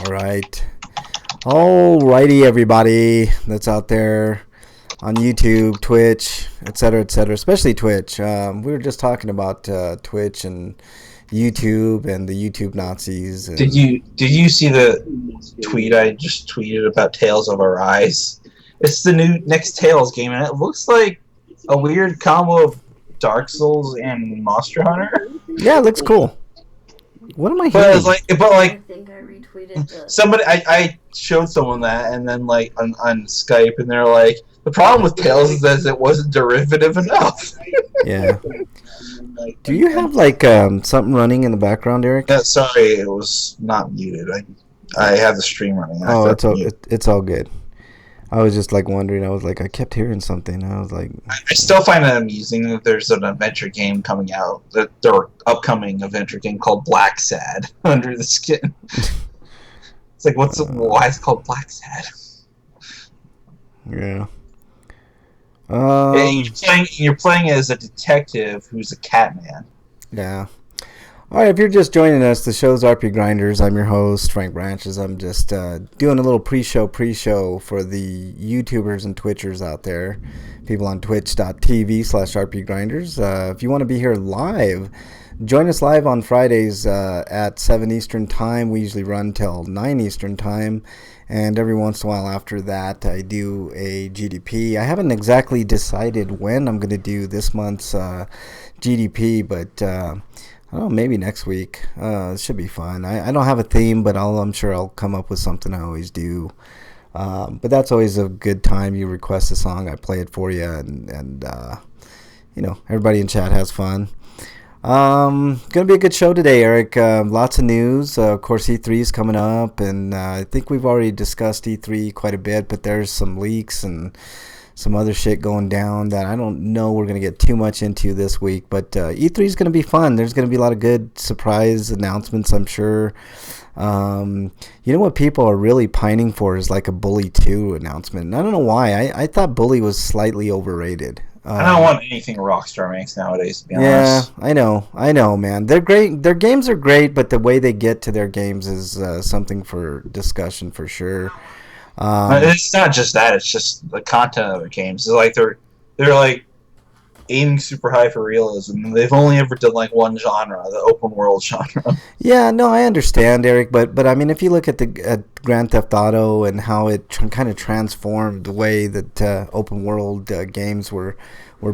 right. Alrighty, everybody that's out there on YouTube, Twitch, etc., especially Twitch. We were just talking about Twitch and YouTube and the YouTube Nazis. And Did you see the tweet I just tweeted about Tales of Arise? It's the new next Tales game, and it looks like a weird combo of Dark Souls and Monster Hunter. Yeah, it looks cool. What am I But hearing? it's like, I think I retweeted the... somebody, I showed someone that, and then like on Skype, and they're like, the problem with Tales is that it wasn't derivative enough. Yeah. Do you have like something running in the background, Eric? Yeah, sorry, it was not muted. I have the stream running. Oh, it's all good. I was just like wondering. I was like, I kept hearing something. I was like, I still find it amusing that there's an adventure game coming out, their upcoming adventure game called Black Sad Under the Skin. It's like, why is it called Black Sad? Yeah. You're playing as a detective who's a cat man. Yeah. All right, if you're just joining us, the show's RPGrinders. I'm your host, Frank Branches. I'm just doing a little pre-show for the YouTubers and Twitchers out there, people on twitch.tv/RPGrinders. If you want to be here live, join us live on Fridays at 7 Eastern Time. We usually run till 9 Eastern Time, and every once in a while after that, I do a GDP. I haven't exactly decided when I'm going to do this month's GDP, but... I don't know, maybe next week. It should be fun. I don't have a theme, but I'm sure I'll come up with something. I always do. But that's always a good time. You request a song, I play it for you, and everybody in chat has fun. Gonna be a good show today, Eric. Lots of news. Of course, E3 is coming up, and I think we've already discussed E3 quite a bit, but there's some leaks and some other shit going down that I don't know we're going to get too much into this week. But E3 is going to be fun. There's going to be a lot of good surprise announcements, I'm sure. You know what people are really pining for is like a Bully 2 announcement. And I don't know why. I thought Bully was slightly overrated. I don't want anything Rockstar makes nowadays, to be honest. Yeah, I know, man. They're great. Their games are great, but the way they get to their games is something for discussion for sure. It's not just that; it's just the content of the games. It's like they're like aiming super high for realism. They've only ever done like one genre, the open world genre. Yeah, no, I understand, Eric, but I mean, if you look at Grand Theft Auto and how it kind of transformed the way that open world games were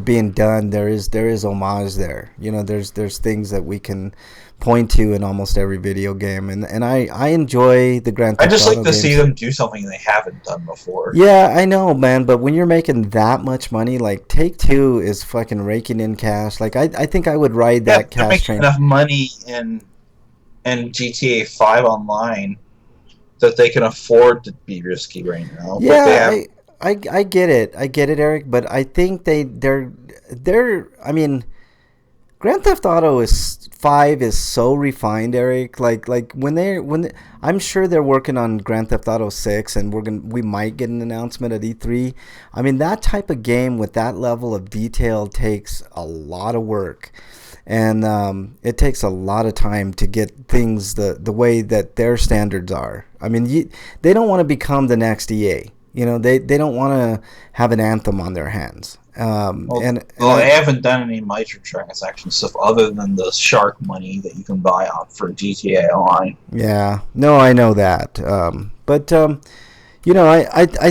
being done, there is homage there. You know, there's things that we can point to in almost every video game, and I enjoy the Grand Theft Auto. I just like to games. see them do something they haven't done before. Yeah, I know, man, but when you're making that much money, like Take-Two is fucking raking in cash. Like I think I would ride that cash train. Enough money in GTA 5 Online that they can afford to be risky right now. Yeah, I get it, Eric, but I think they're I mean, Grand Theft Auto 5 is so refined, Eric. Like when I'm sure they're working on Grand Theft Auto 6, and we might get an announcement at E3. I mean, that type of game with that level of detail takes a lot of work, and it takes a lot of time to get things the way that their standards are. I mean, they don't want to become the next EA. You know, they don't want to have an Anthem on their hands. They haven't done any microtransaction stuff other than the shark money that you can buy on for GTA Online. Yeah, no, I know that. But I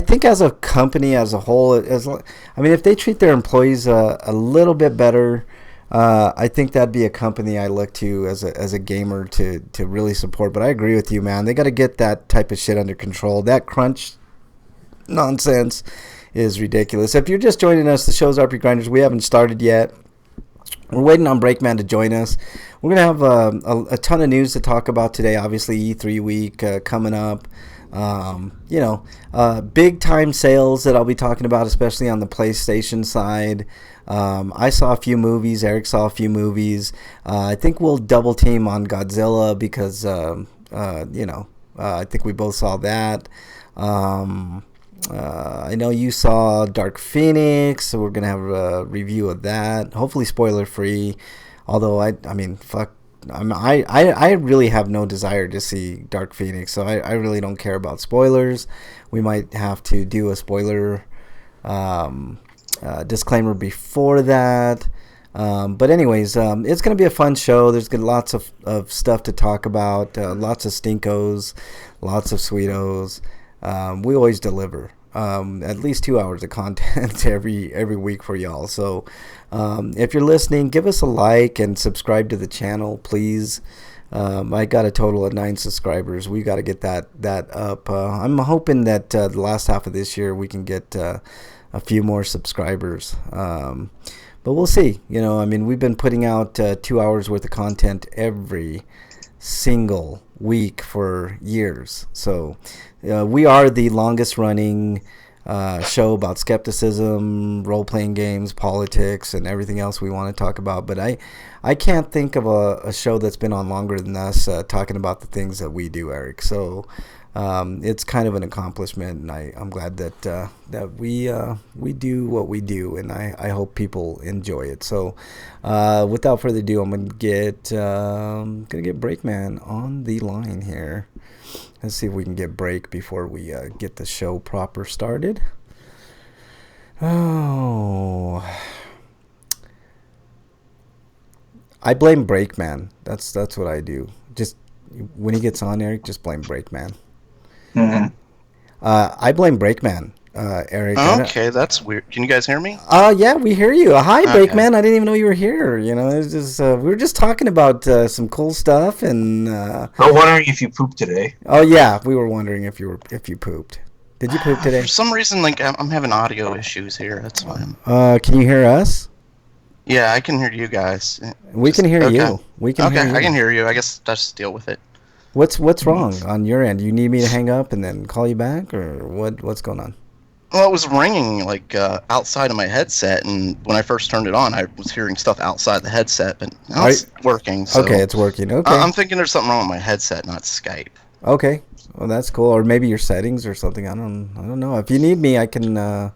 think as a company as a whole, if they treat their employees a little bit better, I think that'd be a company I look to as a gamer to really support. But I agree with you, man. They got to get that type of shit under control. That crunch nonsense is ridiculous. If you're just joining us, the show's RPGrinders. We haven't started yet. We're waiting on Breakman to join us. We're going to have a ton of news to talk about today. Obviously, E3 week coming up. Big time sales that I'll be talking about, especially on the PlayStation side. I saw a few movies. Eric saw a few movies. I think we'll double team on Godzilla because, I think we both saw that. I know you saw Dark Phoenix, so we're going to have a review of that. Hopefully spoiler free. Although, fuck I really have no desire to see Dark Phoenix, so I really don't care about spoilers. We might have to do a spoiler disclaimer before that. But anyways, it's going to be a fun show. There's going to be lots of stuff to talk about, lots of stinkos, lots of sweetos. We always deliver at least 2 hours of content every week for y'all. So if you're listening, give us a like and subscribe to the channel, please. I got a total of 9 subscribers. We got to get that up. I'm hoping that the last half of this year we can get a few more subscribers. But we'll see. I mean, we've been putting out 2 hours worth of content every single week for years. So we are the longest running show about skepticism, role-playing games, politics, and everything else we want to talk about. But I can't think of a show that's been on longer than us talking about the things that we do, Eric. So it's kind of an accomplishment, and I'm glad that we do what we do, and I hope people enjoy it. So without further ado, I'm gonna get Breakman on the line here. Let's see if we can get Break before we get the show proper started. Oh, I blame Breakman. That's what I do. Just when he gets on, Eric, just blame Breakman. Mm-hmm. I blame Breakman, Eric. Okay, that's weird. Can you guys hear me? Yeah, we hear you. Hi, Okay. Breakman. I didn't even know you were here. It's just we were just talking about some cool stuff, and We're wondering if you pooped today. oh yeah, we were wondering if you pooped. Did you poop today? For some reason, I'm having audio issues here. That's fine. Can you hear us? Yeah, I can hear you guys. We can hear okay. you. We can hear you. I can hear you. I guess just deal with it. What's wrong on your end? You need me to hang up and then call you back, or what's going on? Well, it was ringing outside of my headset, and when I first turned it on, I was hearing stuff outside the headset, but now it's working. So okay, it's working. Okay. I'm thinking there's something wrong with my headset, not Skype. Okay, well that's cool. Or maybe your settings or something. I don't know. If you need me, I can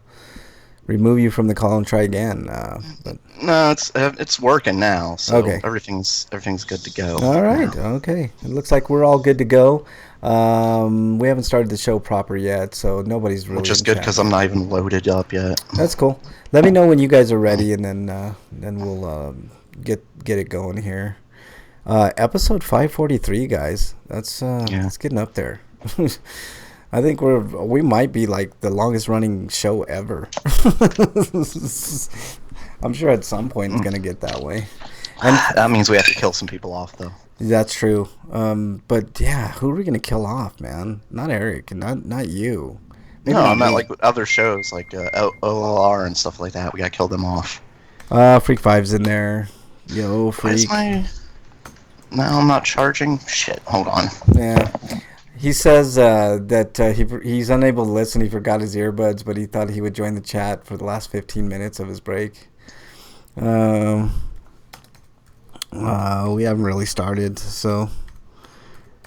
remove you from the call and try again. But No, it's working now. So Okay. everything's good to go. all right. now. Okay. It looks like we're all good to go. We haven't started the show proper yet, so nobody's really. Which is in good chat. because I'm not even loaded up yet. That's cool. Let me know when you guys are ready, and then we'll get it going here. Episode 543, guys. That's it's getting up there. I think we might be like the longest running show ever. I'm sure at some point it's gonna get that way. And That means we have to kill some people off, though. that's true. But yeah, who are we gonna kill off, man? Not Eric, not you. Maybe No, not I meant me. like other shows, like OLR and stuff like that. We gotta kill them off. Freak Five's in there. Yo, Why is Freak. Now I'm not charging? Shit, hold on. Yeah. He says that he's unable to listen. He forgot his earbuds, but he thought he would join the chat for the last 15 minutes of his break. We haven't really started, so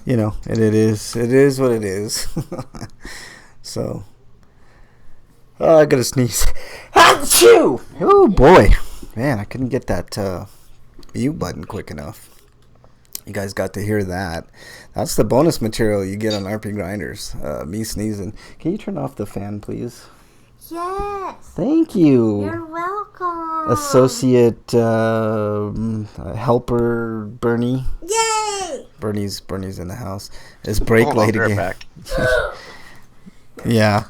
it is what it is. So I gotta sneeze. Achoo! Oh boy, man, I couldn't get that mute button quick enough. You guys got to hear that. That's the bonus material you get on RPGrinders. Me sneezing. Can you turn off the fan, please? Yes. Thank you. You're welcome. Associate helper Bernie. Yay! Bernie's in the house. Is break Hold on, late be right again? back. Yeah.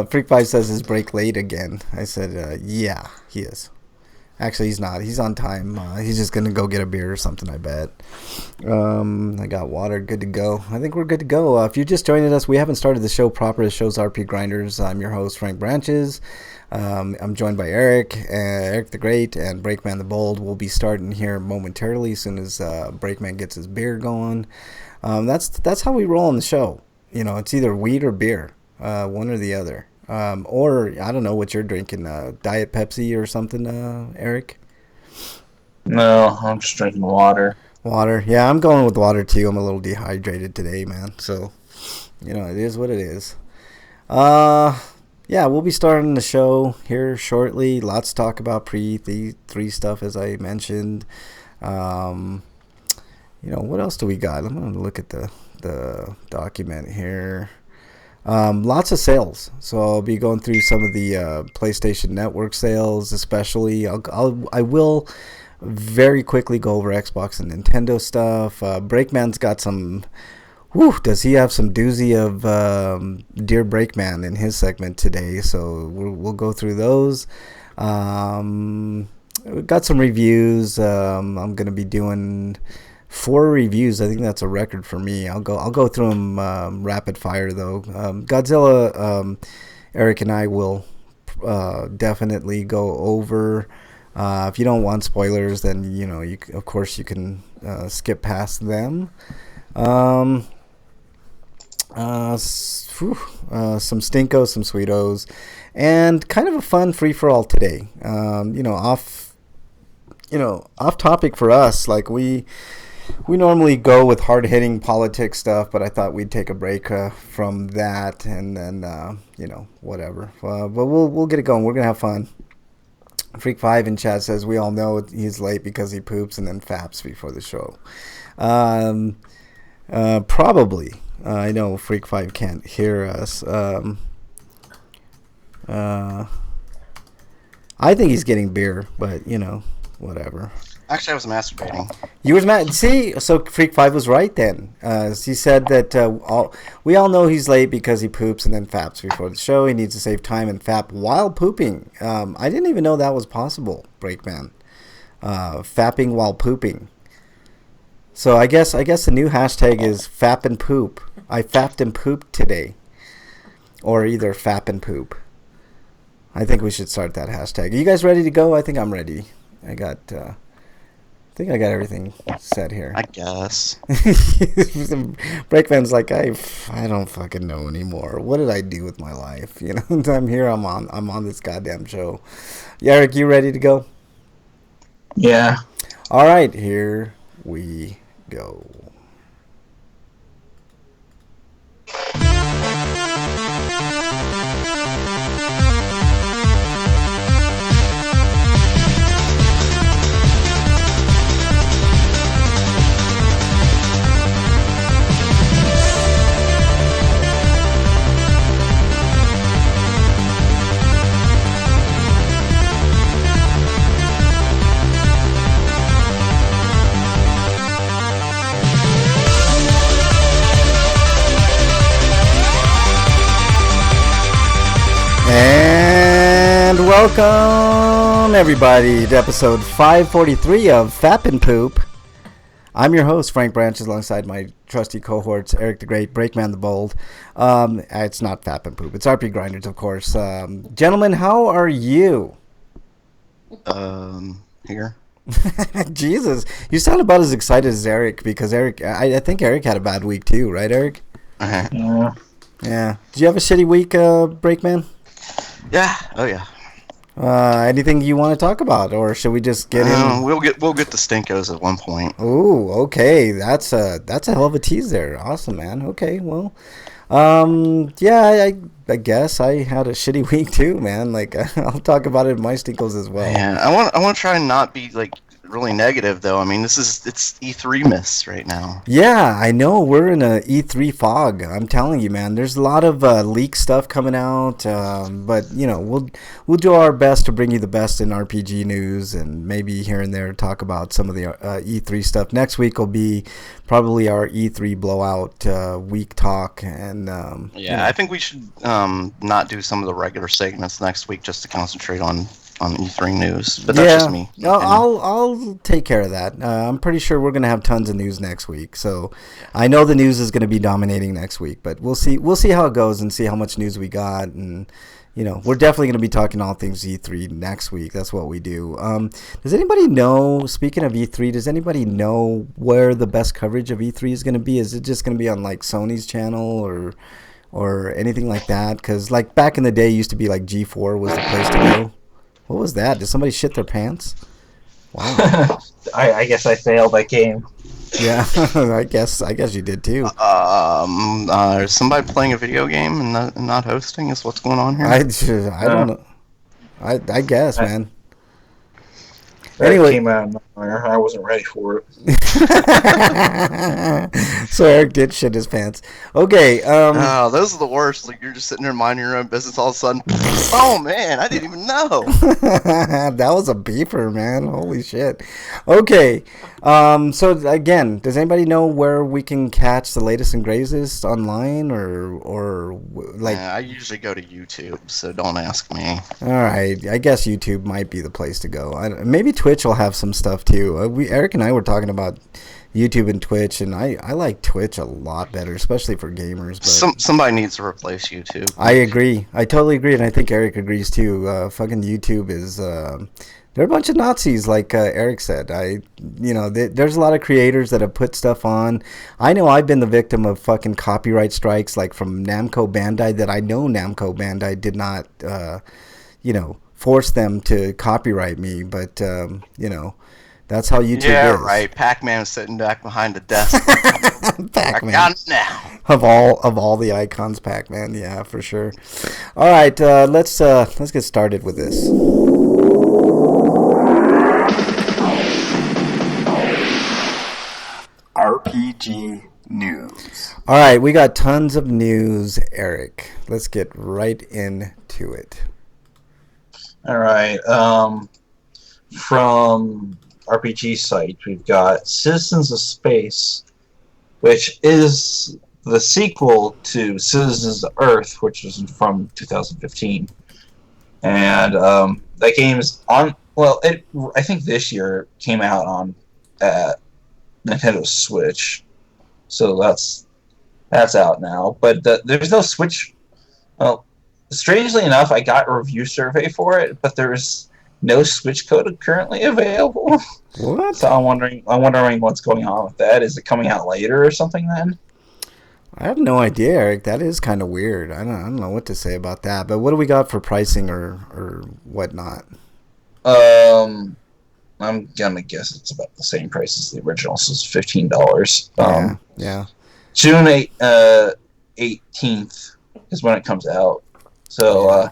Freak Five says is break late again. I said, yeah, he is. Actually, he's not. He's on time. He's just going to go get a beer or something, I bet. I got water. Good to go. I think we're good to go. If you're just joining us, we haven't started the show proper. The show's RPGrinders. I'm your host, Frank Branches. I'm joined by Eric the Great, and Breakman the Bold. We'll be starting here momentarily as soon as Breakman gets his beer going. That's how we roll on the show. It's either weed or beer, one or the other. Or I don't know what you're drinking, Diet Pepsi or something, Eric? No, I'm just drinking water. Water. Yeah, I'm going with water too. I'm a little dehydrated today, man. So, it is what it is. Yeah, we'll be starting the show here shortly. Lots to talk about pre-3 stuff, as I mentioned. what else do we got? I'm gonna look at the document here. Lots of sales. So I'll be going through some of the PlayStation Network sales, especially. I will very quickly go over Xbox and Nintendo stuff. Breakman's got some. Whew, does he have some doozy of Dear Breakman in his segment today? So we'll go through those. We've got some reviews. I'm gonna be doing 4 reviews. I think that's a record for me. I'll go through them rapid fire though. Godzilla, Eric and I will definitely go over. If you don't want spoilers, then you of course you can skip past them. Some Stinkos, some Sweetos, and kind of a fun free for all today. Off topic for us. Like we normally go with hard hitting politics stuff, but I thought we'd take a break from that, and then whatever. But we'll get it going. We're gonna have fun. Freak5 in chat says we all know he's late because he poops and then faps before the show. Probably. I know Freak5 can't hear us. I think he's getting beer, but whatever. Actually, I was masturbating. You was mad. See, so Freak5 was right then. He said that we all know he's late because he poops and then faps before the show. He needs to save time and fap while pooping. I didn't even know that was possible, Breakman. Fapping while pooping. So I guess the new hashtag is fap and poop. I fapped and pooped today. Or either fap and poop. I think we should start that hashtag. Are you guys ready to go? I think I'm ready. I think I got everything set here. I guess. Breakman's like, I don't fucking know anymore. What did I do with my life? I'm here. I'm on this goddamn show. Eric, you ready to go? Yeah. All right, here we go. And welcome everybody to episode 543 of Fap and Poop. I'm your host, Frank Branches, alongside my trusty cohorts, Eric the Great, Breakman the Bold. It's not Fap and Poop, it's RPGrinders, of course. Gentlemen, how are you? Here. Jesus, you sound about as excited as Eric, because Eric, I think Eric had a bad week too, right, Eric? Yeah. Yeah. Did you have a shitty week, Breakman? Yeah. Oh yeah. Anything you want to talk about, or should we just get in? We'll get the Stinkos at one point. Ooh, okay. That's a hell of a tease there. Awesome, man. Okay, well, yeah, I guess I had a shitty week too, man. Like I'll talk about it in my Stinkos as well. Yeah, I want to try and not be like really negative though. I mean, it's E3 miss right now. Yeah, I know we're in a E3 fog. I'm telling you, man. There's a lot of leak stuff coming out, but we'll do our best to bring you the best in RPG news, and maybe here and there talk about some of the E3 stuff. Next week will be probably our E3 blowout week talk, and I think we should not do some of the regular segments next week just to concentrate on E3 news, but that's just me. I'll take care of that. I'm pretty sure we're gonna have tons of news next week, so I know the news is gonna be dominating next week. But we'll see how it goes and see how much news we got, and we're definitely gonna be talking all things E3 next week. That's what we do. Does anybody know? Speaking of E3, does anybody know where the best coverage of E3 is gonna be? Is it just gonna be on like Sony's channel or anything like that? Because like back in the day, it used to be like G4 was the place to go. What was that? Did somebody shit their pants? Wow. I guess I failed that game. Yeah, I guess you did too. Is somebody playing a video game and not hosting? Is what's going on here? I don't know. I guess, man. That came out of nowhere. I wasn't ready for it. So Eric did shit his pants. Okay. Oh, those are the worst. Like you're just sitting there minding your own business, all of a sudden, oh man, I didn't even know. That was a beeper, man. Holy shit. Okay. So again, does anybody know where we can catch the latest and greatest online, or like? I usually go to YouTube, so don't ask me. All right, I guess YouTube might be the place to go. Maybe Twitch will have some stuff too. Eric and I were talking about YouTube and Twitch, and I like Twitch a lot better, especially for gamers. But somebody needs to replace YouTube. I agree. I totally agree, and I think Eric agrees too. Fucking YouTube is they're a bunch of Nazis, like Eric said. There's a lot of creators that have put stuff on. I know I've been the victim of fucking copyright strikes, like from Namco Bandai. That I know Namco Bandai did not, force them to copyright me, but that's how YouTube is. Yeah, right. Pac-Man sitting back behind the desk. Pac-Man. I got it now. Of all the icons, Pac-Man, yeah, for sure. All right, let's get started with this. RPG news. All right, we got tons of news, Eric. Let's get right into it. All right. From RPG site, we've got Citizens of Space, which is the sequel to Citizens of Earth, which was from 2015. And that game is on. Well, I think this year came out on Nintendo Switch, so that's out now. But there's no Switch. Well, strangely enough, I got a review survey for it, but there's no Switch code currently available. What? So I'm wondering what's going on with that. Is it coming out later or something then? I have no idea, Eric. That is kind of weird. I don't know what to say about that. But what do we got for pricing or whatnot? I'm gonna guess it's about the same price as the original, so it's $15. Yeah. June 18th is when it comes out. So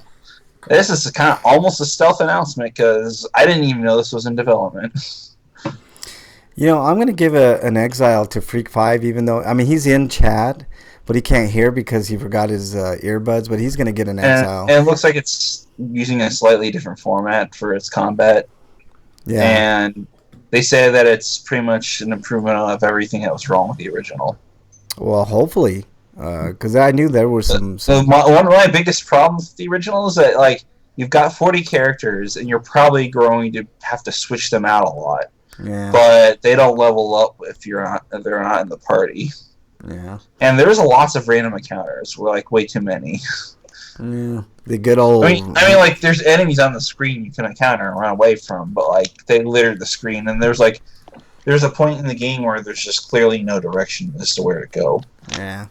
this is kind of almost a stealth announcement because I didn't even know this was in development. I'm going to give an exile to Freak 5, even though, he's in chat, but he can't hear because he forgot his earbuds, but he's going to get an exile. And it looks like it's using a slightly different format for its combat. Yeah. And they say that it's pretty much an improvement of everything that was wrong with the original. Well, hopefully, because I knew there were some... One of my biggest problems with the original is that, like, you've got 40 characters, and you're probably going to have to switch them out a lot. Yeah. But they don't level up if they're not in the party. Yeah. And there's lots of random encounters. We're like way too many. Yeah. The good old. I mean, like there's enemies on the screen you can encounter and run away from, but like they litter the screen, and there's a point in the game where there's just clearly no direction as to where to go. Yeah.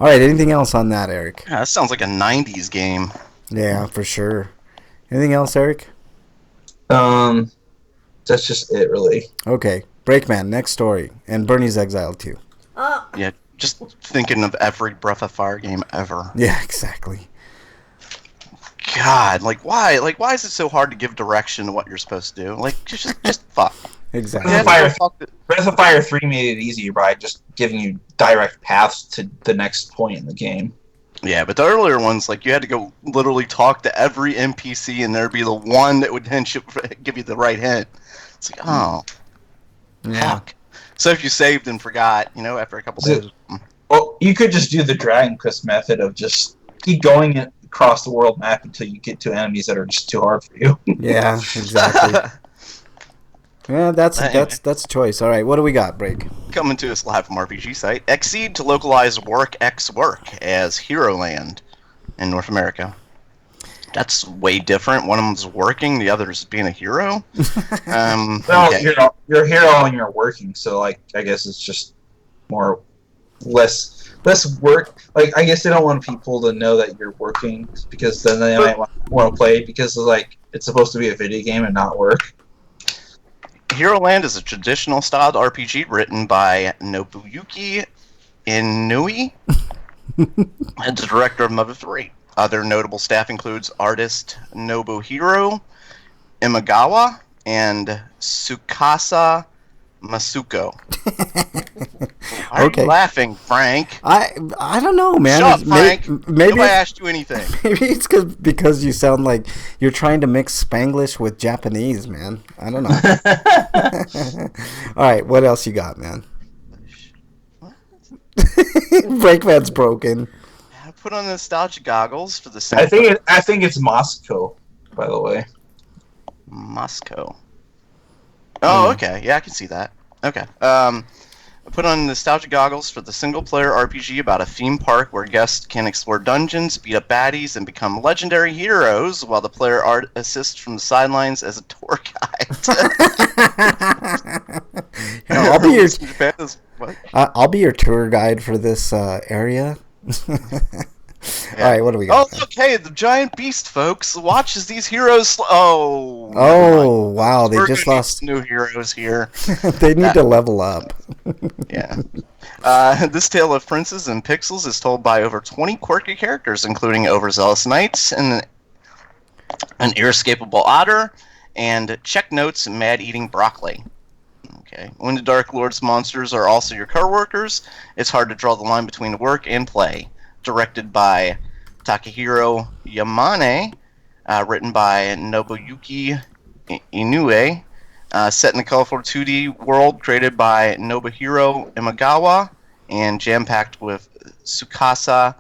All right. Anything else on that, Eric? Yeah, that sounds like a '90s game. Yeah, for sure. Anything else, Eric? That's just it, really. Okay. Breakman, next story. And Bernie's exiled too. Yeah, just thinking of every Breath of Fire game ever. Yeah, exactly. God, why? Why is it so hard to give direction to what you're supposed to do? Just fuck. Exactly. Breath of Fire 3 made it easier by just giving you direct paths to the next point in the game. Yeah, but the earlier ones, you had to go literally talk to every NPC, and there'd be the one that would give you the right hint. It's like, oh, yeah. fuck. So if you saved and forgot, after a couple days. Well, you could just do the Dragon Quest method of just keep going across the world map until you get to enemies that are just too hard for you. Yeah, exactly. Yeah, that's a choice. All right, what do we got, Break? Coming to us live from RPG site. Exceed to localize Work X Work as Hero Land in North America. That's way different. One of them's working, the other's being a hero. Well, okay. you're a hero and you're working, so I guess it's just less work. I guess they don't want people to know that you're working because then they might want to play it because it's supposed to be a video game and not work. Hero Land is a traditional styled RPG written by Nobuyuki Inui and the director of Mother 3. Other notable staff includes artist Nobuhiro Imagawa and Tsukasa Masuko. Why are Okay. you laughing, Frank? I don't know, man. Shut up, Frank. Maybe Nobody asked you anything. maybe it's because you sound like you're trying to mix Spanglish with Japanese, man. I don't know. All right, what else you got, man? Breakman's broken. I put on the nostalgia goggles for the I single think it's Moscow, by the way. Moscow. Oh, okay. Yeah, I can see that. Okay. I put on nostalgia goggles for the single-player RPG about a theme park where guests can explore dungeons, beat up baddies, and become legendary heroes, while the player art assists from the sidelines as a tour guide. I'll be your Japan is- what? I'll be your tour guide for this area. All right, what do we got? Oh, okay, the giant beast, folks. Watch as these heroes. Oh. never mind. Oh, wow, they We're just gonna need lost. some new heroes here. They need to level up. Yeah. This tale of princes and pixels is told by over 20 quirky characters, including overzealous knights and an inescapable otter, and check notes mad-eating broccoli. Okay. When the Dark Lord's monsters are also your co-workers, it's hard to draw the line between work and play. Directed by Takahiro Yamane, written by Nobuyuki Inoue, set in a colorful 2D world created by Nobuhiro Imagawa, and jam-packed with Tsukasa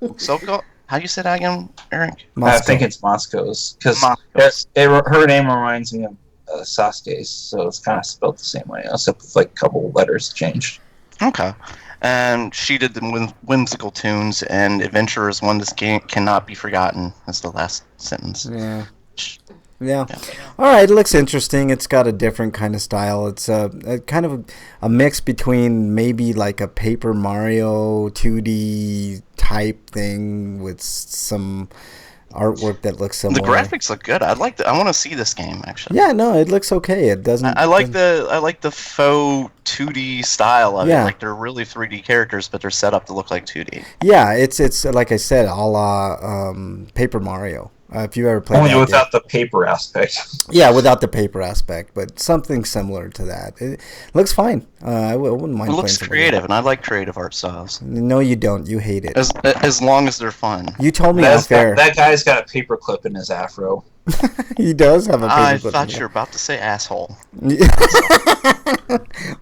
Musoko. How do you say that again, Eric? I think it's Moscow's, because her name reminds me of Sasuke's, so it's kind of spelled the same way, except with like a couple letters changed. Okay. And she did the whimsical tunes, and Adventurers won this game cannot be forgotten, is the last sentence. Yeah. Yeah. All right, it looks interesting. It's got a different kind of style. It's a kind of a mix between maybe like a Paper Mario 2D type thing with some artwork that looks similar. The graphics look good. I want to see this game actually. Yeah, no, it looks okay. It doesn't. I like the faux 2D style of Yeah. it. Like they're really 3D characters, but they're set up to look like 2D. Yeah, it's like I said, a la Paper Mario. If you ever played Only that without the paper aspect. yeah, without the paper aspect, but something similar to that. It looks fine. I wouldn't mind. It looks playing creative, and I like creative art styles. No, you don't. You hate it. As long as they're fun. You told me off air. That guy's got a paper clip in his afro. He does have a paper I clip. thought you were about to say asshole.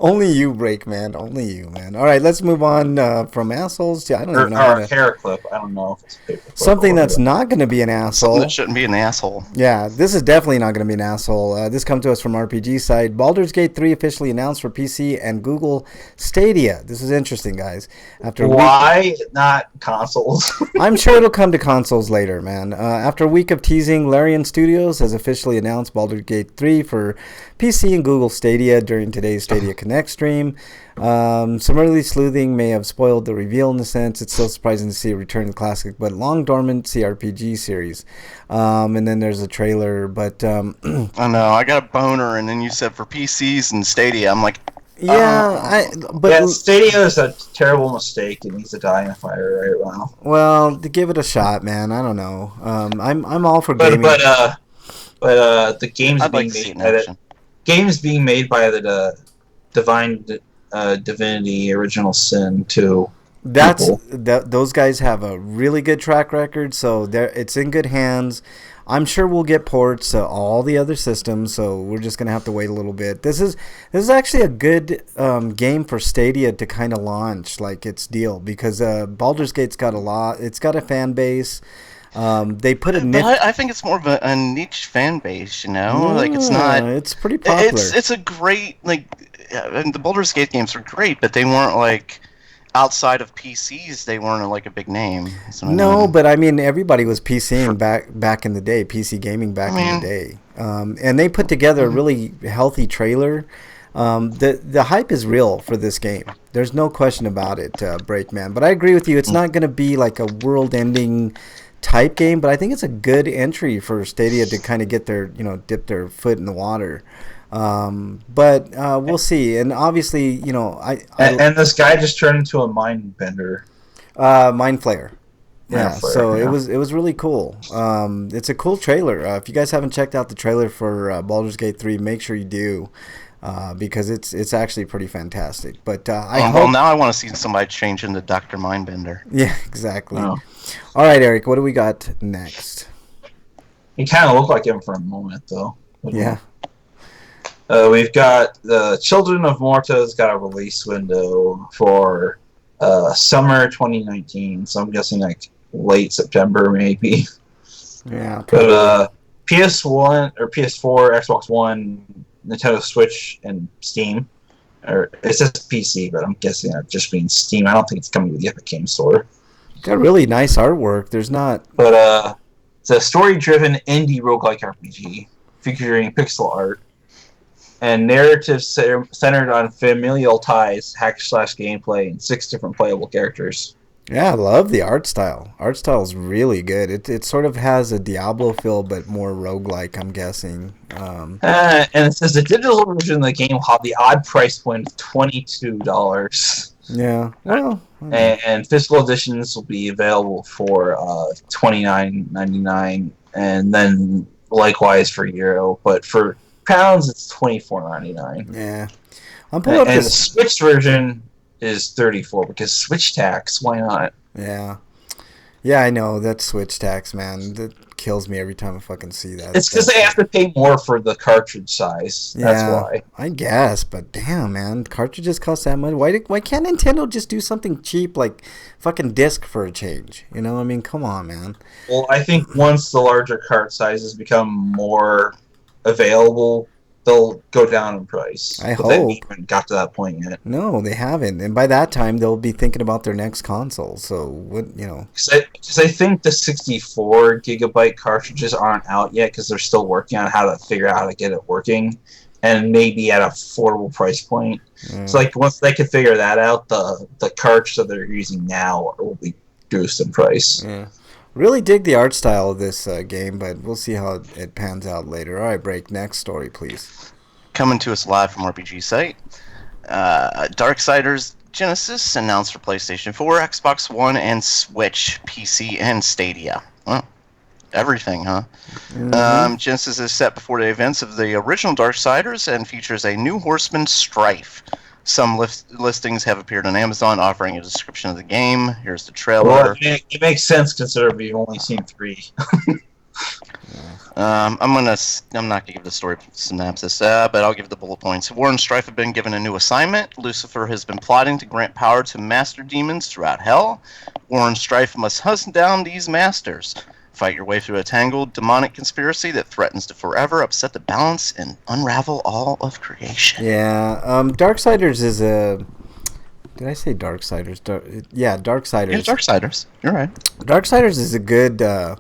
Only you, break, man. Only you, man. All right, let's move on from assholes to I don't even know how Or a to, hair clip. I don't know if it's a paper clip. something or that's what. not going to be an Something asshole. that shouldn't be an asshole. Yeah, this is definitely not going to be an asshole. This comes to us from RPG side. Baldur's Gate 3 officially announced for PC and Google Stadia. This is interesting, guys. After a week, Why not consoles? I'm sure it'll come to consoles later, man. After a week of teasing, Larian Studios has officially announced Baldur's Gate 3 for PC and Google Stadia during today's Stadia Connect stream. Some early sleuthing may have spoiled the reveal in a sense. It's still surprising to see a return to the classic but long dormant CRPG series. And then there's a trailer, but I know, I got a boner, and then you said for PCs and Stadia. I'm like, Yeah, Stadia is a terrible mistake. It needs to die in a fire right now. well, to give it a shot, man. I don't know. I'm all for But gaming. the games I'd being like to see it made in by action. games being made by the Divine Divinity Original Sin 2. people. Those guys have a really good track record, so it's in good hands. I'm sure we'll get ports to all the other systems, so we're just gonna have to wait a little bit. This is actually a good game for Stadia to kind of launch like its deal, because Baldur's Gate's got a lot. It's got a fan base. They put a but I think it's more of a niche fan base, you know? Like, it's not... It's pretty popular. It's a great, like... And the Baldur's Gate games were great, but they weren't, like... Outside of PCs, they weren't, like, a big name. That's what I No, mean. but I mean, everybody was PCing back in the day, PC gaming back in the day. And they put together a really healthy trailer. The hype is real for this game. There's no question about it, Breakman. But I agree with you. It's not going to be like a world-ending type game, but I think it's a good entry for Stadia to kind of get dip their foot in the water. But we'll see. And obviously, And this guy just turned into a mind bender. Mind Flayer. Yeah, so it was really cool. It's a cool trailer. If you guys haven't checked out the trailer for Baldur's Gate 3, make sure you do, because it's actually pretty fantastic. But well, now I want to see somebody change into Dr. Mindbender. Yeah, exactly. Oh. All right, Eric, what do we got next? He kind of looked like him for a moment, though. Yeah. We've got the Children of Morta's got a release window for summer 2019, so I'm guessing like late September maybe. Yeah. But PS1 or PS4, Xbox One, Nintendo Switch, and Steam. Or it says PC, but I'm guessing that just means Steam. I don't think it's coming with the Epic Games Store. Got really nice artwork. There's not... But it's a story-driven indie roguelike RPG featuring pixel art and narrative centered on familial ties, hack-slash gameplay, and 6 different playable characters. Yeah, I love the art style. Art style is really good. It sort of has a Diablo feel, but more roguelike, I'm guessing. And it says the digital version of the game will have the odd price point of $22. Yeah, well... And physical editions will be available for $29.99, and then likewise for Euro. But for pounds, it's $24.99. Yeah, I'm pulling up and the this... Switch version is $34 because Switch tax. Why not? Yeah, yeah, I know that Switch tax, man. That kills me every time I fucking see that. It's because they have to pay more for the cartridge size. That's why. I guess, but damn, man, cartridges cost that much. Why can't Nintendo just do something cheap like fucking disc for a change? You know, I mean, come on, man. Well, I think once the larger cart sizes become more available, they'll go down in price. I But they hope. haven't got to that point yet. No, they haven't, and by that time they'll be thinking about their next console. So what, you know? Because I think the 64 gigabyte cartridges aren't out yet because they're still working on how to figure out how to get it working, and maybe at an affordable price point. So like once they can figure that out, the cartridge that they're using now will be reduced in price. Yeah. Really dig the art style of this game, but we'll see how it pans out later. All right, Break. Next story, please. Coming to us live from RPG site. Darksiders Genesis announced for PlayStation 4, Xbox One, and Switch, PC, and Stadia. Well, everything, huh? Mm-hmm. Genesis is set before the events of the original Darksiders and features a new horseman, Strife. Some listings have appeared on Amazon offering a description of the game. Here's the trailer. Well, it makes sense considering we've only seen 3. I'm not gonna give the story synopsis, but I'll give the bullet points. War and Strife have been given a new assignment. Lucifer has been plotting to grant power to master demons throughout hell. War and Strife must hunt down these masters. Fight your way through a tangled demonic conspiracy that threatens to forever upset the balance and unravel all of creation. Yeah, Darksiders is a... Did I say Darksiders? Yeah, Darksiders. Yeah, Darksiders. You're right. Darksiders is a good, a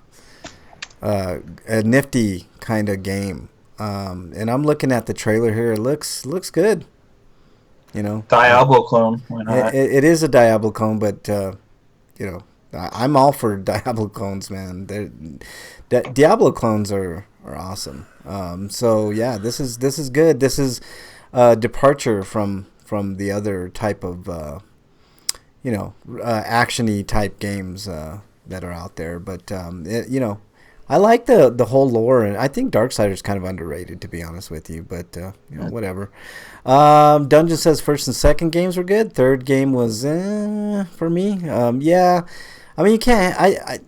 nifty kind of game. And I'm looking at the trailer here. It looks good. You know, Diablo clone. Why not? it is a Diablo clone, but you know, I'm all for Diablo clones, man. Diablo clones are awesome. So yeah, this is good. This is a departure from the other type of you know, action-y type games that are out there. But you know, I like the whole lore, and I think Darksiders is kind of underrated, to be honest with you. But you know, whatever. Dungeon says first and second games were good. Third game was for me. Yeah, I mean, you can't. I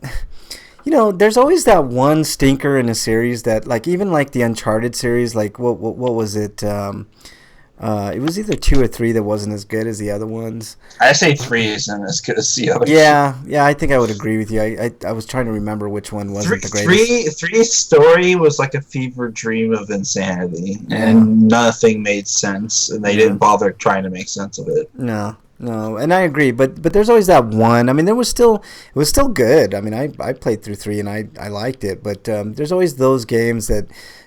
you know, there's always that one stinker in a series that, like, even like the Uncharted series. Like what was it? It was either 2 or 3 that wasn't as good as the other ones. I say 3 isn't as good as the others. Yeah, I think I would agree with you. I was trying to remember which one wasn't the greatest. Three's story was like a fever dream of insanity, and nothing made sense, and they didn't bother trying to make sense of it. No, and I agree, but there's always that one. I mean, it was still good. I mean, I played through 3 and I liked it, but there's always those games that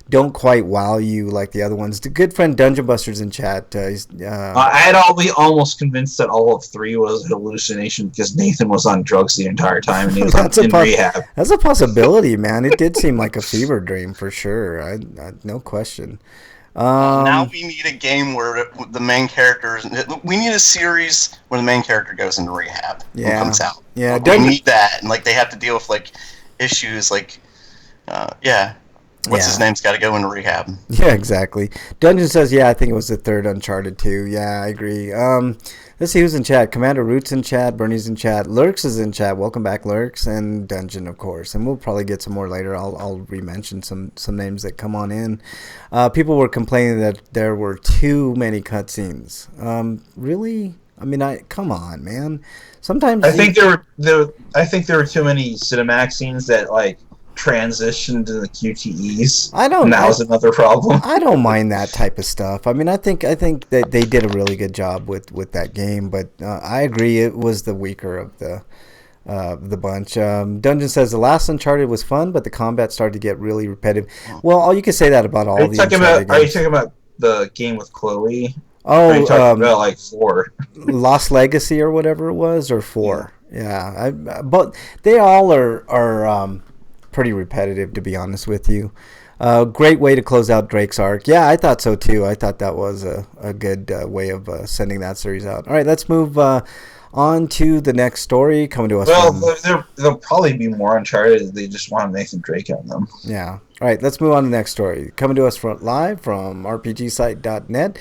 don't quite wow you like the other ones. The good friend Dungeon Buster's in chat. I had almost convinced that all of 3 was a hallucination because Nathan was on drugs the entire time and he was in rehab. That's a possibility, man. It did seem like a fever dream for sure. No question. Now Um, we need a game where the main characters. We need a series where the main character goes into rehab and yeah, comes out. yeah. We need that, and like they have to deal with like issues like, yeah, what's his Yeah. name's got to go into rehab. Yeah, exactly. Dungeon says, yeah, I think it was the third Uncharted too. Yeah, I agree. Let's see who's in chat. Commander Root's in chat. Bernie's in chat. Lurks is in chat. Welcome back, Lurks, and Dungeon, of course. And we'll probably get some more later. I'll re-mention some names that come on in. People were complaining that there were too many cutscenes. Really? I mean, come on, man. Sometimes I think there were too many cinematic scenes that like transitioned to the QTEs. I don't. And that was another problem. I don't mind that type of stuff. I mean, I think that they did a really good job with that game, but I agree it was the weaker of the bunch. Dungeon says the last Uncharted was fun, but the combat started to get really repetitive. Well, you could say that about all the Uncharted Are you games. talking about the game with Chloe? Or are you Oh, talking about like 4? Lost Legacy or whatever it was, or 4. Yeah, but they all are pretty repetitive, to be honest with you. Great way to close out Drake's arc. Yeah, I thought so too. I thought that was a good way of sending that series out. All right, let's move on to the next story coming to us from... There'll probably be more Uncharted. They just want Nathan Drake on them. Yeah. All right, let's move on to the next story. Coming to us live from RPGsite.net.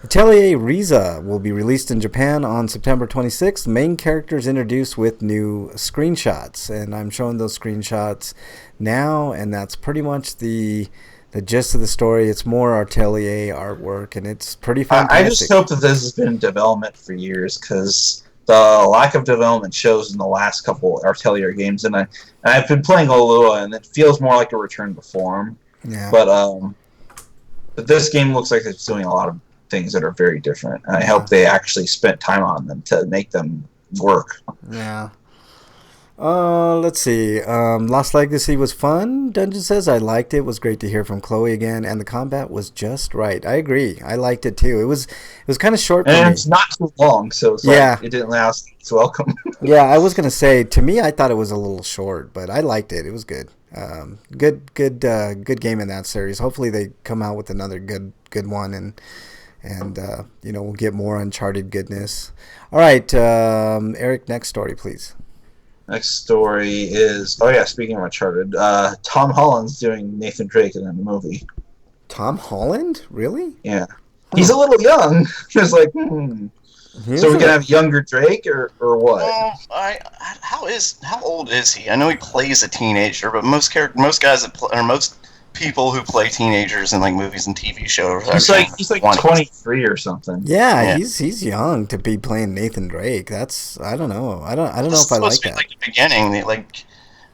Atelier Riza will be released in Japan on September 26th. Main characters introduced with new screenshots, and I'm showing those screenshots now, and that's pretty much the gist of the story. It's more Atelier artwork, and it's pretty fantastic. I just hope that this has been in development for years, because the lack of development shows in the last couple Atelier games, and I've been playing a little, and it feels more like a return to form. Yeah. But this game looks like it's doing a lot of things that are very different, and I hope they actually spent time on them to make them work. Yeah. Let's see. Lost Legacy was fun. Dungeon says I liked it. It was great to hear from Chloe again, and the combat was just right. I agree. I liked it too. It was kind of short for And me. it's not too long, so it's like it didn't last its welcome. Yeah, I was gonna say, to me, I thought it was a little short, but I liked it. It was good. Good game in that series. Hopefully they come out with another good one, and we'll get more Uncharted goodness. All right, Eric, next story, please. Next story is speaking of Uncharted, Tom Holland's doing Nathan Drake in the movie. Tom Holland, really? Yeah, he's a little young. It's like, so we're gonna have younger Drake or what? How old is he? I know he plays a teenager, but most guys most people who play teenagers in like movies and TV shows. He's like 23 or something. Yeah, he's young to be playing Nathan Drake. That's I don't know. I don't know if I like that. Like the beginning,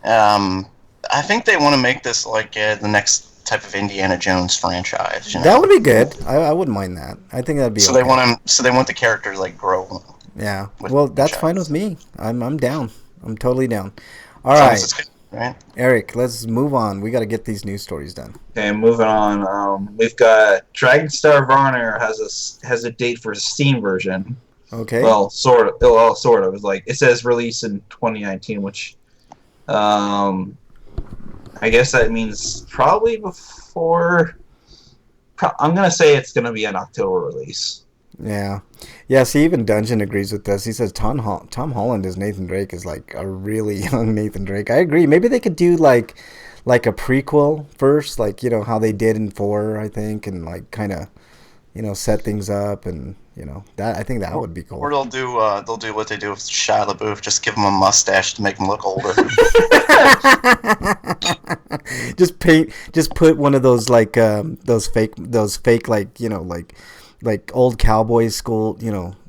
I think they want to make this like the next type of Indiana Jones franchise. You know? That would be good. I wouldn't mind that. I think that'd be. So okay. They want the character to like grow. Yeah. Well, that's fine with me. I'm down. I'm totally down. All right. Right. Eric, let's move on. We got to get these news stories done. Okay, moving on. We've got Dragonstar Varner has a date for a Steam version. Okay. Well, sort of. Well, sort of. It's like it says release in 2019, which, I guess that means probably before. I'm gonna say it's gonna be an October release. Yeah. Yeah, see, even Dungeon agrees with this. He says Tom Holland as Nathan Drake is like a really young Nathan Drake. I agree. Maybe they could do like a prequel first, like, how they did in 4, I think, and like kind of, set things up, and, that I think that would be cool. Or they'll do what they do with Shia LaBeouf, just give him a mustache to make him look older. just put one of those like those fake like old cowboy school,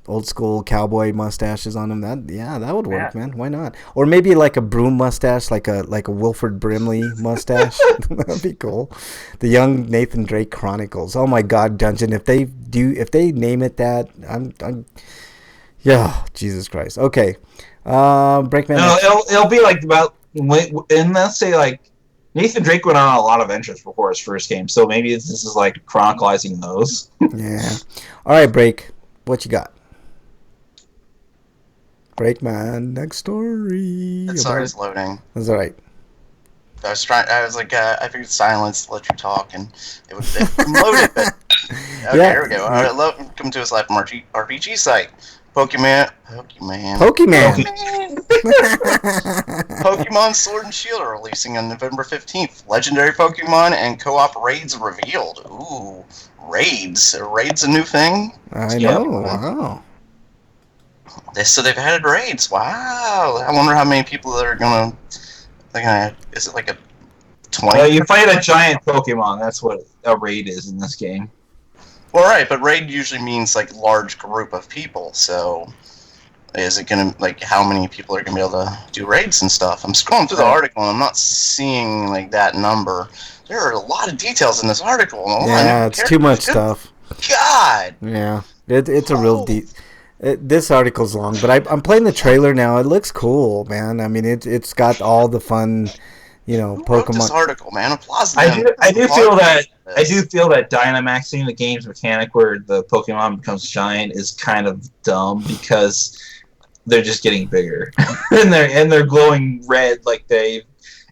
old school cowboy mustaches on him. That would work, man. Why not? Or maybe like a broom mustache, like a Wilford Brimley mustache. That'd be cool. The Young Nathan Drake Chronicles. Oh my God, Dungeon! If they name it that, yeah, Jesus Christ. Okay, Breakman. No, it'll be like and let's say like Nathan Drake went on a lot of ventures before his first game, so maybe this is like chronicalizing those. Yeah. All right, Break. What you got? Breakman, next story. Sorry, it's loading. That's all right. I was like, I figured silence to let you talk, and it loaded, but Okay, Yeah. here we go. All right, welcome to us live from RPG site. Pokemon. Pokemon. Pokemon Sword and Shield are releasing on November 15th. Legendary Pokemon and co-op raids revealed. Ooh, raids. Are raids a new thing? I Yeah. know. Wow. So they've added raids. Wow. I wonder how many people that are gonna. Is it like a 20? You fight a giant Pokemon. That's what a raid is in this game. Well, right, but raid usually means like large group of people. So, is it gonna like how many people are gonna be able to do raids and stuff? I'm scrolling through the article and I'm not seeing like that number. There are a lot of details in this article. Yeah, it's too much stuff. God. Yeah, it's a real deep. This article's long, but I'm playing the trailer now. It looks cool, man. I mean, it's got all the fun, Who Pokemon. wrote this article, man? Applause to I them. do feel that Dynamaxing, the game's mechanic where the Pokemon becomes giant, is kind of dumb because they're just getting bigger and they're glowing red like they've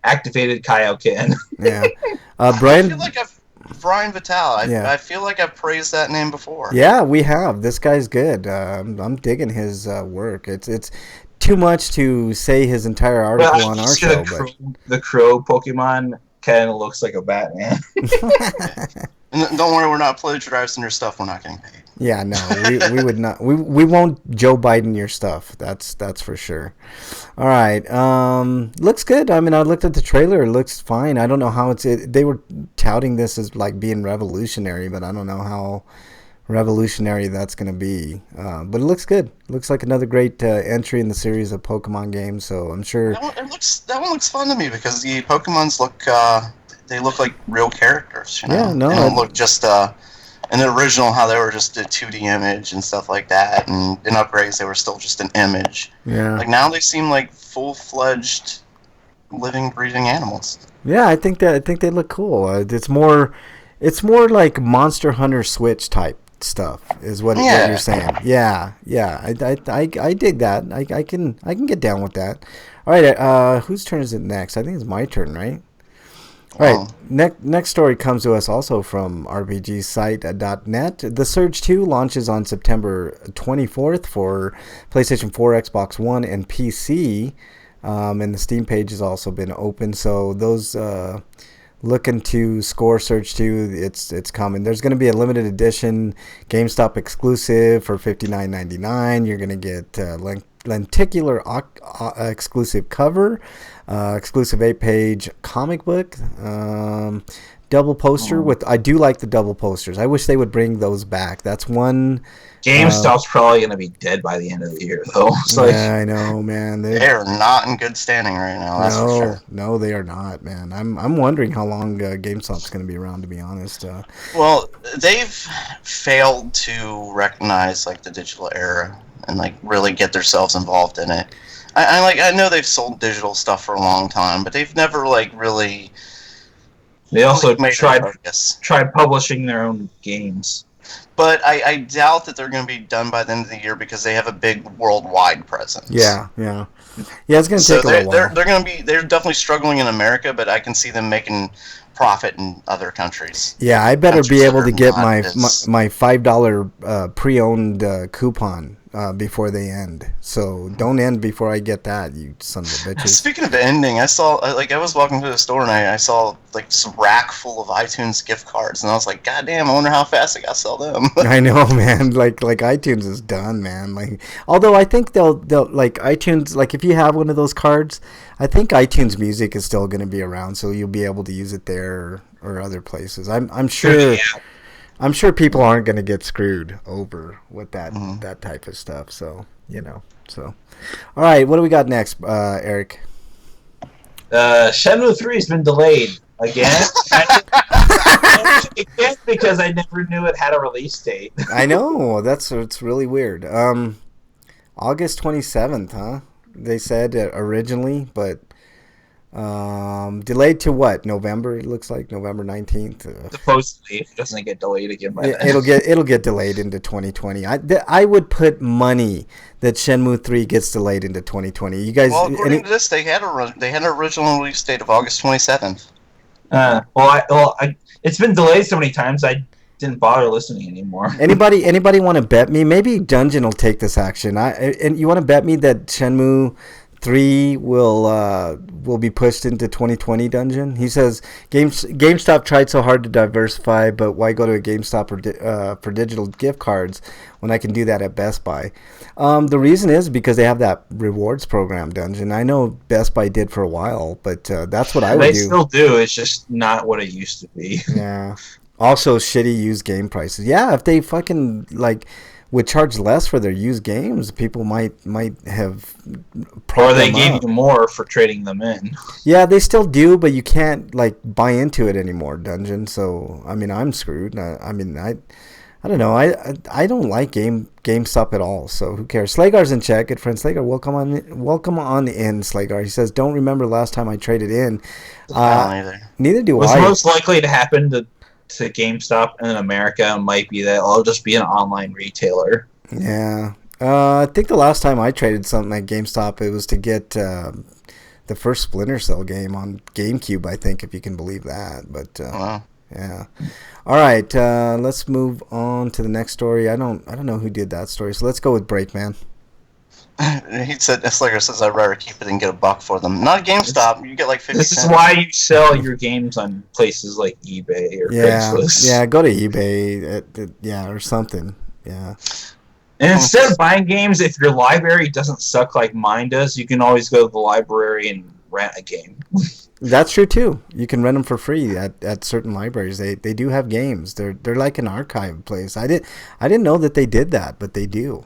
activated Kaioken. Yeah, I Brian. feel like Brian Vital. Yeah. I feel like I've praised that name before. Yeah, we have. This guy's good. I'm digging his work. It's too much to say his entire article on our show, but The Crow Pokemon kind of looks like a Batman. And don't worry, we're not plagiarizing your stuff. We're not getting paid. yeah, no, we would not. We won't Joe Biden your stuff. That's for sure. All right, looks good. I mean, I looked at the trailer. It looks fine. I don't know how they were touting this as like being revolutionary, but I don't know how revolutionary that's going to be. But it looks good. It looks like another great entry in the series of Pokemon games. So I'm sure. That one looks fun to me because the Pokemons look they look like real characters. Yeah, no, they don't look just in the original how they were just a 2D image and stuff like that, and in upgrades they were still just an image. Yeah. Like now they seem like full-fledged living, breathing animals. Yeah, I think they look cool. It's more like Monster Hunter Switch type stuff is what you're saying. Yeah. I dig that. I can get down with that. All right, whose turn is it next? I think it's my turn, right? All right, next story comes to us also from RPGsite.net. The Surge 2 launches on September 24th for PlayStation 4, Xbox One, and PC. And the Steam page has also been open. So those looking to score Surge 2, it's coming. There's going to be a limited edition GameStop exclusive for $59.99. You're going to get lenticular exclusive cover, exclusive 8-page comic book, double poster with. I do like the double posters. I wish they would bring those back. That's one. GameStop's probably going to be dead by the end of the year, though. Yeah, I know, man. They are not in good standing right now. That's for sure. No, they are not, man. I'm wondering how long GameStop's going to be around. To be honest. Well, they've failed to recognize like the digital era and like really get themselves involved in it. I know they've sold digital stuff for a long time, but they've never like really. They also made tried publishing their own games. But I doubt that they're going to be done by the end of the year because they have a big worldwide presence. Yeah. It's going to take a little while. They're definitely struggling in America, but I can see them making profit in other countries. Yeah, I better be able to get my $5 pre-owned coupon before they end. So don't end before I get that, you son of a bitches. Speaking of ending, I saw I was walking through the store and I saw like this rack full of iTunes gift cards, and I was like, God damn, I wonder how fast I got to sell them. I know, man. Like iTunes is done, man. Like, although I think they'll like iTunes. Like if you have one of those cards, I think iTunes Music is still going to be around, so you'll be able to use it there or other places. I'm sure. Yeah. I'm sure people aren't going to get screwed over with that type of stuff. So So, all right, what do we got next, Eric? Shenmue 3 has been delayed again. Again, because I never knew it had a release date. I know it's really weird. August 27th, huh? They said originally, but delayed to what? November? It looks like November 19th. Supposedly, if it doesn't get delayed again by then. It'll get delayed into 2020. I would put money that Shenmue 3 gets delayed into 2020. You guys? Well, according to this, they had an original release date of August 27th. It's been delayed so many times. I didn't bother listening anymore. Anybody want to bet me? Maybe Dungeon will take this action. And you want to bet me that Shenmue 3 will be pushed into 2020, Dungeon? He says GameStop tried so hard to diversify, but why go to a GameStop for digital gift cards when I can do that at Best Buy? The reason is because they have that rewards program, Dungeon. I know Best Buy did for a while, but that's what I would do. They still do. It's just not what it used to be. Yeah. Also, shitty used game prices. Yeah, if they fucking would charge less for their used games, people might have. Or they gave you more for trading them in. Yeah, they still do, but you can't buy into it anymore, Dungeon. So I mean, I'm screwed. I don't know. I don't like GameStop at all. So who cares? Slagar's in chat. Good friend Slagar, welcome on in, Slagar. He says, don't remember last time I traded in. Neither do What's I. most likely to happen to GameStop in America might be that I'll just be an online retailer. Yeah. I think the last time I traded something at GameStop, it was to get the first Splinter Cell game on GameCube, I think, if you can believe that. But Wow. yeah. All right, let's move on to the next story. I don't know who did that story, so let's go with Breakman. He said, Slayer says, I'd rather keep it and get a buck for them. Not GameStop. You get 50 This cents. is why you sell your games on places like eBay or Craigslist. Yeah, go to eBay, or something. Yeah. And instead of buying games, if your library doesn't suck like mine does, you can always go to the library and rent a game. That's true too. You can rent them for free at certain libraries. They do have games. They're like an archive place. I didn't know that they did that, but they do.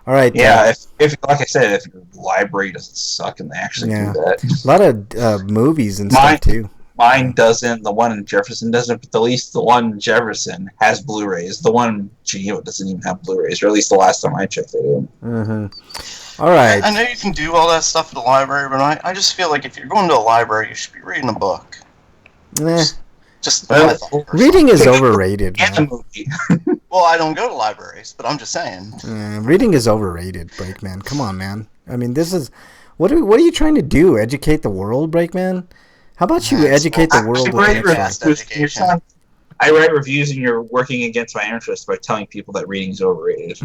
All right. Yeah, if like I said, if your library doesn't suck and they actually do that. A lot of movies and stuff too. Mine doesn't. The one in Jefferson doesn't. But at least the one in Jefferson has Blu-rays. The one in Geneva doesn't even have Blu-rays, or at least the last time I checked it in. Mm-hmm. All right. I know you can do all that stuff at the library, but I just feel like if you're going to a library, you should be reading a book. Just reading is overrated, and man. a movie. Well, I don't go to libraries, but I'm just saying. Reading is overrated, Breakman. Come on, man. I mean, this is what are you trying to do? Educate the world, Breakman? How about you educate the world with I write reviews and you're working against my interest by telling people that reading is overrated.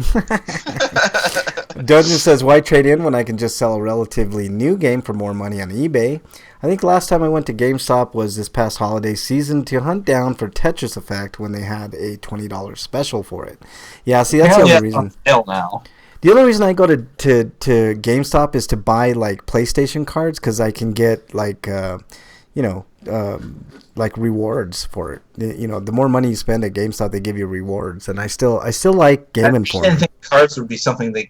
Dungeon says, why trade in when I can just sell a relatively new game for more money on eBay? I think last time I went to GameStop was this past holiday season to hunt down for Tetris Effect when they had a $20 special for it. Yeah, see, that's the only reason. Now. The only reason I go to GameStop is to buy PlayStation cards because I can get rewards for it. The more money you spend at GameStop, they give you rewards, and I still like gaming for it. I didn't think cards would be something they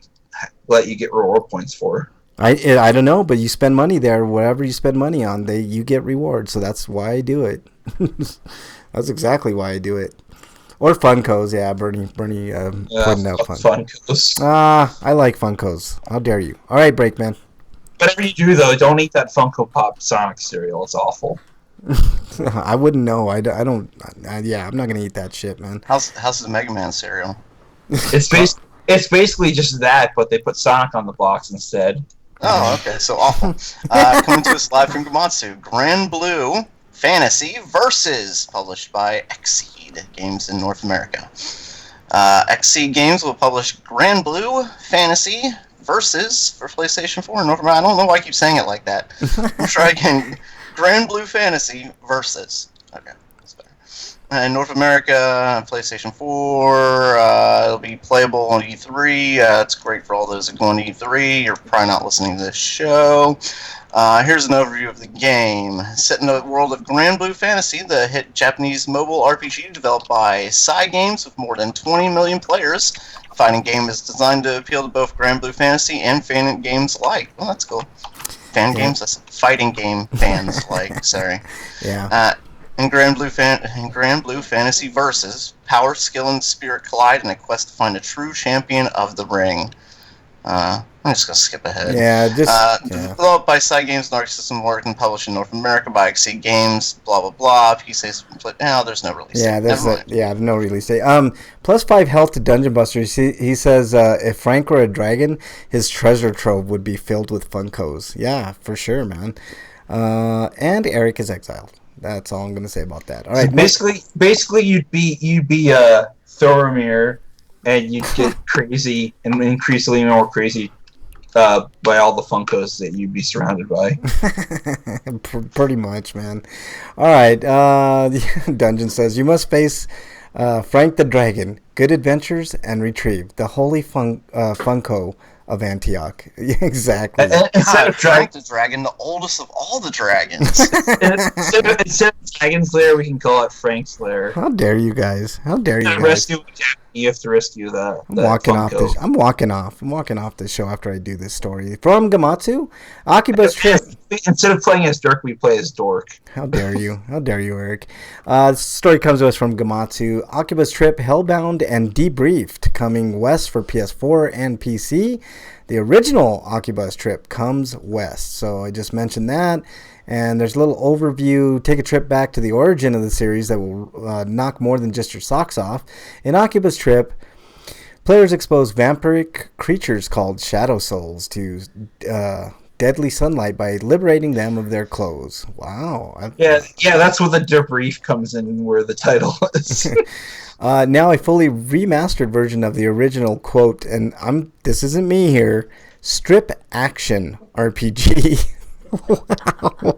let you get reward points for. I don't know, but you spend money there. Whatever you spend money on, you get rewards. So that's why I do it. That's exactly why I do it. Or Funkos, yeah. Bernie putting out Funkos. I like Funkos. How dare you? All right, Breakman. Whatever you do, though, don't eat that Funko Pop Sonic cereal. It's awful. I wouldn't know. I don't. I'm not gonna eat that shit, man. How's the Mega Man cereal? It's basically just that, but they put Sonic on the box instead. Oh, okay, so awful. Coming to us live from Gamatsu, Grand Blue Fantasy Versus, published by Xseed Games in North America. Xseed Games will publish Grand Blue Fantasy Versus for PlayStation 4 in North America. I don't know why I keep saying it like that. I'll try again. Grand Blue Fantasy Versus. Okay, that's better. In North America, PlayStation 4, it'll be playable on E3. It's great for all those that go on E3. You're probably not listening to this show. Here's an overview of the game. Set in the world of Grand Blue Fantasy, the hit Japanese mobile RPG developed by Cygames with more than 20 million players. The fighting game is designed to appeal to both Grand Blue Fantasy and fan games alike. Well, that's cool. Games? That's fighting game fans like, sorry. Yeah. In Grand Blue Fantasy Versus, power, skill, and spirit collide in a quest to find a true champion of the ring. I'm just going to skip ahead. Yeah, Developed by Cygames and Arc System Work and published in North America by Xseed Games, blah, blah, blah. PC, there's no release date. No release date. +5 health to Dungeon Busters. He says if Frank were a dragon, his treasure trove would be filled with Funkos. Yeah, for sure, man. And Eric is exiled. That's all I'm going to say about that. All So right. basically, you'd be Thoromir, and you'd get crazy and increasingly more crazy by all the Funkos that you'd be surrounded by. Pretty much, man. All right. Dungeon says you must face Frank the Dragon, Good Adventures, and Retrieve, the holy Funko of Antioch. Exactly. Instead God, of Frank the Dragon, the oldest of all the dragons. instead of Dragon's Lair, we can call it Frank's Lair. How dare you guys? How dare you guys? Rescue, you have to rescue that. I'm walking off Funko. this. I'm walking off the show after I do this story. From Gamatsu, Akiba's trip. Instead of playing as Dirk, we play as Dork. How dare you? How dare you, Eric? This story comes to us from Gamatsu. Akiba's trip, Hellbound and Debriefed, coming west for PS4 and PC. The original Akiba's trip comes west. So I just mentioned that. And there's a little overview. Take a trip back to the origin of the series that will knock more than just your socks off. In Akiba's trip, players expose vampiric creatures called Shadow Souls to deadly sunlight by liberating them of their clothes. Wow. Yeah, that's where the debrief comes in, where the title is. Now a fully remastered version of the original quote, and this isn't me here, strip action RPG. Wow.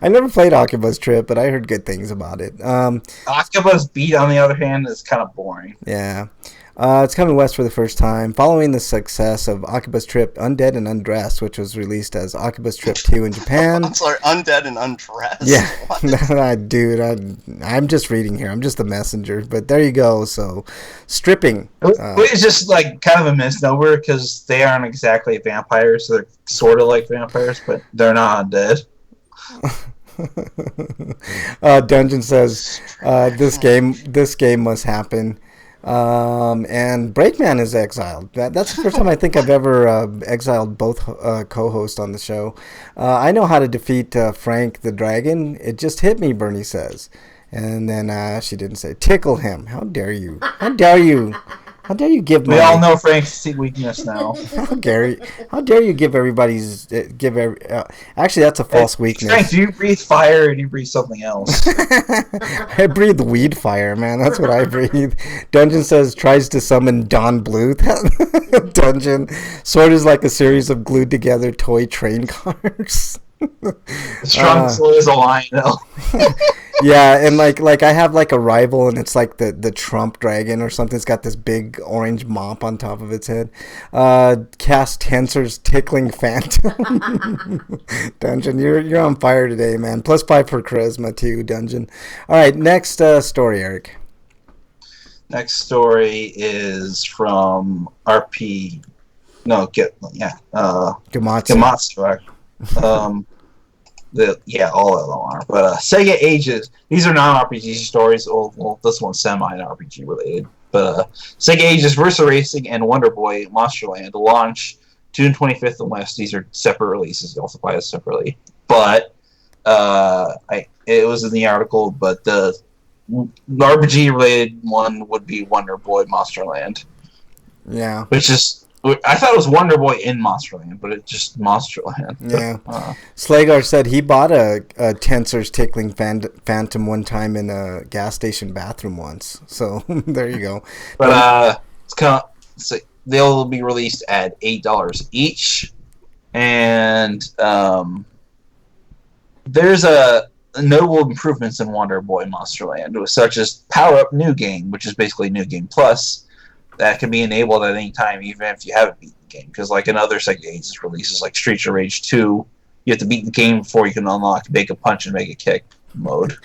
I never played Akiba's Trip, but I heard good things about it. Akiba's Beat, on the other hand, is kind of boring. Yeah. It's coming west for the first time, following the success of Akiba's Trip Undead and Undressed, which was released as Akiba's Trip 2 in Japan. I'm sorry, Undead and Undressed? Yeah. Dude, I'm just reading here. I'm just a messenger. But there you go. So, stripping. It's just like kind of a misnomer because they aren't exactly vampires. So they're sort of like vampires, but they're not undead. Dungeon says this game must happen. And Breakman is exiled. That's the first time I think I've ever exiled both co-hosts on the show. I know how to defeat Frank the Dragon. It just hit me, Bernie says. And then she didn't say, tickle him. How dare you? How dare you? How dare you give We all know Frank's weakness now. How dare you give everybody's actually that's a false weakness. Frank, do you breathe fire or do you breathe something else? I breathe weed fire, man. That's what I breathe. Dungeon says tries to summon Don Bluth. Dungeon sword is like a series of glued together toy train cars. The strongest is a lion, though. Yeah, and like I have like a rival, and it's like the Trump dragon or something. It's got this big orange mop on top of its head. Cast Tensor's Tickling Phantom. Dungeon, you're on fire today, man. +5 for charisma too, Dungeon. All right, next story, Eric. Next story is from RP. No, Gamatsu. All of them are. But Sega Ages, these are non-RPG stories. Well, this one's semi-RPG related. But Sega Ages Versa Racing and Wonder Boy Monsterland launch June 25th and West. These are separate releases. You also buy it separately. But it was in the article, but the RPG-related one would be Wonder Boy Monsterland. Yeah. Which is... I thought it was Wonder Boy in Monsterland, but it's just Monsterland. Yeah. Slagar said he bought a Tensor's Tickling Phantom one time in a gas station bathroom once. So there you go. But they'll be released at $8 each, and there's a notable improvements in Wonder Boy Monsterland, such as Power Up New Game, which is basically New Game Plus. That can be enabled at any time, even if you haven't beaten the game. Because like in other Sega Ages releases, like Streets of Rage 2, you have to beat the game before you can unlock Make a Punch and Make a Kick mode.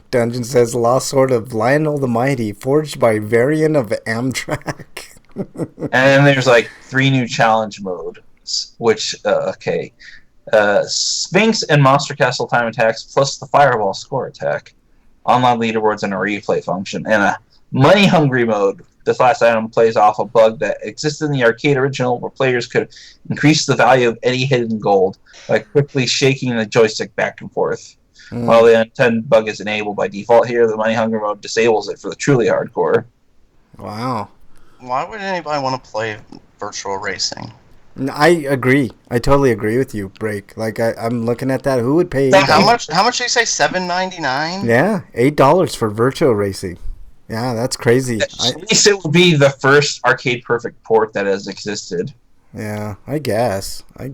Dungeon says Lost Sword of Lionel the Mighty, forged by Varian of Amtrak. And then there's like 3 new challenge modes, which, Sphinx and Monster Castle time attacks, plus the Fireball score attack, online leaderboards and a replay function, and a Money Hungry mode. This last item plays off a bug that existed in the arcade original, where players could increase the value of any hidden gold by quickly shaking the joystick back and forth. While the intended bug is enabled by default here, the Money Hungry mode disables it for the truly hardcore. Wow. Why would anybody want to play virtual racing? I agree. I totally agree with you, Break. Like I'm looking at that. Who would pay How much? How much did you say? $7.99. Yeah, $8 for virtual racing. Yeah, that's crazy. At least it would be the first Arcade Perfect port that has existed. Yeah, I guess. Oh,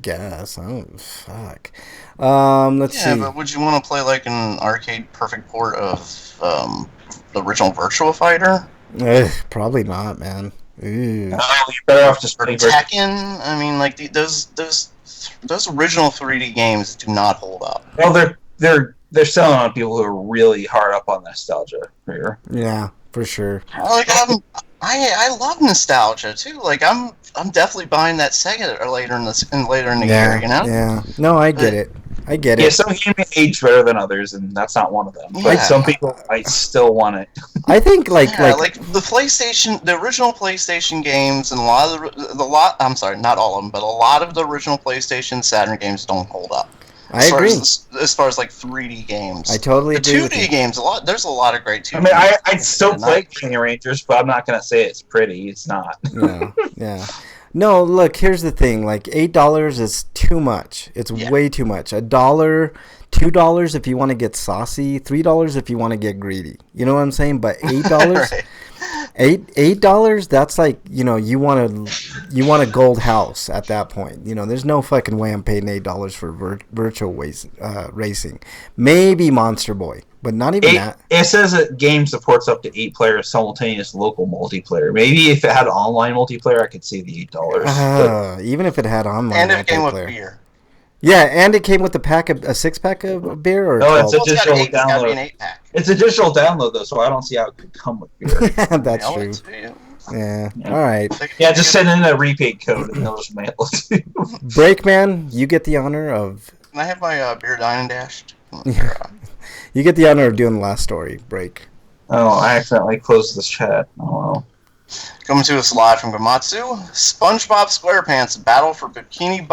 fuck. Let's see. Yeah, but would you want to play like an arcade perfect port of the original Virtua Fighter? Probably not, man. Ooh. You're better off just Or putting Tekken? I mean, like those original 3D games do not hold up. Well, they're selling on people who are really hard up on nostalgia here. Yeah, for sure. Like I love nostalgia too. Like I'm definitely buying that Sega or later in the year. You know? Yeah. No, I get it. Yeah, some games age better than others, and that's not one of them. Yeah. Like some people, I still want it. I think like the PlayStation, the original PlayStation games, and a lot of I'm sorry, not all of them, but a lot of the original PlayStation Saturn games don't hold up. I agree. As far as like 3D games, I totally agree. The 2D games, there's a lot of great 2D. I mean, I'd still play King of Rangers, but I'm not gonna say it's pretty. It's not. Yeah. No, look. Here's the thing. Like $8 is too much. It's way too much. $1, $2 if you want to get saucy. $3 if you want to get greedy. You know what I'm saying? But $8, right. $8. That's like you want a gold house at that point. There's no fucking way I'm paying $8 for virtual racing. Maybe Monster Boy. But not even that. It says that game supports up to 8 players simultaneous local multiplayer. Maybe if it had online multiplayer, I could see the $8. Even if it had online and multiplayer. if it came with beer. Yeah, and it came with a 6-pack of beer, or no, it's a digital It's gotta be an download. 8-pack. It's a digital download though, so I don't see how it could come with beer. That's true. Yeah. All right. Yeah, just send in a repaid code and they'll just mail it to you. Breakman, you get the honor of. Can I have my beer dine dashed? You get the honor of doing the last story, Break. Oh, I accidentally closed this chat. Oh well. Coming to us live from Gamatsu, SpongeBob SquarePants Battle for Bikini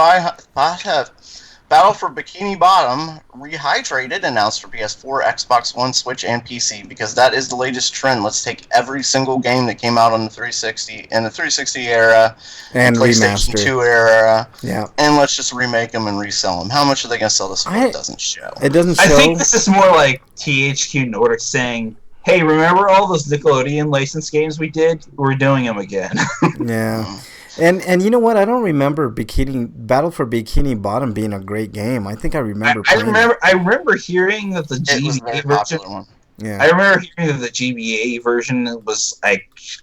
Bottom Rehydrated announced for PS4, Xbox One, Switch, and PC because that is the latest trend. Let's take every single game that came out on the 360 in the 360 era and PlayStation remaster. 2 era, yeah, and let's just remake them and resell them. How much are they going to sell this for? It doesn't show. It doesn't show. I think this is more like THQ Nordic saying, hey, remember all those Nickelodeon licensed games we did? We're doing them again. Yeah. And you know what? I don't remember Battle for Bikini Bottom being a great game. I think I remember. I remember hearing that the GBA version. Yeah. I remember hearing that the GBA version was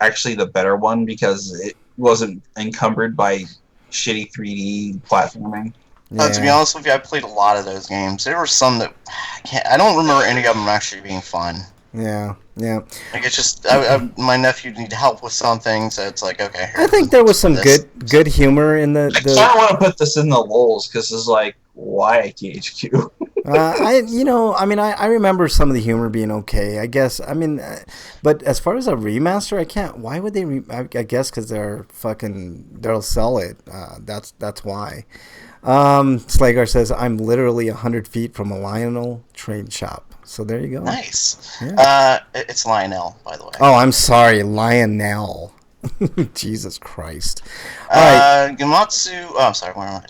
actually the better one because it wasn't encumbered by shitty 3D platforming. Yeah. To be honest with you, I played a lot of those games. There were some that I don't remember any of them actually being fun. Yeah. Like it's just my nephew needed help with something, so it's like okay. Here, I think there was some good humor in the. I can't want to put this in the lulz because it's like why THQ. I remember some of the humor being okay. I guess. But as far as a remaster, I can't. Why would they? I guess because they'll sell it. That's why. Slagar says I'm literally 100 feet from a Lionel train shop. So there you go. Nice. Yeah. It's Lionel, by the way. Oh, I'm sorry, Lionel. Jesus Christ. All right. Gamatsu. Oh, I'm sorry. Where am I?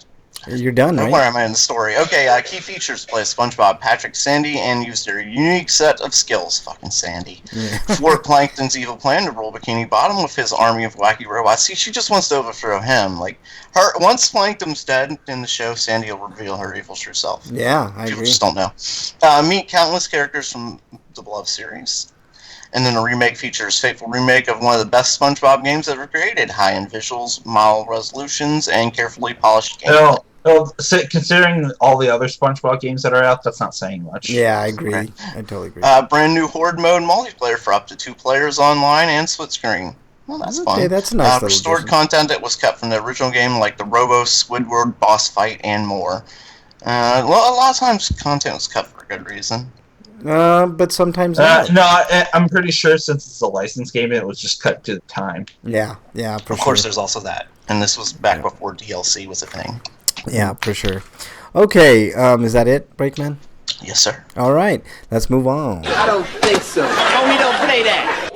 You're done, right? Where am I in the story? Okay, key features: play SpongeBob, Patrick, Sandy, and use their unique set of skills. Fucking Sandy. Yeah. Thwart Plankton's evil plan to rule Bikini Bottom with his army of wacky robots. See, she just wants to overthrow him. Like once Plankton's dead in the show, Sandy will reveal her evil true self. Yeah, I People agree. just don't know. Meet countless characters from the beloved series. And then the remake features fateful remake of one of the best SpongeBob games ever created. High-end visuals, model resolutions, and carefully polished gameplay. Well, considering all the other SpongeBob games that are out, that's not saying much. Yeah, I agree. Okay. I totally agree. Brand new Horde mode multiplayer for up to 2 players online and split screen. Well, that's fun. Okay, that's a nice little restored addition. content that was cut from the original game, like the Robo Squidward boss fight and more. A lot of times content was cut for a good reason. But sometimes not. No, I'm pretty sure since it's a licensed game, it was just cut to the time. Yeah, for Of course, sure. there's also that. And this was back before DLC was a thing. Yeah, for sure. Okay, is that it, Breakman? Yes, sir. All right, let's move on. I don't think so. No, we don't play that.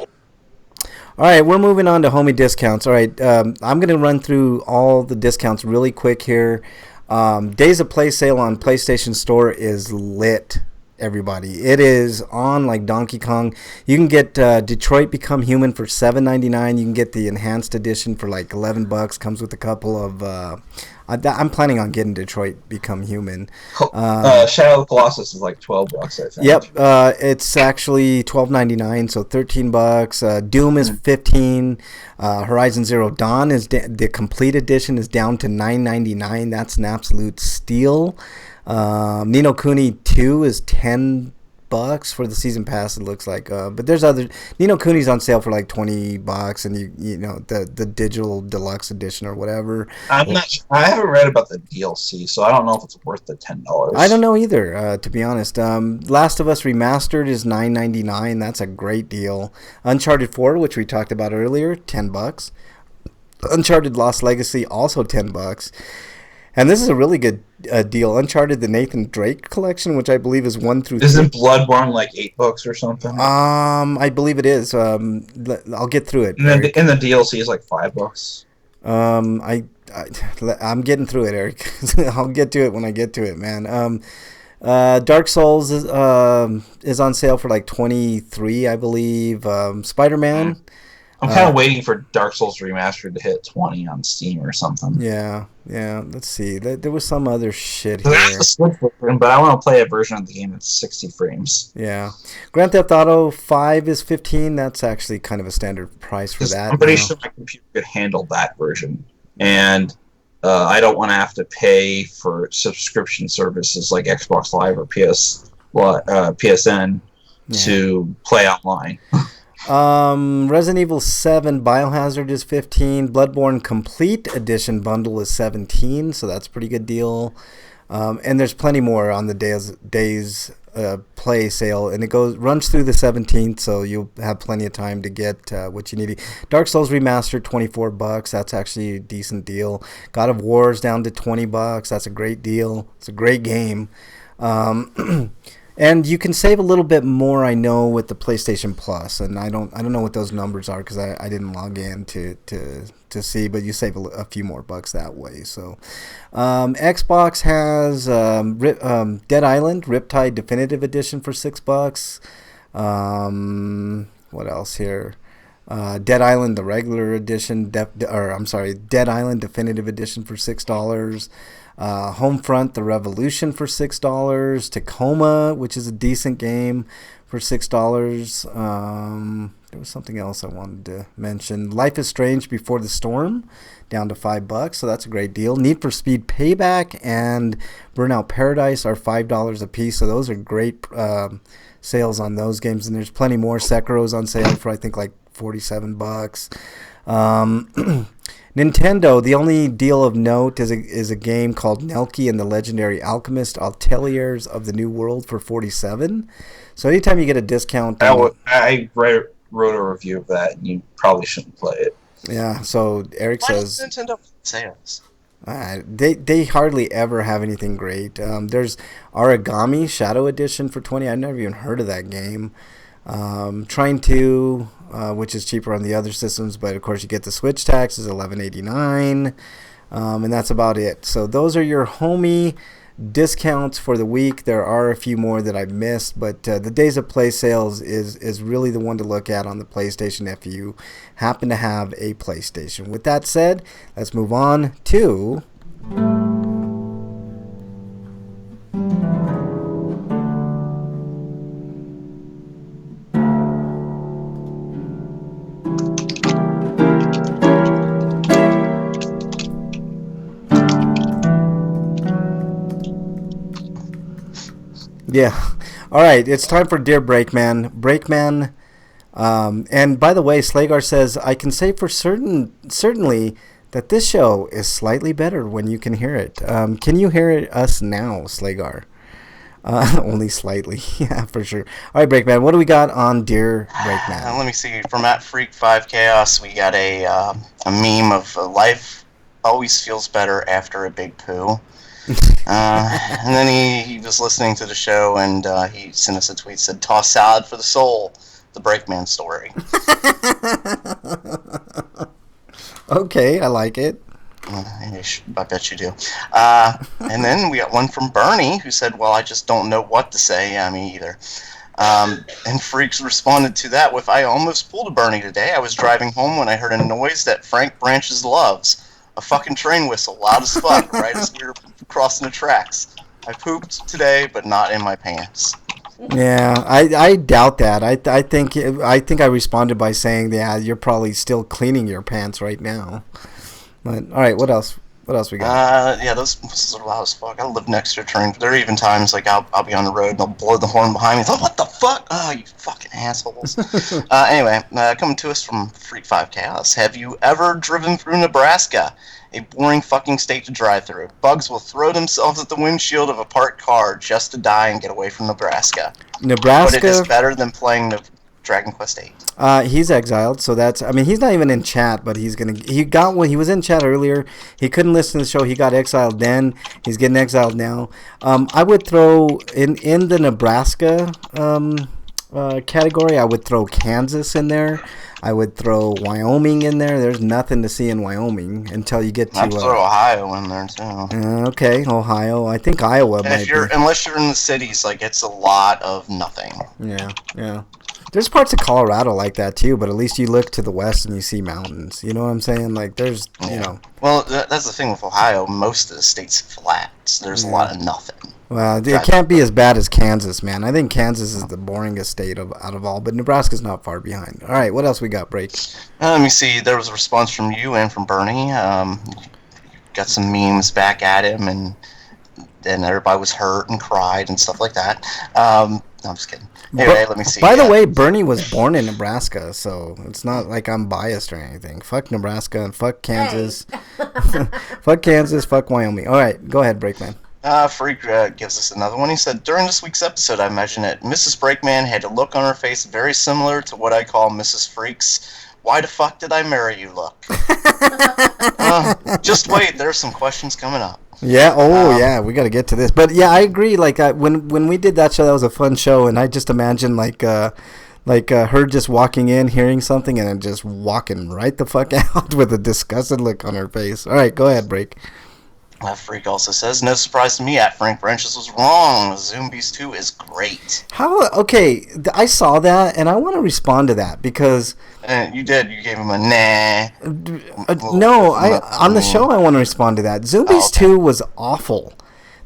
All right, we're moving on to homie discounts. All right, I'm going to run through all the discounts really quick here. Days of Play sale on PlayStation Store is lit, everybody. It is on like Donkey Kong. You can get Detroit Become Human for $7.99. You can get the enhanced edition for like $11. Comes with a couple of. I'm planning on getting Detroit Become Human. Shadow of the Colossus is like $12, I think. Yep, it's actually $12.99, so $13. Doom is $15. Horizon Zero Dawn is the complete edition is down to $9.99. That's an absolute steal. Ni no Kuni 2 is $10 for the season pass. It looks like, but there's other. Ni no Kuni's on sale for like $20, and you know the digital deluxe edition or whatever. I'm not. I haven't read about the DLC, so I don't know if it's worth the $10. I don't know either, to be honest. Last of Us Remastered is $9.99. That's a great deal. Uncharted 4, which we talked about earlier, $10. Uncharted Lost Legacy, also $10. And this is a really good deal. Uncharted: The Nathan Drake Collection, which I believe is 1 through 3. Isn't Bloodborne like $8 or something? I believe it is. I'll get through it. And the DLC is like $5. I'm getting through it, Eric. I'll get to it when I get to it, man. Dark Souls is on sale for like $23, I believe. Spider-Man. I'm kind of waiting for Dark Souls Remastered to hit 20 on Steam or something. Yeah. Let's see. There was some other shit here. There's a Switch version, but I want to play a version of the game that's 60 frames. Yeah. Grand Theft Auto 5 is $15. That's actually kind of a standard price for that. I'm pretty sure my computer could handle that version. And I don't want to have to pay for subscription services like Xbox Live or PSN to play online. Resident Evil 7 Biohazard is $15. Bloodborne Complete Edition bundle is $17, so that's a pretty good deal. And there's plenty more on the days play sale, and it runs through the 17th, so you'll have plenty of time to get what you need. Dark Souls Remastered, $24. That's actually a decent deal. God of War is down to $20. That's a great deal. It's a great game. And you can save a little bit more, I know, with the PlayStation Plus, and I don't know what those numbers are because I didn't log in to see, but you save a few more bucks that way. So, Xbox has Dead Island Riptide Definitive Edition for $6. What else here? Dead Island the regular edition, Dead Island Definitive Edition for $6. Homefront The Revolution for $6. Tacoma, which is a decent game, for $6. There was something else I wanted to mention. Life is Strange Before the Storm, down to $5, so that's a great deal. Need for Speed Payback and Burnout Paradise are $5 a piece, so those are great sales on those games, and there's plenty more. Sekiro's on sale for I think like $47. Nintendo, the only deal of note is a game called Nelky and the Legendary Alchemist Ateliers of the New World for $47. So anytime you get a discount, I wrote a review of that, and you probably shouldn't play it. Yeah. So Eric says Nintendo sales. They hardly ever have anything great. There's Origami Shadow Edition for $20. I've never even heard of that game. Trying to, which is cheaper on the other systems, but of course you get the Switch tax is $11.89, and that's about it. So those are your homie discounts for the week. There are a few more that I've missed, but the Days of Play sales is really the one to look at on the PlayStation if you happen to have a PlayStation. With that said, let's move on to yeah. All right, it's time for Dear Breakman. Breakman, and by the way, Slagar says, I can say for certainly that this show is slightly better when you can hear it. Can you hear us now, Slagar? Only slightly. Yeah, for sure. All right, Breakman, what do we got on Dear Breakman? Let me see. From at Freak 5 Chaos, we got a meme of life always feels better after a big poo. And then he was listening to the show, and he sent us a tweet, said, toss salad for the soul. the Brakeman story. Okay, I like it. I bet you do. And then we got one from Bernie who said, well, I just don't know what to say. Yeah, me either. And Freaks responded to that with, I almost pulled a Bernie today. I was driving home when I heard a noise that Frank Branches loves. A fucking train whistle, loud as fuck, right as we were crossing the tracks. I pooped today, but not in my pants. Yeah, I doubt that. I think I responded by saying, yeah, you're probably still cleaning your pants right now. But all right, what else? What else we got? Yeah, those whistles are loud as fuck. I live next to a train. There are even times like I'll be on the road and they'll blow the horn behind me. It's like, what the fuck? Oh, you fucking assholes. Anyway, coming to us from Freak 5 Chaos. Have you ever driven through Nebraska? A boring fucking state to drive through. Bugs will throw themselves at the windshield of a parked car just to die and get away from Nebraska. Nebraska. But it is better than playing the Dragon Quest VIII. He's exiled, so that's. I mean, he's not even in chat, but he's gonna. He got when he was in chat earlier. He couldn't listen to the show. He got exiled then. He's getting exiled now. I would throw in the Nebraska category. I would throw Kansas in there. I would throw Wyoming in there. There's nothing to see in Wyoming until you get to. I'd throw Ohio in there too. Okay, Ohio. I think Iowa might be. Unless you're in the cities, like it's a lot of nothing. Yeah. There's parts of Colorado like that too, but at least you look to the west and you see mountains. You know what I'm saying? Like there's, you know. Well, that's the thing with Ohio. Most of the state's flat. So there's a lot of nothing. Well, it can't be as bad as Kansas, man. I think Kansas is the boringest state out of all, but Nebraska's not far behind. All right, what else we got, Break? Let me see. There was a response from you and from Bernie. Got some memes back at him, and everybody was hurt and cried and stuff like that. No, I'm just kidding. Anyway, let me see. By the way, Bernie was born in Nebraska, so it's not like I'm biased or anything. Fuck Nebraska and fuck Kansas. Hey. Fuck Kansas, fuck Wyoming. All right, go ahead, Breakman. Freak gives us another one. He said, during this week's episode, I imagine that Mrs. Breakman had a look on her face very similar to what I call Mrs. Freak's "Why the fuck did I marry you" look. Just wait, there's some questions coming up. Yeah, yeah, we got to get to this. But yeah, I agree. Like when we did that show, that was a fun show, and I just imagine like her just walking in, hearing something, and then just walking right the fuck out with a disgusted look on her face. All right, go ahead, Break. Freak also says, no surprise to me, at Frank Branches was wrong. Zombies 2 is great. How? Okay, I saw that, and I want to respond to that because... You did. You gave him a nah. No, on the show I want to respond to that. Zombies 2 was awful.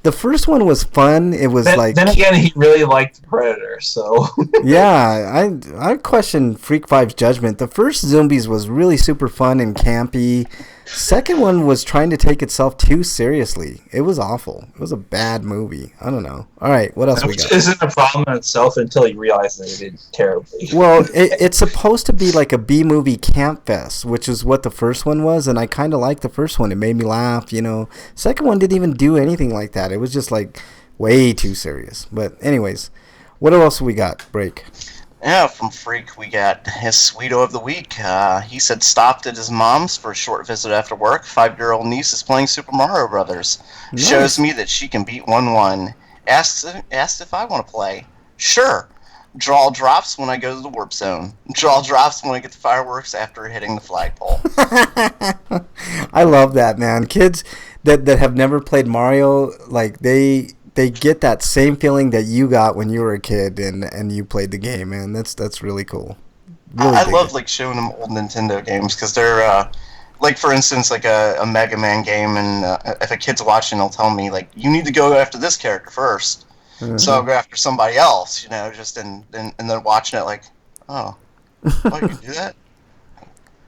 The first one was fun. It was like... Then again, he really liked Predator, so... Yeah, I question Freak 5's judgment. The first Zombies was really super fun and campy. Second one was trying to take itself too seriously. It was awful. It was a bad movie. I don't know. All right, what else we got? Which isn't a problem in itself until you realize that it did terribly. Well, it's supposed to be like a B-movie camp fest, which is what the first one was, and I kind of liked the first one. It made me laugh, you know. Second one didn't even do anything like that. It was just like way too serious. But anyways, what else we got? Break. Yeah, from Freak, we got his Sweeto of the Week. He said stopped at his mom's for a short visit after work. 5-year-old niece is playing Super Mario Brothers. Nice. Shows me that she can beat 1-1. Asked if I want to play. Sure. Draw drops when I go to the warp zone. Draw drops when I get the fireworks after hitting the flagpole. I love that, man. Kids that have never played Mario, like they get that same feeling that you got when you were a kid and you played the game, man. That's really cool. Really I love like showing them old Nintendo games because they're like, for instance, like a Mega Man game, and if a kid's watching, they'll tell me like, you need to go after this character first. Mm-hmm. So I'll go after somebody else, you know, just and they're watching it like, oh, you can do that.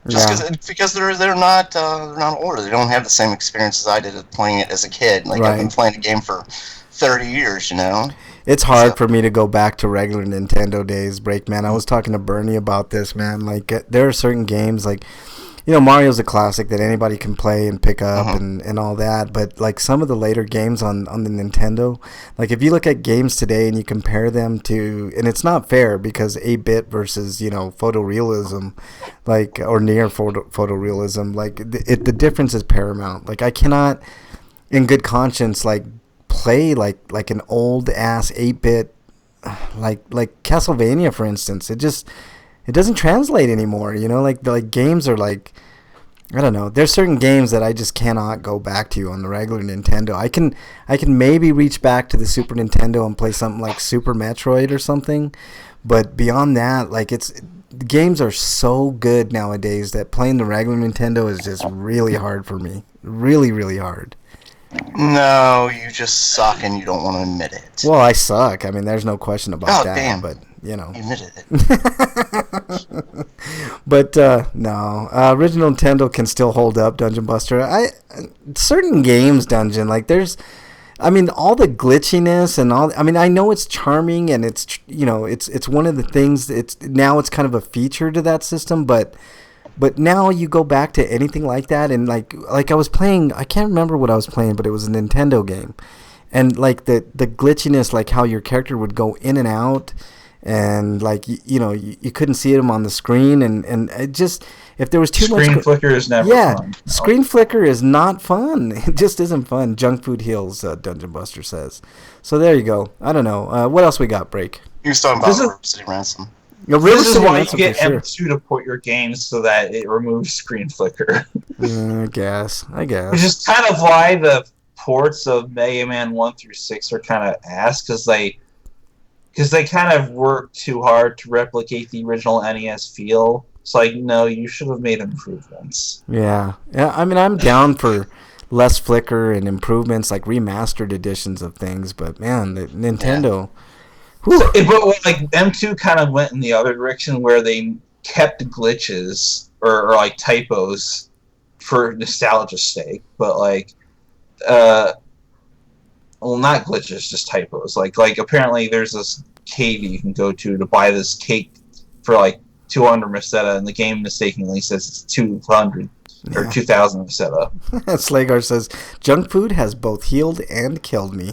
Just because they're not older, they don't have the same experience as I did playing it as a kid. Like I've been playing the game for 30 years, you know. It's hard for me to go back to regular Nintendo days, Breakman. I was talking to Bernie about this, man. Like there are certain games like, you know, Mario's a classic that anybody can play and pick up and all that. But like some of the later games on the Nintendo, like if you look at games today and you compare them to, and it's not fair because 8-bit versus, you know, photorealism, like, or near photorealism, like the difference is paramount. Like I cannot, in good conscience, like play like an old ass 8-bit, like Castlevania, for instance. it doesn't translate anymore. You know, like games are like, I don't know. There's certain games that I just cannot go back to on the regular Nintendo. I can maybe reach back to the Super Nintendo and play something like Super Metroid or something, but beyond that, like the games are so good nowadays that playing the regular Nintendo is just really hard for me. Really, really hard. No, you just suck and you don't want to admit it. Well, I suck. I mean, there's no question about that. Damn. But you know. You admitted it. But no, original Nintendo can still hold up. Dungeon Buster. Certain games, Dungeon, like there's, I mean, all the glitchiness and all. I mean, I know it's charming and it's, you know, it's one of the things. It's kind of a feature to that system, but now you go back to anything like that and like I was playing. I can't remember what I was playing, but it was a Nintendo game, and like the glitchiness, like how your character would go in and out. And like you know, you couldn't see them on the screen, and it just, if there was too much screen flicker is never fun. No. Screen flicker is not fun. It just isn't fun. Junk food heals, Dungeon Buster says. So there you go. I don't know. What else we got? Break. You was talking about River City Ransom. This is why you get M2 to port your games so that it removes screen flicker. I guess. Which is kind of why the ports of Mega Man 1 through 6 are kind of ass, because they kind of work too hard to replicate the original NES feel. It's like, no, you should have made improvements. Yeah. I mean, I'm down for less flicker and improvements, like remastered editions of things. But man, the Nintendo. Yeah. But like M2 kind of went in the other direction where they kept glitches or like typos for nostalgia's sake, but like, well, not glitches, just typos. Like apparently there's this cave you can go to buy this cake for like 200 Meseta, and the game mistakenly says it's 200 or 2,000 Meseta. Slagar says, junk food has both healed and killed me.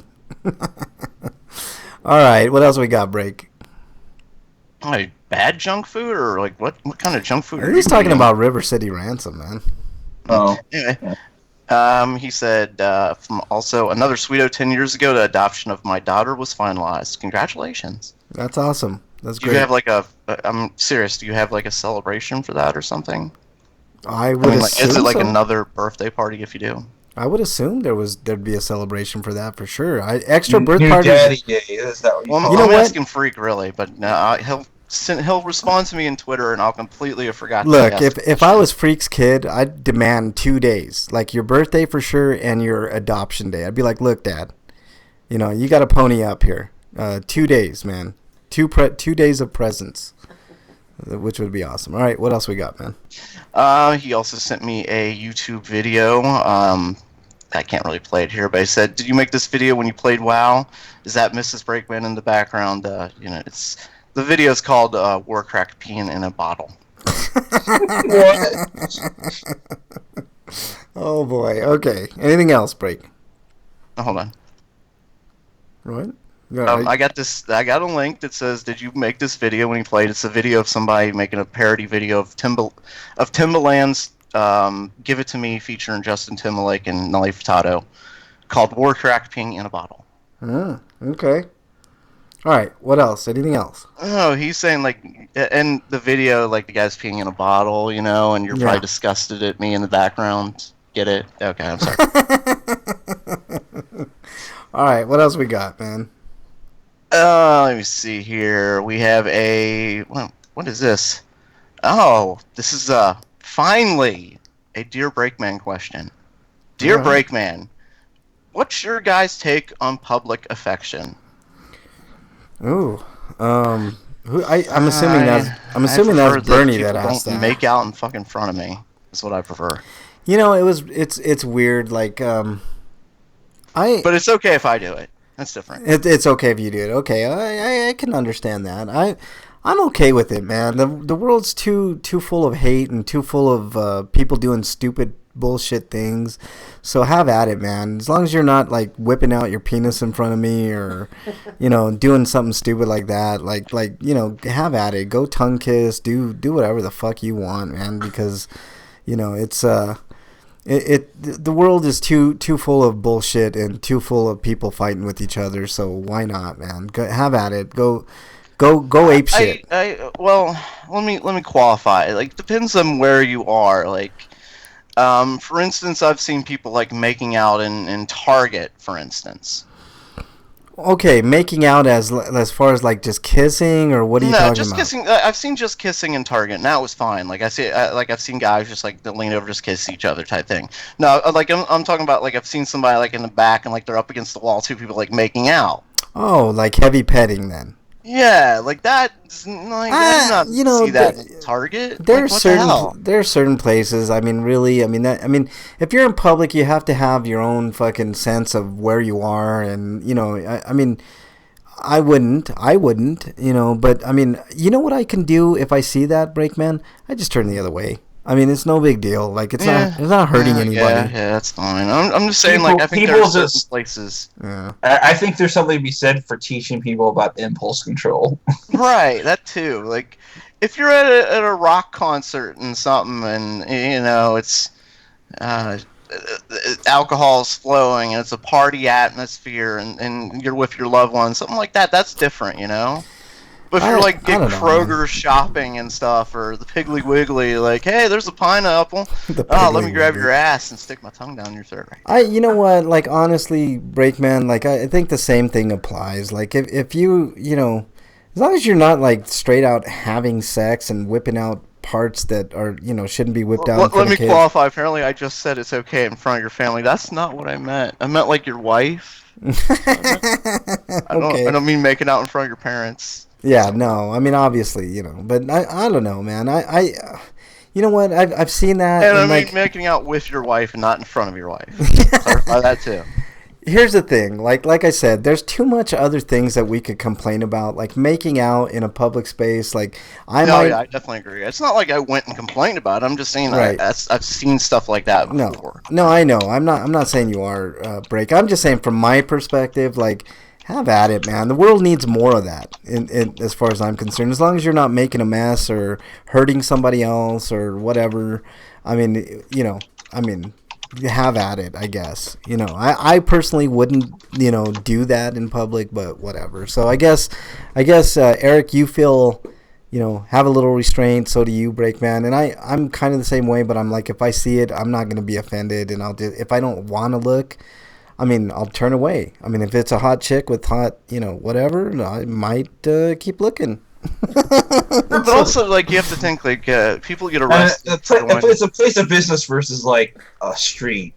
All right, what else we got, Break? Like bad junk food, or like what kind of junk food? He's talking about River City Ransom, man. Oh. Anyway. He said, from also another Sweeto 10 years ago, the adoption of my daughter was finalized. Congratulations. That's awesome. That's great. Do you have like I'm serious, do you have like a celebration for that or something? I would assume is it like so. another birthday party if you do? I would assume there'd be a celebration for that for sure. Extra birth New parties. Daddy Day, is that what you Well, You know I'm what? asking Freak really, but no, he'll respond to me in Twitter, and I'll completely have forgotten. Look, if I was Freak's kid, I'd demand 2 days, like your birthday for sure and your adoption day. I'd be like, look, Dad, you know, you got to pony up here. 2 days, man. 2 days of presents, which would be awesome. All right, what else we got, man? He also sent me a YouTube video. I can't really play it here, but he said, "Did you make this video when you played WoW? Is that Mrs. Breakman in the background? You know, the video is called Warcraft peeing in a bottle." Oh boy. Okay. Anything else, Break? Oh, hold on. What? I got a link that says, "Did you make this video when you played?" It's a video of somebody making a parody video of Timbaland's "Give It to Me" featuring Justin Timberlake and Nelly Furtado, called Warcraft peeing in a bottle. Okay. All right. What else? Anything else? Oh, he's saying like in the video, like the guy's peeing in a bottle, you know, and you're probably disgusted at me in the background. Get it? Okay, I'm sorry. All right. What else we got, man? Let me see here. We have what is this? Oh, this is finally a Dear Breakman question. Dear Breakman, what's your guys' take on public affection? Ooh, I'm assuming that's Bernie that asked don't that. Make out in fucking front of me. That's what I prefer. You know, it's weird. Like, But it's okay if I do it. That's different. It's okay if you do it. Okay, I can understand that. I'm okay with it, man. The world's too full of hate and too full of people doing stupid bullshit things. So have at it, man. As long as you're not like whipping out your penis in front of me or, you know, doing something stupid like that. Like you know, have at it. Go tongue kiss. Do whatever the fuck you want, man. Because, you know, it's the world is too full of bullshit and too full of people fighting with each other. So why not, man? Go, have at it. Go Go ape shit. Well, let me qualify. Like, depends on where you are. Like, for instance, I've seen people like making out in Target, for instance. Okay, making out as far as like just kissing, or what are you No, talking just about? kissing. I've seen just kissing in Target, and that was fine. Like I've seen guys just like they lean over, just kiss each other type thing. No, like I'm talking about like I've seen somebody like in the back and like they're up against the wall, two people like making out. Oh, like heavy petting then. Yeah, like that. Like I do not You know, see that in Target. There are Like, what the hell? certain places. I mean, really. I mean, if you're in public, you have to have your own fucking sense of where you are, and you know, I mean, I wouldn't, you know, but I mean, you know what I can do if I see that, Breakman? I just turn the other way. I mean, it's no big deal. Like it's not hurting anybody. Yeah, that's fine. I'm just saying, like I think there's certain places. Yeah. I think there's something to be said for teaching people about impulse control. Right, that too. Like, if you're at a rock concert and something, and you know it's alcohol's flowing and it's a party atmosphere, and you're with your loved ones, something like that. That's different, you know. But if you're like I at don't know, Kroger shopping and stuff, or the Piggly Wiggly, like, hey, there's a pineapple. The Oh, let Piggly me grab Wiggly. your ass and stick my tongue down your throat. You know what, like honestly, Breakman, like I think the same thing applies. Like if you know, as long as you're not like straight out having sex and whipping out parts that are, you know, shouldn't be whipped out in Let front me of kids. qualify. Apparently, I just said it's okay in front of your family. That's not what I meant. I meant like your wife. Okay. I don't mean making out in front of your parents. Yeah, no, I mean obviously, you know, but I don't know, man. You know what? I've seen that. And I And mean like, making out with your wife and not in front of your wife. Clarify that too. here's the thing. Like I said, there's too much other things that we could complain about, like making out in a public space. Like Yeah, I definitely agree. It's not like I went and complained about it. I'm just saying Right. I've seen stuff like that before. No, I know. I'm not saying you are, Break. I'm just saying from my perspective, like, have at it, man. The world needs more of that, as far as I'm concerned. As long as you're not making a mess or hurting somebody else or whatever. I mean, you know, have at it, I guess. You know, I personally wouldn't, you know, do that in public, but whatever. So I guess, Eric, you feel, you know, have a little restraint. So do you, Breakman. And I'm kind of the same way, but I'm like, if I see it, I'm not going to be offended. And if I don't want to look, I mean, I'll turn away. I mean, if it's a hot chick with hot, you know, whatever, I might keep looking. But also, like, you have to think, like, people get arrested. It's a place of business versus like a street.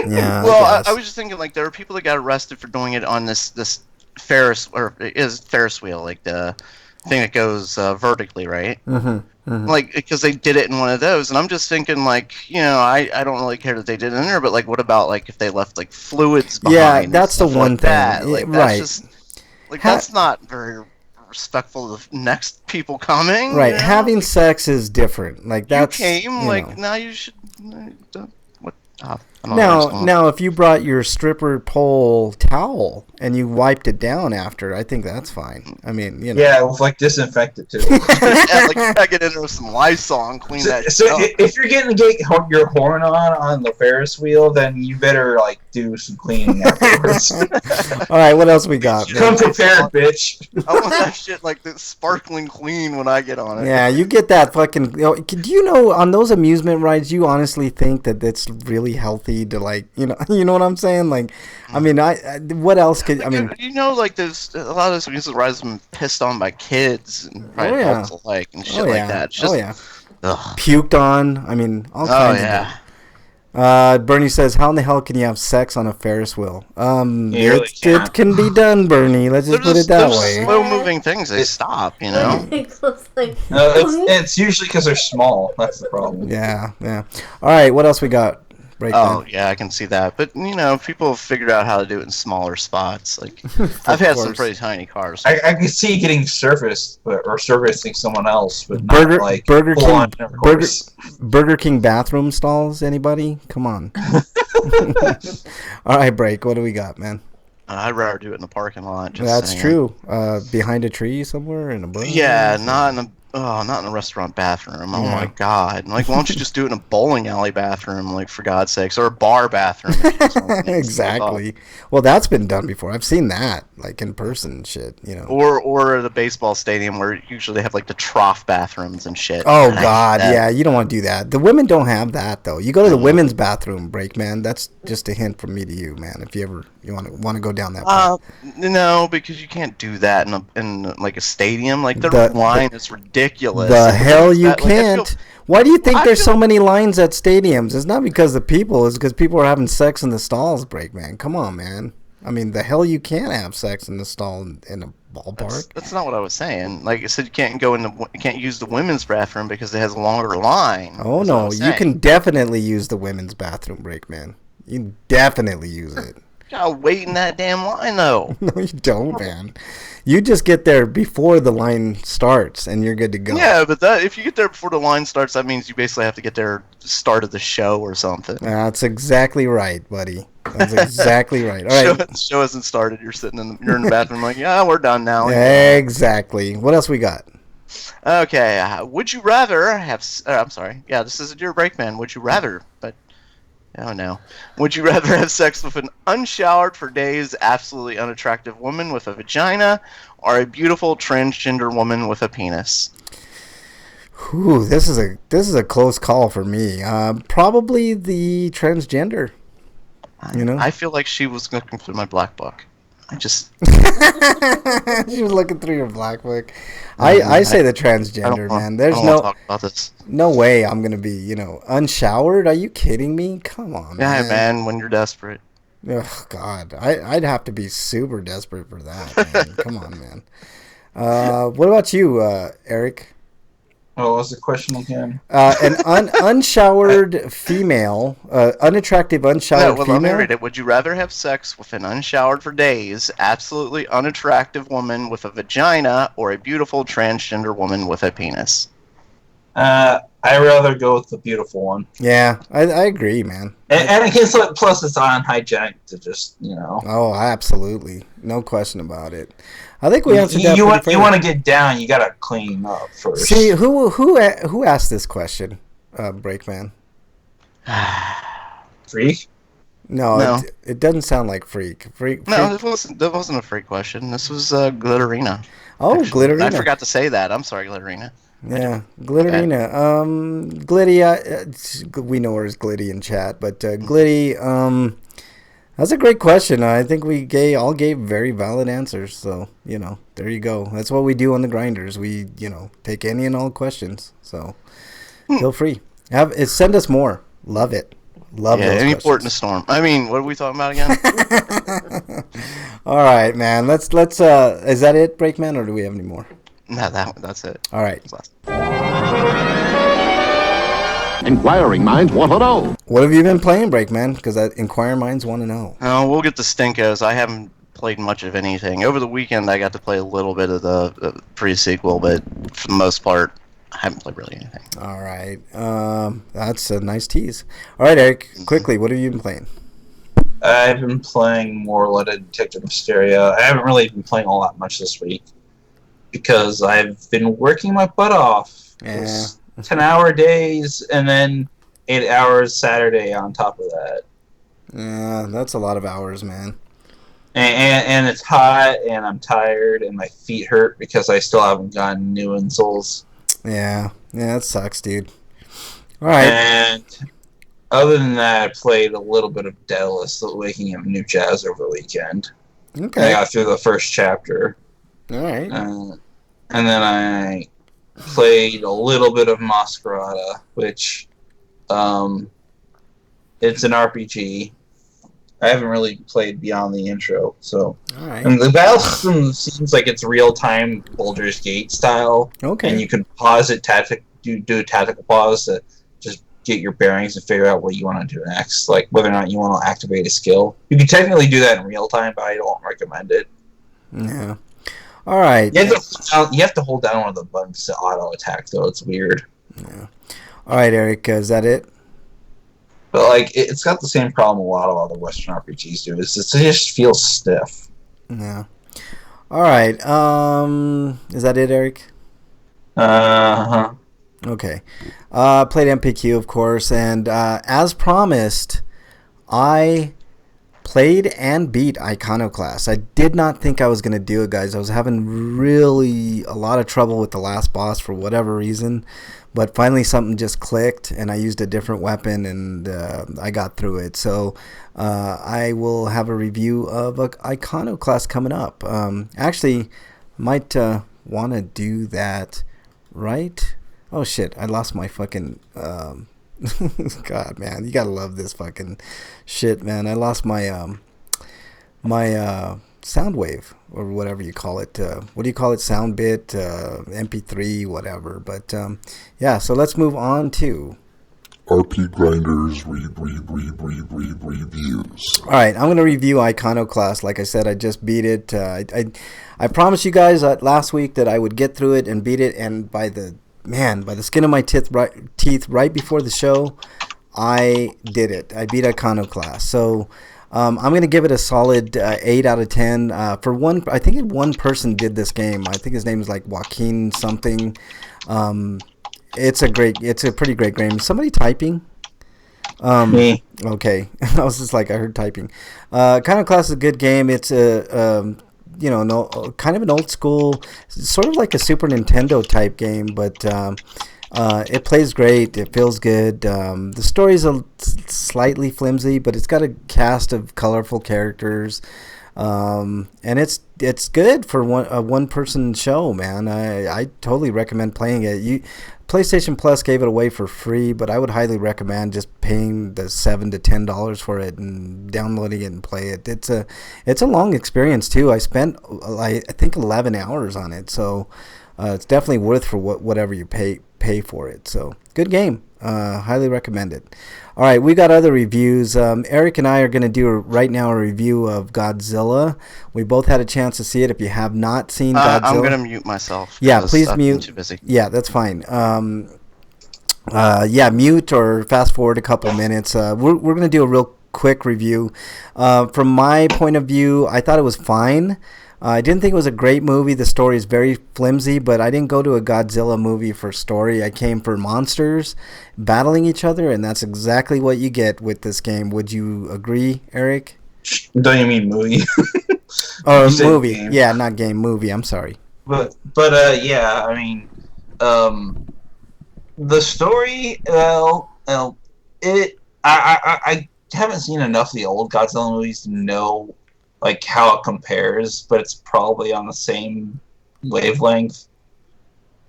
Yeah. Well, I was just thinking, like, there are people that got arrested for doing it on this Ferris wheel, like the thing that goes vertically, right? Mm-hmm. Mm-hmm. Like, because they did it in one of those, and I'm just thinking, like, you know, I don't really care that they did it in there, but like, what about like if they left like fluids behind? Yeah, that's the one like thing. that? Like, that's Right. just like that's not very respectful of the next people coming. Right. You know? Having sex is different. Like that's you came, you like, know. now you should. What? I don't know. Now, if you brought your stripper pole towel and you wiped it down after, I think that's fine. I mean, you know. Yeah, with like disinfect it too. Yeah, like, you gotta get in there with some Lysol and clean that. So shit up. if you're getting to get your horn on the Ferris wheel, then you better like do some cleaning afterwards. All right, what else we got? Come Man? prepared, bitch. I want that shit like sparkling clean when I get on it. Yeah, you get that fucking. You know, do you know on those amusement rides? You honestly think that it's really healthy to, like, you know what I'm saying? Like, I mean, what else could I mean? You know, like there's a lot of those amusement rides have been pissed on by kids and probably yeah. adults alike and shit Oh like yeah, that. It's just, yeah. ugh. Puked on. I mean, all Oh kinds yeah. of. Bernie says, "How in the hell can you have sex on a Ferris wheel?" You really It can't. can be done, Bernie. Let's just put it that way. Slow moving things. They stop. You know. It's like, It's usually because they're small. That's the problem. Yeah, yeah. All right, what else we got? Right Oh yeah, I can see that. But you know, people have figured out how to do it in smaller spots. Like I've had some course. pretty tiny cars. I can see getting surfaced or servicing someone else, but Burger not like Burger full King on intercourse. Burger King bathroom stalls. Anybody? Come on. All right, break. What do we got, man? I'd rather do it in the parking lot. Just That's saying. true. Behind a tree somewhere in a bush. Yeah, not in a Oh, not in a restaurant bathroom. Oh Yeah. my god! Like, why don't you just do it in a bowling alley bathroom? Like, for God's sakes, or a bar bathroom. If you just want to sneak off. Exactly. Well, that's been done before. I've seen that, like in person and shit. Or at a baseball stadium where usually they have like the trough bathrooms and shit. Oh And I hate God, that. yeah, you don't want to do that. The women don't have that though. You go to the women's bathroom break, man. That's just a hint from me to you, man. If you want to go down that path. No, because you can't do that in like a stadium. Like the The- line is ridiculous. The If hell women's you like, I feel- can't. Why do you think I there's so feel- many lines at stadiums? It's not because of people. It's because people are having sex in the stalls. Break, man. Come on, man. I mean, the hell you can't have sex in the stall in a ballpark. That's not what I was saying. Like I said, you can't use the women's bathroom because it has a longer line. Oh That's what I no, was you saying. can definitely use the women's bathroom break, man. You can definitely use it. You gotta wait in that damn line though. No, you don't, man. You just get there before the line starts, and you're good to go. Yeah, but if you get there before the line starts, that means you basically have to get there at the start of the show or something. That's exactly right, buddy. That's exactly right. All right. Show hasn't started. You're you're in the bathroom like, yeah, we're done now. Exactly. What else we got? Okay. Would you rather have? I'm sorry. Yeah, this is a Dear Breakman. Would you rather? But oh no. Would you rather have sex with an unshowered for days, absolutely unattractive woman with a vagina, or a beautiful transgender woman with a penis? Ooh, this is a close call for me. Probably the transgender. You know? I feel like she was going to conclude my black book. I just. She was looking through your black book. I say the I transgender, don't want, man. There's I don't want to no talk about this. no way I'm gonna be unshowered. Are you kidding me? Come on, Yeah, man. man. When you're desperate. Oh God, I'd have to be super desperate for that. Man. Come on, man. What about you, Eric? What was the question again? An unshowered female, unattractive unshowered No, well, let me female. read it. Would you rather have sex with an unshowered for days, absolutely unattractive woman with a vagina, or a beautiful transgender woman with a penis? I'd rather go with the beautiful one. Yeah, I agree, man. And it gets, plus it's unhygienic to just, Oh, absolutely, no question about it. I think we answered You that. want pretty you fair. want to get down, you gotta clean up first. See who asked this question, Breakman? Freak? No, No. It doesn't sound like freak. Freak. No, that wasn't a freak question. This was Glitterina. Oh, Actually. Glitterina. I forgot to say that. I'm sorry, Glitterina. Yeah, Glitterina. Glitty. We know her as Glitty in chat, but Glitty. That's a great question. I think we all gave very valid answers. So there you go. That's what we do on the Grinders. We take any and all questions. So feel free. Send us more. Love it. Love Yeah, those any port in a questions. storm. I mean, what are we talking about again? All right, man. Let's. Is that it, Breakman, or do we have any more? No, that's it. All right. Inquiring minds want to know. What have you been playing, Breakman? Because Inquire Minds want to know. Oh, we'll get the stinkos. I haven't played much of anything. Over the weekend, I got to play a little bit of the pre-sequel, but for the most part, I haven't played really anything. All right. That's a nice tease. All right, Eric. Quickly, what have you been playing? I've been playing more Let a Detective Mysteria. I haven't really been playing all that much this week because I've been working my butt off. Yeah. It's 10-hour days and then 8 hours Saturday on top of that. Yeah, that's a lot of hours, man. And it's hot and I'm tired and my feet hurt because I still haven't gotten new insoles. Yeah, that sucks, dude. All right. And other than that, I played a little bit of Daedalus, Waking Up New Jazz over the weekend. I Okay. got through the first chapter. All right. And then I played a little bit of Masquerada, which it's an RPG. I haven't really played beyond the intro, so. All right. And the battle system seems like it's real-time Baldur's Gate style, Okay. and you can pause it, do a tactical pause to just get your bearings and figure out what you want to do next, like whether or not you want to activate a skill. You can technically do that in real time, but I don't recommend it. Yeah. All right. You have to hold down one of the buttons to auto attack, though. It's weird. Yeah. All right, Eric. Is that it? But like, it's got the same problem a lot of other Western RPGs do. It just feels stiff. Yeah. All right. Is that it, Eric? Uh-huh. Okay. Played MPQ, of course, and as promised, I played and beat Iconoclast. I did not think I was going to do it, guys. I was having really a lot of trouble with the last boss for whatever reason, but finally something just clicked, and I used a different weapon, and I got through it. So I will have a review of Iconoclast coming up. Actually, might want to do that right. Oh shit! I lost my fucking. God, man, you gotta love this fucking shit, man. I lost my sound wave or whatever you call it. What do you call it? Sound bit, MP3, whatever. But yeah, so let's move on to RPGrinders reviews. All right, I'm gonna review Iconoclast. Like I said, I just beat it. I promised you guys last week that I would get through it and beat it, and by the skin of my teeth right before the show, I did it. I beat Iconoclast. So I'm going to give it a solid 8 out of 10. For one, I think one person did this game. I think his name is like Joaquin something. It's a pretty great game. Somebody typing? Me. Okay. I was just like, I heard typing. Iconoclast is a good game. It's kind of an old school, sort of like a Super Nintendo type game, but it plays great. It feels good. The story's slightly flimsy, but it's got a cast of colorful characters, and it's good for a one person show, man. I totally recommend playing it. PlayStation Plus gave it away for free, but I would highly recommend just paying the $7 to $10 for it and downloading it and play it. It's a long experience too. I spent I think 11 hours on it, so it's definitely worth for whatever you pay for it. So good game. Highly recommend it. All right, we got other reviews. Eric and I are going to do right now a review of Godzilla. We both had a chance to see it. If you have not seen Godzilla, I'm going to mute myself. Yeah, please mute. I'm too busy. Yeah, that's fine. Mute or fast forward a couple minutes. We're going to do a real quick review. From my point of view, I thought it was fine. I didn't think it was a great movie. The story is very flimsy, but I didn't go to a Godzilla movie for story. I came for monsters battling each other, and that's exactly what you get with this game. Would you agree, Eric? Don't you mean movie? Or movie. Game. Yeah, not game, movie. I'm sorry. But yeah, I mean, the story, I haven't seen enough of the old Godzilla movies to know like how it compares, but it's probably on the same wavelength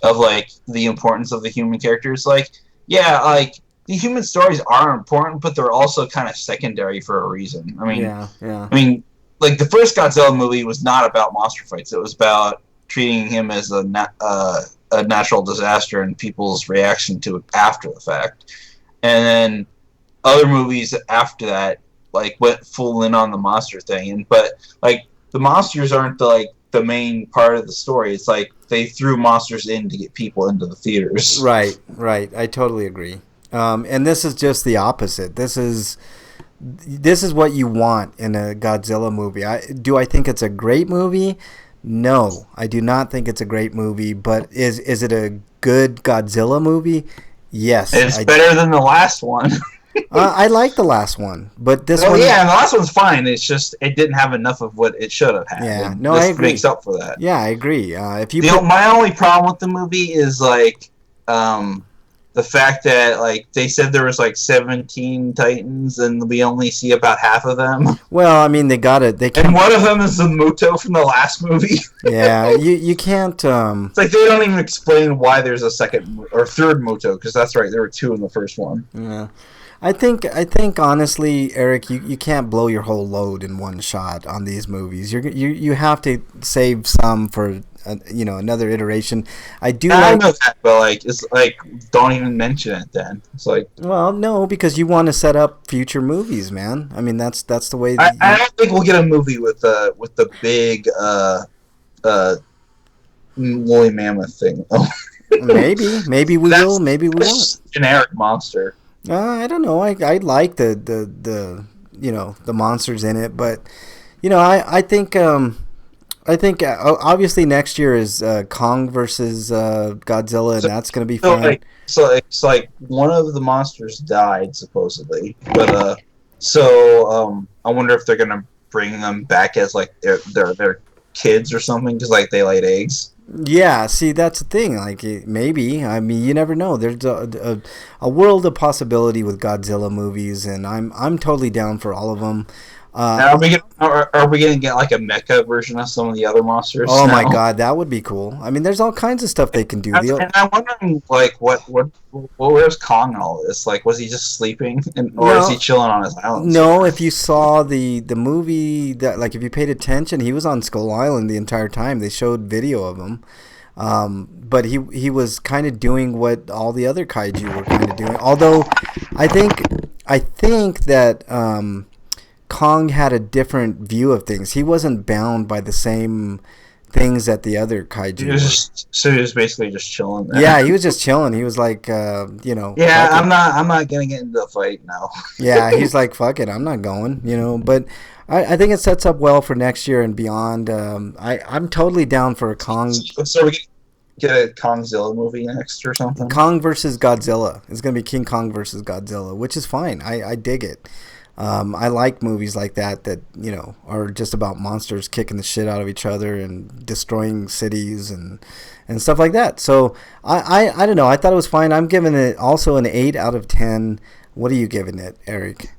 of like the importance of the human characters. Like, yeah, like the human stories are important, but they're also kind of secondary for a reason. I mean, Yeah. I mean, like the first Godzilla movie was not about monster fights. It was about treating him as a natural disaster and people's reaction to it after the fact. And then other movies after that like went full in on the monster thing, but like the monsters aren't the main part of the story. It's like they threw monsters in to get people into the theaters. Right. I totally agree. And this is just the opposite. This is what you want in a Godzilla movie. Do I think it's a great movie? No, I do not think it's a great movie. But is it a good Godzilla movie? Yes. It's better than the last one. I like the last one, but this one... one... yeah, the last one's fine. It's just it didn't have enough of what it should have had. Yeah, no, I agree. Makes up for that. Yeah, I agree. My only problem with the movie is like the fact that like they said there was like 17 Titans and we only see about half of them. Well, I mean they got it. And one of them is the Muto from the last movie. Yeah, you can't. It's like they don't even explain why there's a second or third Muto, because that's right, there were two in the first one. Yeah. I think honestly, Eric, you can't blow your whole load in one shot on these movies. You have to save some for another iteration. I know that, but like it's like don't even mention it then. It's like, well, no, because you want to set up future movies, man. I mean that's the way. I don't think we'll get a movie with the big woolly mammoth thing. maybe we will. Maybe we won't. Generic monster. I don't know. I like the the monsters in it, but I think I think obviously next year is Kong versus Godzilla, and that's going to be fun. So it's like one of the monsters died supposedly, but I wonder if they're gonna bring them back as like their kids or something, because like they laid eggs. Yeah, see, that's the thing. Like, maybe. I mean, you never know. There's a world of possibility with Godzilla movies, and I'm totally down for all of them. Now, are we gonna get like a mecha version of some of the other monsters? Oh now? my God, that would be cool. I mean, there's all kinds of stuff they can do. And I'm wondering, like, where's Kong in all this? Like, was he just sleeping, or is he chilling on his island? No, if you saw the movie, that like if you paid attention, he was on Skull Island the entire time. They showed video of him, but he was kind of doing what all the other kaiju were kind of doing. Although, I think that Kong had a different view of things. He wasn't bound by the same things that the other kaiju he was basically just chilling there. Yeah, he was just chilling. He was like, you know. Yeah, I'm not gonna get into a fight now. Yeah, he's like, fuck it, I'm not going, you know. But I think it sets up well for next year and beyond. I'm totally down for a Kong. So we get a Kongzilla movie next or something? Kong versus Godzilla. It's going to be King Kong versus Godzilla, which is fine. I dig it. I like movies like that, you know, are just about monsters kicking the shit out of each other and destroying cities and stuff like that. So I don't know. I thought it was fine. I'm giving it also an 8 out of 10. What are you giving it, Eric?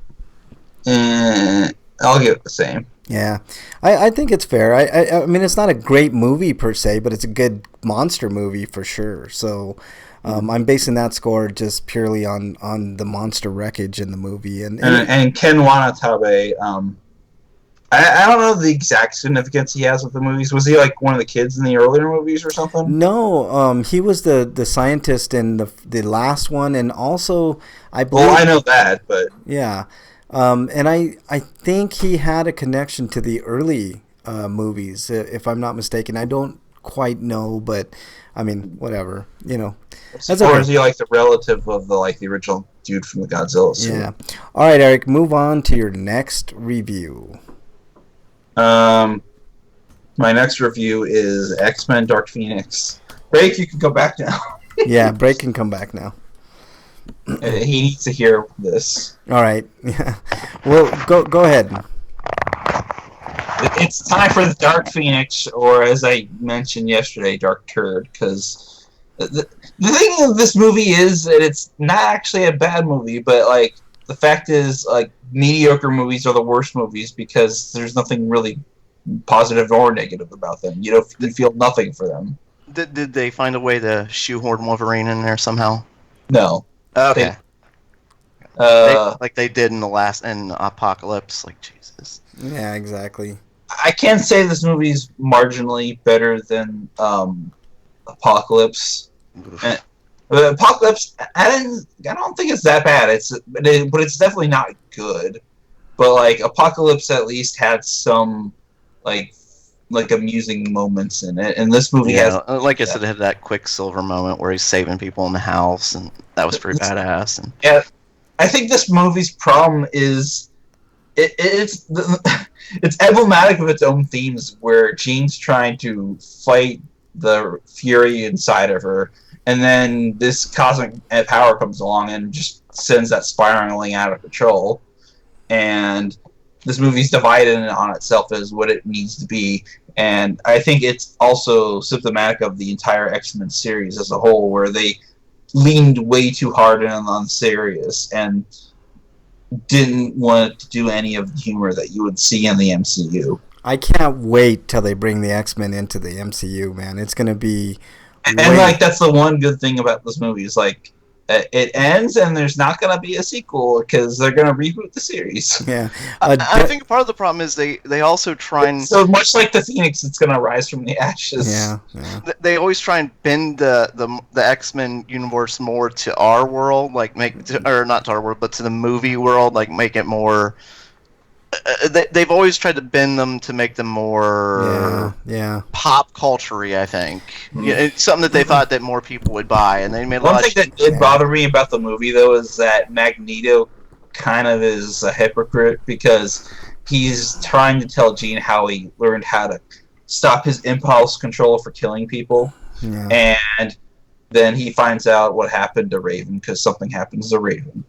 I'll give it the same. Yeah, I think it's fair. I mean, it's not a great movie per se, but it's a good monster movie for sure. So I'm basing that score just purely on the monster wreckage in the movie. And Ken Watanabe, I don't know the exact significance he has with the movies. Was he like one of the kids in the earlier movies or something? No, he was the scientist in the last one, and also I believe. Well, I know that, but yeah. And I think he had a connection to the early movies, if I'm not mistaken. I don't quite know, but I mean, whatever, you know. That's or okay. is he like the relative of the original dude from the Godzilla suit? Yeah. All right, Eric, move on to your next review. My next review is X-Men Dark Phoenix. Break, you can go back now. Yeah, Break can come back now. He needs to hear this. All right. Yeah. Well, go ahead. It's time for the Dark Phoenix, or as I mentioned yesterday, Dark Turd, because the thing of this movie is that it's not actually a bad movie, but like the fact is, like, mediocre movies are the worst movies because there's nothing really positive or negative about them. You feel nothing for them. Did they find a way to shoehorn Wolverine in there somehow? No. Okay. Like they did in Apocalypse. Like, Jesus. Yeah, exactly. I can't say this movie's marginally better than Apocalypse. Apocalypse, I don't think it's that bad. But it's definitely not good. But like Apocalypse, at least had some like amusing moments in it, and this movie has. Like I said, it had that Quicksilver moment where he's saving people in the house, and that was pretty badass. And yeah, I think this movie's problem is it's emblematic of its own themes, where Jean's trying to fight the fury inside of her, and then this cosmic power comes along and just sends that spiraling out of control. And this movie's divided on itself as what it needs to be. And I think it's also symptomatic of the entire X-Men series as a whole, where they leaned way too hard in on serious and didn't want to do any of the humor that you would see in the MCU. I can't wait till they bring the X-Men into the MCU, man. It's going to be... And like, that's the one good thing about this movie, is like, it ends and there's not going to be a sequel because they're going to reboot the series. Yeah. I think part of the problem is they also try and... So much like the Phoenix, it's going to rise from the ashes. Yeah. They always try and bend the X-Men universe more to our world, like or not to our world, but to the movie world, like make it more... They've always tried to bend them to make them more pop culture-y, I think. Mm-hmm. Yeah, it's something that they thought that more people would buy, and they made a lot of... One thing that did bother me about the movie, though, is that Magneto kind of is a hypocrite, because he's trying to tell Jean how he learned how to stop his impulse control for killing people. Yeah. And then he finds out what happened to Raven because something happens to Raven.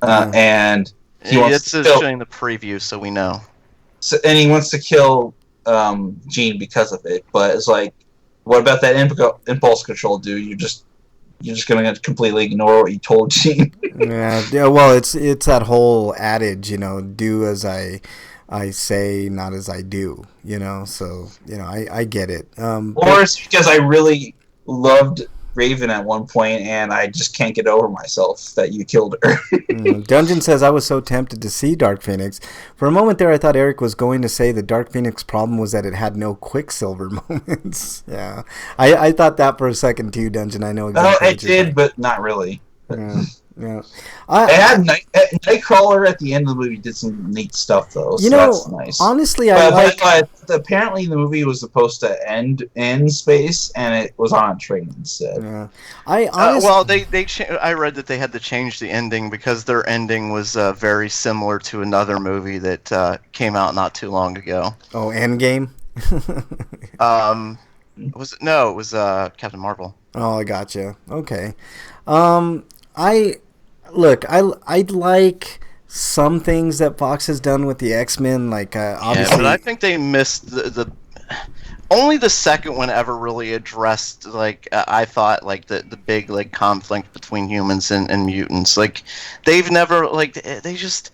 And he wants It's to kill, showing the preview, so we know. and he wants to kill Jean because of it. But it's like, what about that impulse control, dude? You're just gonna completely ignore what you told Jean. Yeah. Well, it's that whole adage, do as I say, not as I do. So I get it. Or it's because I really loved Raven at one point, and I just can't get over myself that you killed her. Dungeon says, I was so tempted to see Dark Phoenix. For a moment there, I thought Eric was going to say the Dark Phoenix problem was that it had no Quicksilver moments. Yeah. I thought that for a second too, Dungeon. I know exactly. Oh, it did, but not really. Yeah. Yeah. It had Nightcrawler at the end of the movie did some neat stuff though, so that's nice. Honestly, but apparently the movie was supposed to end in space, and it was on a train instead. Yeah. I read that they had to change the ending because their ending was very similar to another movie that came out not too long ago. Oh, Endgame. It was Captain Marvel. Oh, I gotcha. Okay. I like some things that Fox has done with the X-Men, like obviously. Yeah, but I think they missed the only the second one ever really addressed I thought the big conflict between humans and mutants. They've never they just.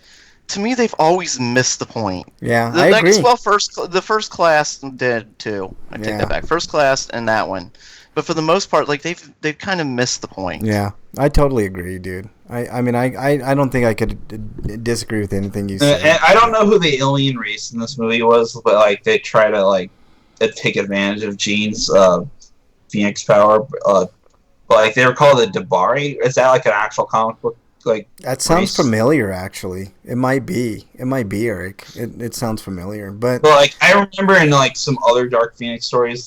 To me, they've always missed the point. Yeah, I agree. Well, the First Class did too. I take that back. First Class and that one. But for the most part, they've kind of missed the point. Yeah, I totally agree, dude. I mean, I don't think I could disagree with anything you said. And I don't know who the alien race in this movie was, but they try to take advantage of Jean's Phoenix power. But they were called the Dabari. Is that an actual comic book? That sounds race? Familiar, actually. It might be, Eric. It sounds familiar, but I remember in some other Dark Phoenix stories,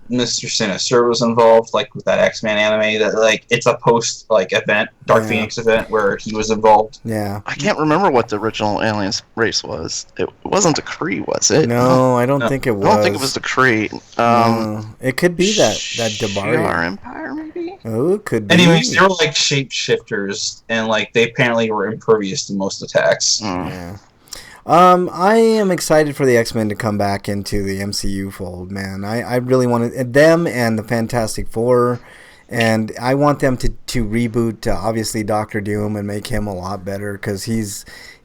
Mr. Sinister was involved, with that X-Men anime. That it's a post event, Dark Phoenix event where he was involved. Yeah, I can't remember what the original alien race was. It wasn't the Kree, was it? No, I don't think it was. I don't think it was the Kree. It could be that Dabari. Shi'ar Empire, maybe. Oh, it could be. Anyways, they were shapeshifters, and they apparently were impervious to most attacks. Yeah. I am excited for the X-Men to come back into the MCU fold, man. I really want them and the Fantastic Four, and I want them to reboot, obviously, Doctor Doom and make him a lot better, because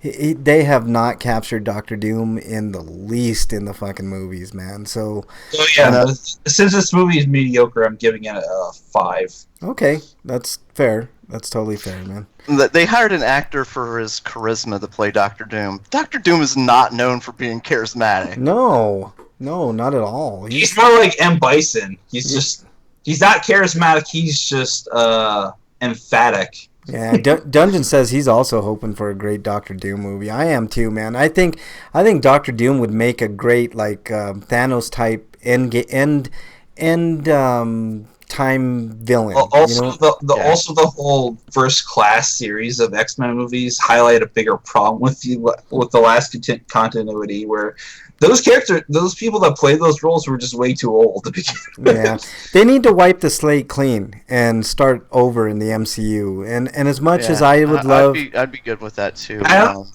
they have not captured Doctor Doom in the least in the fucking movies, man. So since this movie is mediocre, I'm giving it a 5. Okay, that's fair. That's totally fair, man. They hired an actor for his charisma to play Doctor Doom. Doctor Doom is not known for being charismatic. No, not at all. He's more like M. Bison. He's not charismatic. He's just emphatic. Yeah, Dungeon says he's also hoping for a great Doctor Doom movie. I am too, man. I think Doctor Doom would make a great Thanos type end time villain. Also, the whole First Class series of X-Men movies highlight a bigger problem with the last continuity, where those people that played those roles were just way too old to begin with. Yeah, they need to wipe the slate clean and start over in the MCU. And as much as I would love, I'd be good with that too. I don't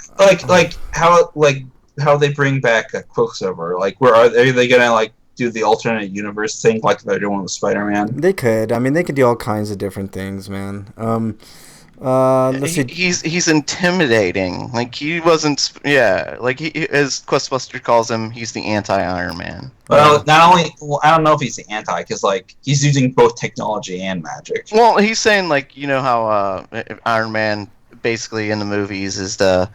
how they bring back a Quicksilver. Where are they gonna do the alternate universe thing like they're doing with Spider-Man? They could. I mean, they could do all kinds of different things, man. Let's see. He's intimidating. He wasn't. Yeah, as Questbuster calls him, he's the anti-Iron Man. Well, not only. Well, I don't know if he's the anti, because he's using both technology and magic. Well, he's saying how Iron Man basically in the movies is the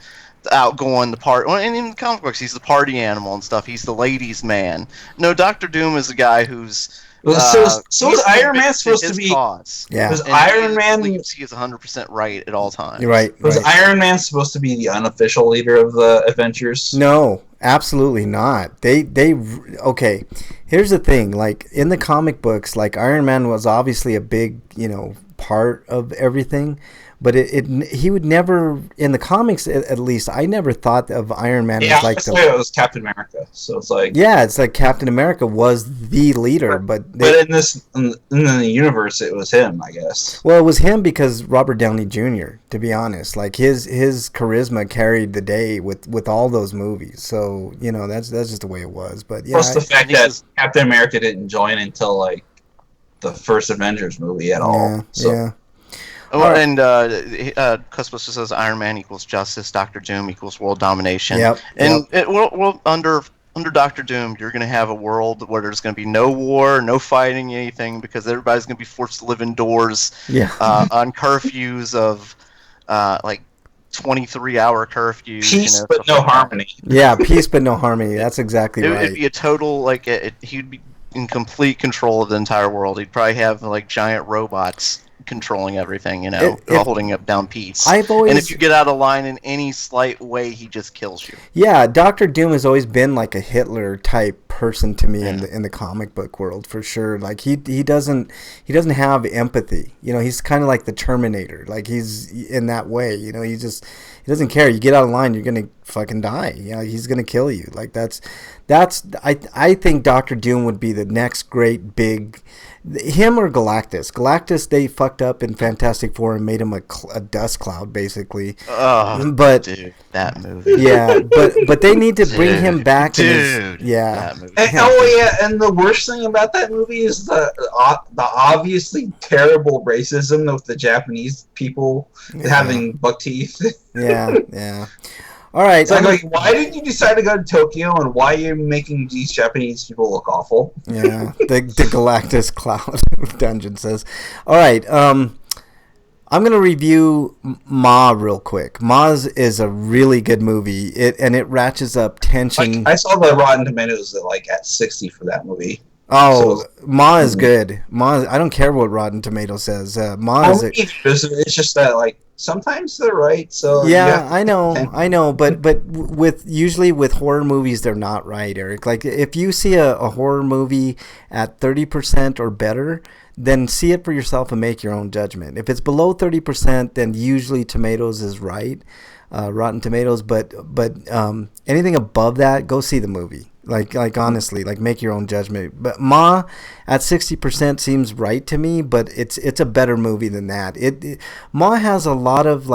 outgoing, the part, and in the comic books he's the party animal and stuff. He's the ladies' man. No, Doctor Doom is a guy who's. So is Iron Man supposed to be? Cause. Yeah. Was Iron Man? He is 100% right at all times. You're right. Was Iron Man supposed to be the unofficial leader of the Avengers? No, absolutely not. They okay. Here's the thing. In the comic books, Iron Man was obviously a big, part of everything. But he would never, in the comics at least, I never thought of Iron Man Yeah, as like it was Captain America. So it's like it's like Captain America was the leader, but in the universe, it was him, I guess. well, it was him because Robert Downey Jr. To be honest, like his charisma carried the day with all those movies. So that's just the way it was. But yeah, Plus the fact that Captain America didn't join until like the first Avengers movie at all. So. Yeah. Oh, and Cosmos says Iron Man equals justice, Doctor Doom equals world domination. Yep. And under Doctor Doom, you're going to have a world where there's going to be no war, no fighting anything, because everybody's going to be forced to live indoors. Yeah. On curfews of like 23-hour curfews. Peace but no harmony. Yeah, peace but no harmony. That's exactly right. It'd be a total he'd be in complete control of the entire world. He'd probably have like giant robots controlling everything, holding up down peace. And if you get out of line in any slight way, he just kills you. Yeah, Doctor Doom has always been like a Hitler type person to me in the comic book world for sure. Like he doesn't have empathy. He's kind of like the Terminator. Like he's in that way. He doesn't care. You get out of line, you're gonna fucking die. He's gonna kill you. Like that's I think Doctor Doom would be the next great big. Him or Galactus. Galactus, they fucked up in Fantastic Four and made him a dust cloud, basically. Oh, but dude, that movie. Yeah, but they need to bring him back. Dude, yeah. that movie. And the worst thing about that movie is the obviously terrible racism of the Japanese people having buck teeth. Yeah. All right. Like, why did you decide to go to Tokyo, and why are you making these Japanese people look awful? Yeah, the Galactus Cloud Dungeon says. All right. I'm gonna review Ma real quick. Ma is a really good movie. It ratchets up tension. I saw the Rotten Tomatoes at 60 for that movie. Oh, so, Ma is good. Ma, I don't care what Rotten Tomatoes says. Ma is. It's just that sometimes they're right. So yeah, I know, but usually with horror movies they're not right, Eric. Like if you see a horror movie at 30% or better, then see it for yourself and make your own judgment. If it's below 30%, then usually Tomatoes is right, Rotten Tomatoes. But anything above that, go see the movie. Like honestly, make your own judgment. But Ma at 60% seems right to me, but it's a better movie than that. Ma has a lot of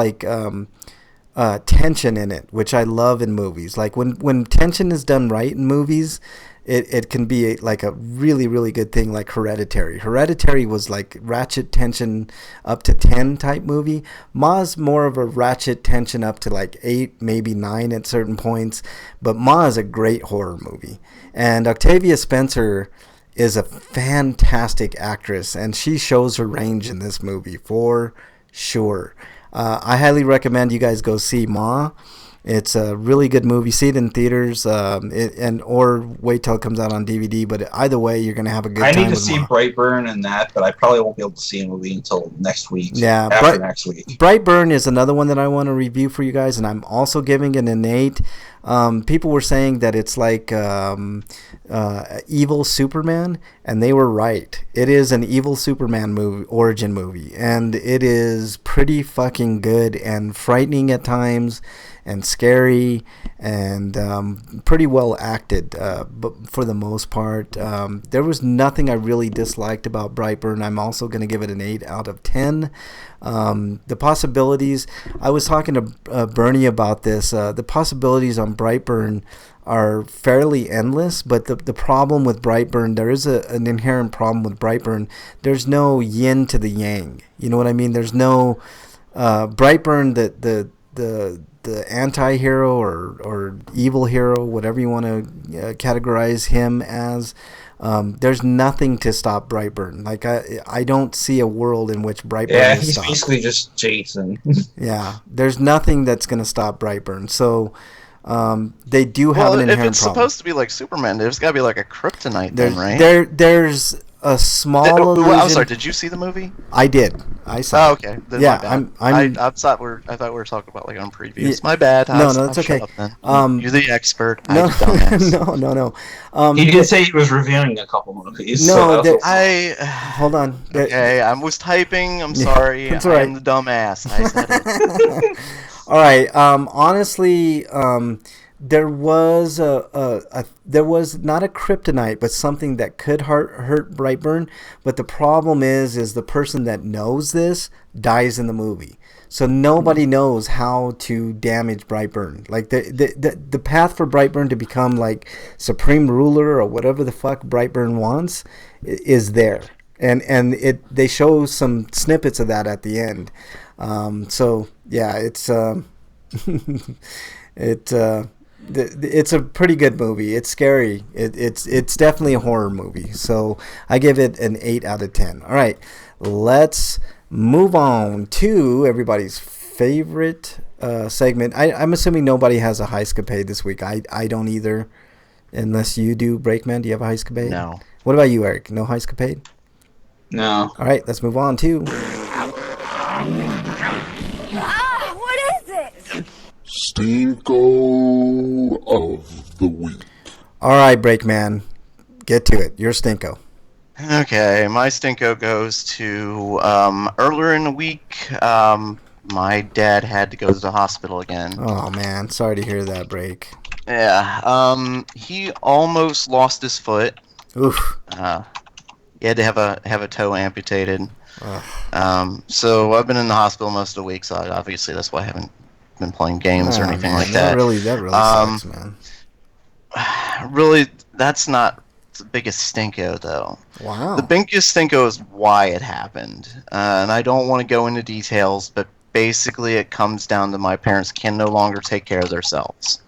tension in it, which I love in movies. Like when tension is done right in movies, it can be a really, really good thing, like Hereditary. Hereditary was like ratchet tension up to 10 type movie. Ma's more of a ratchet tension up to 8, maybe 9 at certain points. But Ma is a great horror movie. And Octavia Spencer is a fantastic actress, and she shows her range in this movie for sure. I highly recommend you guys go see Ma. It's a really good movie. See it in theaters, or wait till it comes out on DVD. But either way, you're gonna have a good time. I need to see Brightburn and that, but I probably won't be able to see a movie until next week. Yeah, after next week. Brightburn is another one that I want to review for you guys, and I'm also giving it an 8. People were saying that it's like evil Superman, and they were right. It is an evil Superman origin movie, and it is pretty fucking good and frightening at times, and scary, and pretty well acted, but for the most part. There was nothing I really disliked about Brightburn. I'm also going to give it an 8 out of 10. The possibilities, I was talking to Bernie about this, the possibilities on Brightburn are fairly endless, but the problem with Brightburn, there is an inherent problem with Brightburn. There's no yin to the yang. You know what I mean? There's no Brightburn, the anti-hero or evil hero, whatever you want to categorize him as. There's nothing to stop Brightburn. I don't see a world in which Brightburn is he's stopped. Basically just Jason. Yeah, there's nothing that's going to stop Brightburn. So they do have an inherent problem. If it's supposed to be like Superman, there's got to be like a kryptonite then, right? There's a small Well, I'm illusion. sorry. Did you see the movie? I did. I saw. Oh, it. okay. Then Yeah, my bad. I thought we were talking about like on previews. Yeah. My bad. No, that's okay. Shut up then. Um, You're the expert. No, I dumbass. no. He did say he was reviewing a couple movies. No, so that was that- also- Hold on. Okay, I was typing. I'm Yeah, sorry. it's I alright. am the dumbass. I said it. All right. Honestly, there was there was not a kryptonite, but something that could hurt Brightburn. But the problem is the person that knows this dies in the movie, so nobody knows how to damage Brightburn. Like the path for Brightburn to become like supreme ruler or whatever the fuck Brightburn wants is there, and they show some snippets of that at the end. So yeah, it's it's a pretty good movie. It's scary. It's definitely a horror movie. So I give it an 8 out of 10. All right, let's move on to everybody's favorite segment. I'm assuming nobody has a Heiscapade this week. I don't either, unless you do. Breakman, do you have a Heiscapade? No. What about you, Eric? No Heiscapade? No. All right, let's move on to... What is it? Stinko of the week. All right, Breakman, get to it. Your Stinko. Okay, my stinko goes to earlier in the week. My dad had to go to the hospital again. Oh man, sorry to hear that, Break. Yeah. He almost lost his foot. Oof. He had to have a toe amputated. So I've been in the hospital most of the week. So obviously that's why I haven't been playing games or anything like that. That really sucks, man. Really, that's not the biggest stinko though. Wow. The biggest stinko is why it happened, and I don't want to go into details, but basically it comes down to my parents can no longer take care of themselves.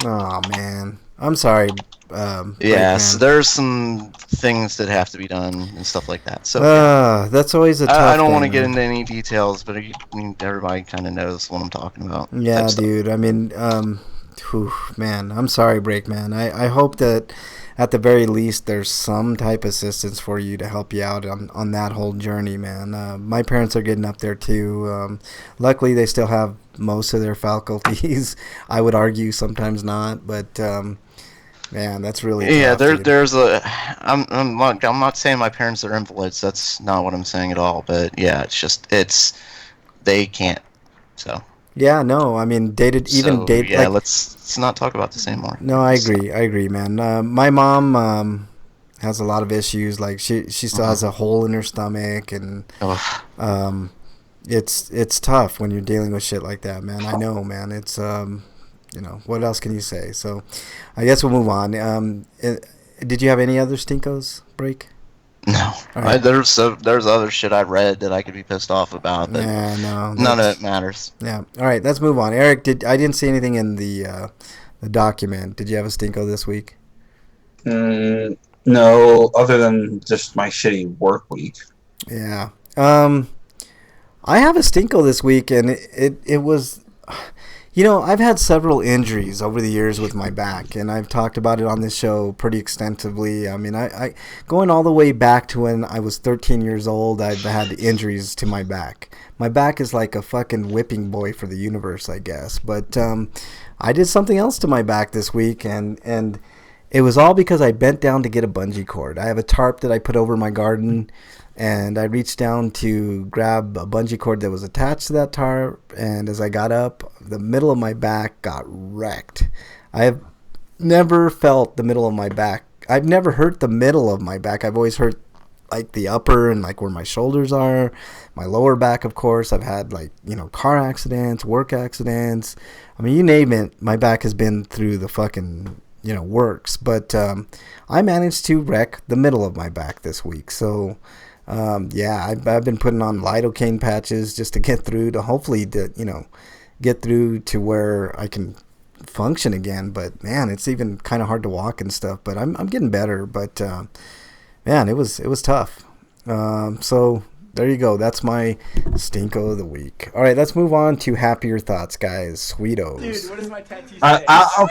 Oh man, I'm sorry. Yes, Breakman. there's some things that have to be done and stuff like that. So That's always a tough I don't thing, want to get man. into any details, but everybody kind of knows what I'm talking about. Yeah, type stuff. dude. I mean, man, I'm sorry, Breakman. I hope that at the very least there's some type of assistance for you to help you out on that whole journey, man. My parents are getting up there too. Luckily, they still have most of their faculties. I would argue sometimes not, but man, that's really Yeah, tough, dude. there's a. I'm not saying my parents are invalids. That's not what I'm saying at all. But yeah, they can't. So. Yeah, no, I mean, Yeah, let's not talk about this anymore. No, I agree, man. My mom has a lot of issues. Like she still has a hole in her stomach, and it's tough when you're dealing with shit like that, man. I know, man. It's what else can you say? So, I guess we'll move on. Did you have any other stinkos, Break? No, right. There's other shit I read that I could be pissed off about. But Yeah, no. none of it matters. Yeah. All right, let's move on. Eric, I didn't see anything in the document. Did you have a stinko this week? No, other than just my shitty work week. Yeah. I have a stinko this week, and it was... I've had several injuries over the years with my back, and I've talked about it on this show pretty extensively. I mean, I going all the way back to when I was 13 years old, I've had injuries to my back. My back is like a fucking whipping boy for the universe, I guess. But I did something else to my back this week, and it was all because I bent down to get a bungee cord. I have a tarp that I put over my garden, and I reached down to grab a bungee cord that was attached to that tarp, and as I got up, the middle of my back got wrecked. I have never felt the middle of my back. I've never hurt the middle of my back. I've always hurt like the upper and like where my shoulders are, my lower back, of course. I've had car accidents, work accidents. I mean, you name it, my back has been through the fucking works. But I managed to wreck the middle of my back this week. So I've been putting on lidocaine patches just to get through, to hopefully get through to where I can function again. But man, it's even kind of hard to walk and stuff, but I'm getting better. But man, it was tough. So there you go. That's my stinko of the week. All right, let's move on to happier thoughts, guys. Sweetos. Dude, what does my tattoo say?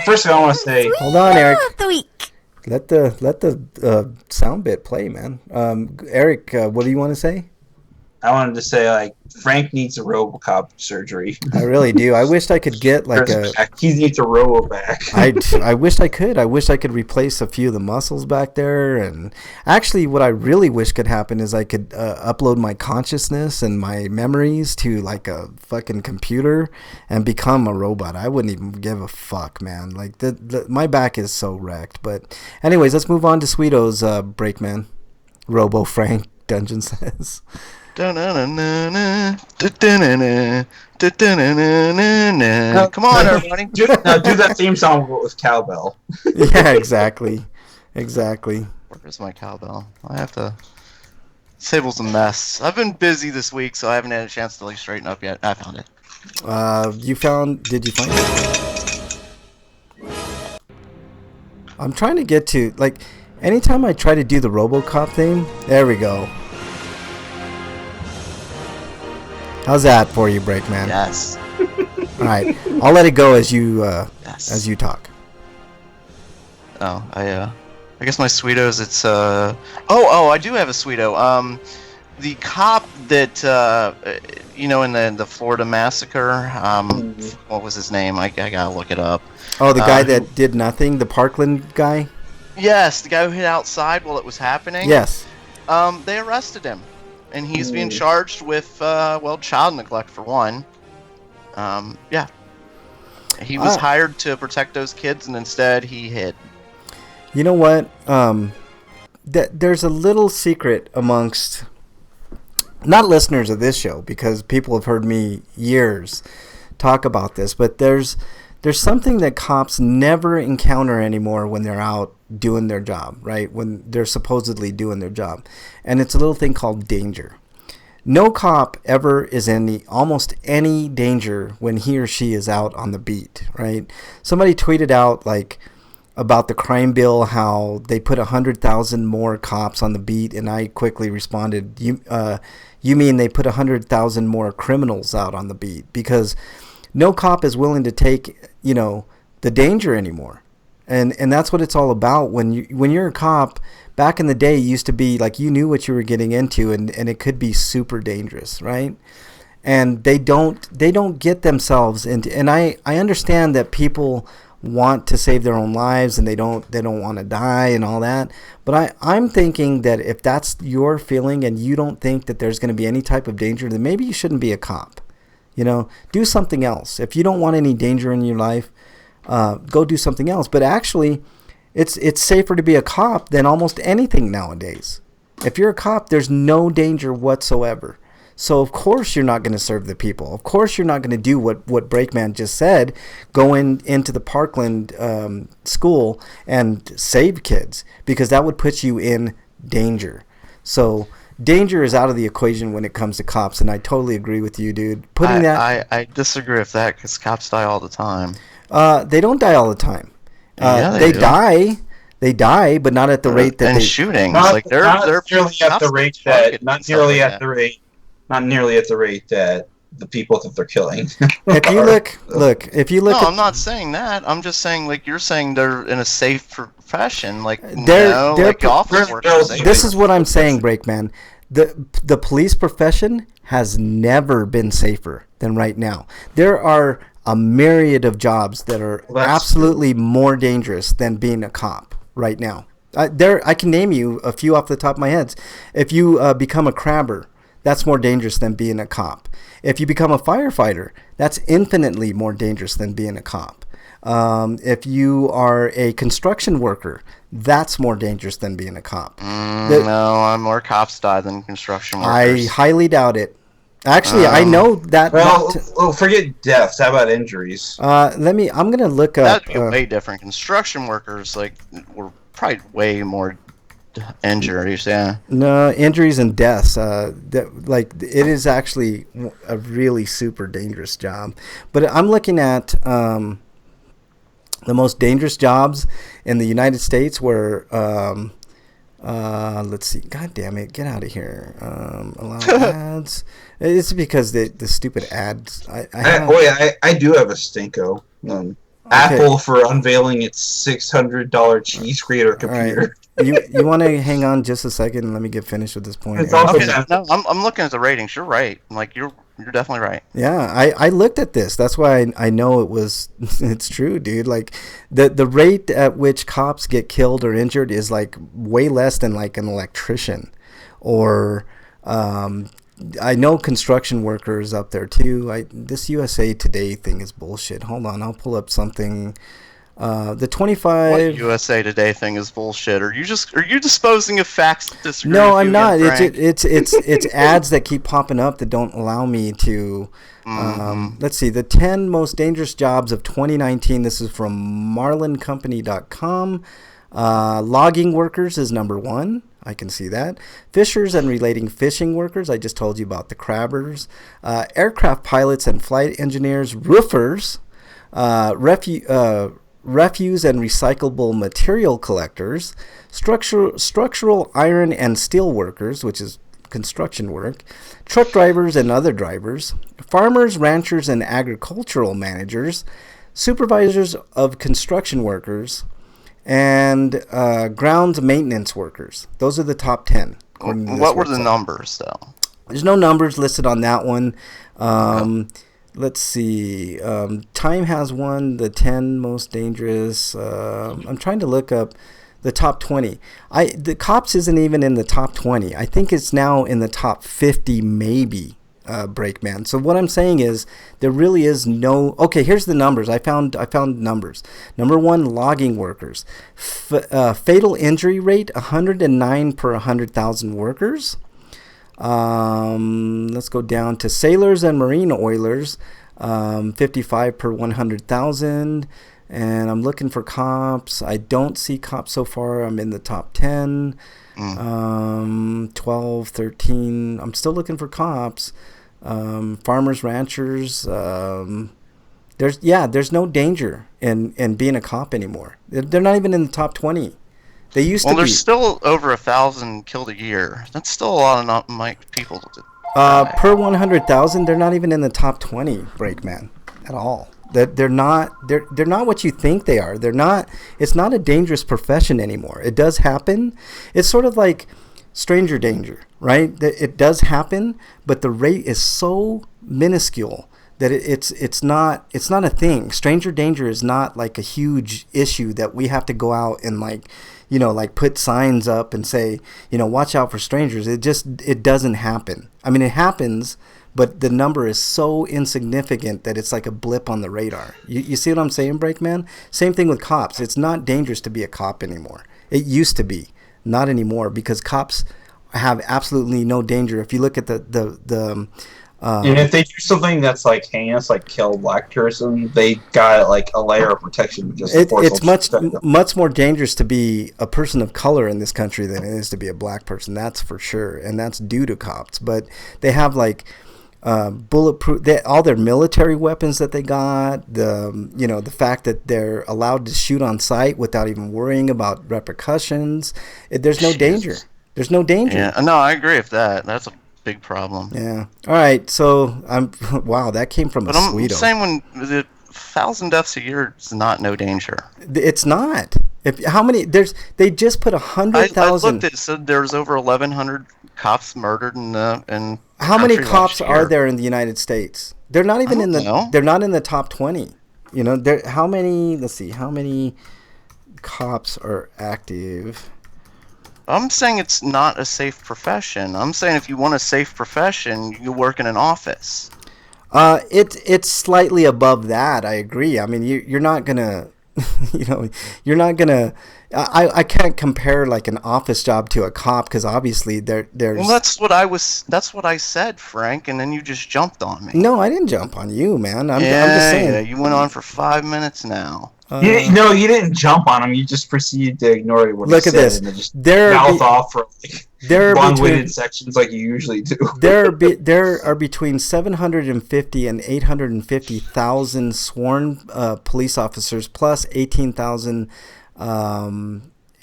First of all, I want to say, Hold on, Eric. Of the week. Let the sound bit play, man. Eric, what do you want to say? I wanted to say, like, Frank needs a RoboCop surgery. I really do. I wished I could get like a. He needs a Robo back. I wished I could. I wish I could replace a few of the muscles back there. And actually, what I really wish could happen is I could upload my consciousness and my memories to like a fucking computer and become a robot. I wouldn't even give a fuck, man. Like my back is so wrecked. But anyways, let's move on to Sweeto's Breakman. Robo Frank Dungeon says. Come on, everybody. Do that theme song with cowbell. Yeah, exactly. Where's my cowbell? I have to. This table's a mess. I've been busy this week, so I haven't had a chance to like straighten up yet. I found it. Did you find it? I'm trying to get to, like, anytime I try to do the RoboCop thing, there we go. How's that for you, Breakman? Yes. All right, I'll let it go as you Yes. as you talk. Oh, I guess my Sweetos. It's I do have a Sweeto. The cop that in the Florida massacre. What was his name? I gotta look it up. Oh, the guy that did nothing, the Parkland guy. Yes, the guy who hid outside while it was happening. Yes. They arrested him, and he's being charged with child neglect for one. Yeah. He was hired to protect those kids, and instead he hid. You know what? There's a little secret amongst not listeners of this show, because people have heard me years talk about this, but there's something that cops never encounter anymore when they're out doing their job, right? When they're supposedly doing their job. And it's a little thing called danger. No cop ever is in almost any danger when he or she is out on the beat, right? Somebody tweeted out like about the crime bill, how they put 100,000 more cops on the beat, and I quickly responded, you mean they put 100,000 more criminals out on the beat? Because no cop is willing to take, the danger anymore. And that's what it's all about. When you're a cop, back in the day, it used to be like you knew what you were getting into, and it could be super dangerous, right? And they don't get themselves into. And I understand that people want to save their own lives and they don't want to die and all that. But I'm thinking that if that's your feeling and you don't think that there's going to be any type of danger, then maybe you shouldn't be a cop. Do something else. If you don't want any danger in your life, go do something else. But actually, it's safer to be a cop than almost anything nowadays. If you're a cop, there's no danger whatsoever. So of course you're not going to serve the people. Of course you're not going to do what Breakman just said, go into the Parkland school and save kids, because that would put you in danger. So danger is out of the equation when it comes to cops, and I totally agree with you, dude. I disagree with that, because cops die all the time. They don't die all the time. Yeah, they die. They die, but not at the rate that and they shootings. Not they're nearly at the rate that. Not nearly at the rate. Not nearly at the rate that the people that they're killing. If you look. No, at, I'm not saying that. I'm just saying, like you're saying, they're in a safe profession, like They're like office work. This is what I'm saying, Breakman. The police profession has never been safer than right now. There are a myriad of jobs that are absolutely more dangerous than being a cop right now. I can name you a few off the top of my head. If you become a crabber, that's more dangerous than being a cop. If you become a firefighter, that's infinitely more dangerous than being a cop. If you are a construction worker, that's more dangerous than being a cop. No, more cops die than construction workers. I highly doubt it. Actually, I know that. Well, forget deaths. How about injuries? I'm gonna look up. That'd be way different. Construction workers, were probably way more injuries. Yeah. No, injuries and deaths. It is actually a really super dangerous job. But I'm looking at the most dangerous jobs in the United States where. Let's see. God damn it! Get out of here. Allow ads. It's because the stupid ads. I do have a stinko. Apple for unveiling its $600 cheese grater computer. You want to hang on just a second and let me get finished with this point? It's also Okay, no, I'm looking at the ratings. You're right. Like you're definitely right. Yeah, I looked at this. That's why I know it's true, dude. Like the rate at which cops get killed or injured is like way less than like an electrician, or I know construction workers up there too. This USA Today thing is bullshit. Hold on, I'll pull up something. The 25. What USA Today thing is bullshit. Are you disposing of facts that disagree? No, with I'm you not. again, Frank? It's ads that keep popping up that don't allow me to. Let's see, the 10 most dangerous jobs of 2019. This is from marlincompany.com. Logging workers is number 1. I can see that. Fishers and relating fishing workers. I just told you about the crabbers. Aircraft pilots and flight engineers. Roofers. Refuse and recyclable material collectors, structural iron and steel workers, which is construction work, truck drivers and other drivers, farmers, ranchers, and agricultural managers, supervisors of construction workers, and grounds maintenance workers. Those are the top 10. What were the numbers, though? There's no numbers listed on that one. Let's see. Time has one, the 10 most dangerous. I'm trying to look up the top 20. The cops isn't even in the top 20. I think it's now in the top 50, maybe. Breakman. So what I'm saying is there really is no. Okay, here's the numbers. I found numbers. Number 1, logging workers. Fatal injury rate 109 per 100,000 workers. Let's go down to sailors and marine oilers, 55 per 100,000. And I'm looking for cops. I don't see cops so far. I'm in the top 10, 12, 13. I'm still looking for cops. Farmers, ranchers. There's no danger in being a cop anymore. They're not even in the top 20. They used to be. Well, there's still over 1,000 killed a year. That's still a lot of people. Per 100,000, they're not even in the top 20, Breakman, at all. They're not what you think they are. They're not. It's not a dangerous profession anymore. It does happen. It's sort of like stranger danger, right? It does happen, but the rate is so minuscule that it's not a thing. Stranger danger is not like a huge issue that we have to go out and like put signs up and say, watch out for strangers. It doesn't happen. I mean, it happens, but the number is so insignificant that it's like a blip on the radar. You see what I'm saying, Breakman? Same thing with cops. It's not dangerous to be a cop anymore. It used to be, not anymore, because cops have absolutely no danger. If you look at the and if they do something that's like heinous, like kill a black person, they got like a layer of protection. It's much more dangerous to be a person of color in this country than it is to be a black person. That's for sure, and that's due to cops. But they have like bulletproof. All their military weapons that they got. The fact that they're allowed to shoot on sight without even worrying about repercussions. There's no danger. There's no danger. Yeah, no, I agree with that. That's a big problem. Yeah. All right. So wow, that came from a Sweeto. I'm saying when the 1,000 deaths a year is not no danger. It's not. How many? They just put 100,000. I looked. It said there's over 1,100 cops murdered in. How many cops are there in the United States? They're not even in the. Know. They're not in the top 20. How many? Let's see. How many cops are active? I'm saying it's not a safe profession. I'm saying if you want a safe profession, you work in an office. It's slightly above that. I agree. I mean, you're not gonna, you're not gonna. I can't compare like an office job to a cop because obviously there's. Well, that's what I said, Frank, and then you just jumped on me. No, I didn't jump on you, man. I'm just saying. Yeah, you went on for 5 minutes now. You didn't jump on him. You just proceeded to ignore what he said. Look at this. And just mouth off for long-winded sections like you usually do. There are between 750 and 850,000 sworn police officers plus 18,000